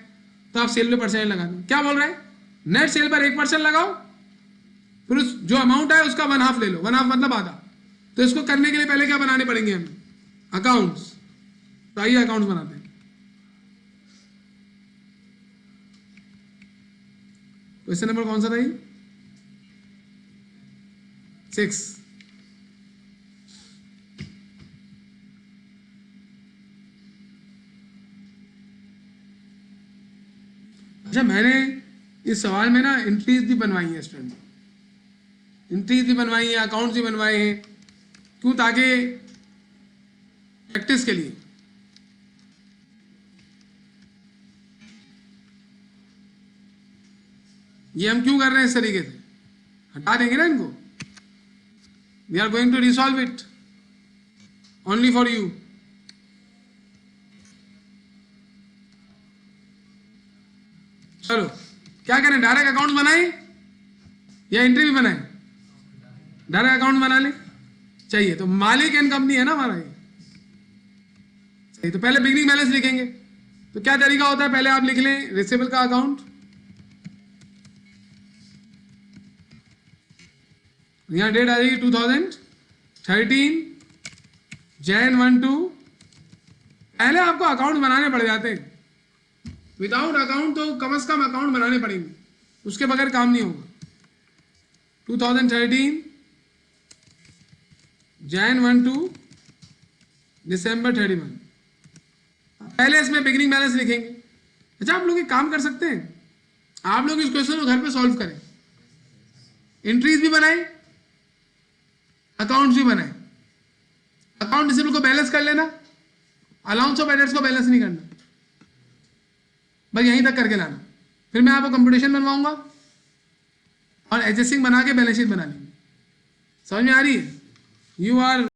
तो आप सेल पे परसेंटेज लगा दें। क्या बोल रहे हैं? नेट सेल पर 1% लगाओ, फिर उस जो अमाउंट है उसका 1/2 ले लो। 1/2 मतलब आधा। तो इसको करने के लिए पहले क्या बनाने पड़ेंगे हमें? अकाउंट्स। तो आइए अकाउंट्स बनाते हैं। क्वेश्चन नंबर कौन सा था ये? 6। अच्छा, मैंने इस सवाल में ना एंट्रीज भी बनवाई है स्टूडेंट, एंट्रीज भी बनवाई है, अकाउंट्स भी बनवाए हैं। क्यों? ताकि प्रैक्टिस के लिए। ये हम क्यों कर रहे हैं इस तरीके से? हटा देंगे ना इनको. We are going to resolve it only for you. चलो क्या करें, डायरेक्ट अकाउंट बनाए या एंट्री भी बनाए? डायरेक्ट अकाउंट बना ले चाहिए तो मालिक एंड कंपनी है ना हमारा ये. सही, तो पहले बिगनिंग बैलेंस लिखेंगे. तो क्या तरीका होता है, पहले आप लिख लें रिसीवेबल का अकाउंट. यहां डेट आ जाएगी 2013 Jan 1 to. पहले आपको अकाउंट बनाने पड़ जाते हैं. विदाउट अकाउंट तो कम से कम अकाउंट बनाने पड़ेंगे, उसके बगैर काम नहीं होगा. 2013 Jan 1 to December 31. पहले इसमें बिगिनिंग बैलेंस लिखेंगे. अच्छा, आप लोग एक काम कर सकते हैं, आप लोग इस क्वेश्चन को घर पे सॉल्व करें. एंट्रीज भी बनाएं, अकाउंट्स भी बनाएं. अकाउंट रिसीवेबल को बैलेंस कर लेना, अलाउंस ऑफ एडेट्स को बैलेंस नहीं करना, बस यहीं तक करके लाना. फिर मैं आपको कंप्यूटेशन बनवाऊंगा और एडजस्टिंग बना के बैलेंस शीट बना लेंगे. समझ में आ रही है? You are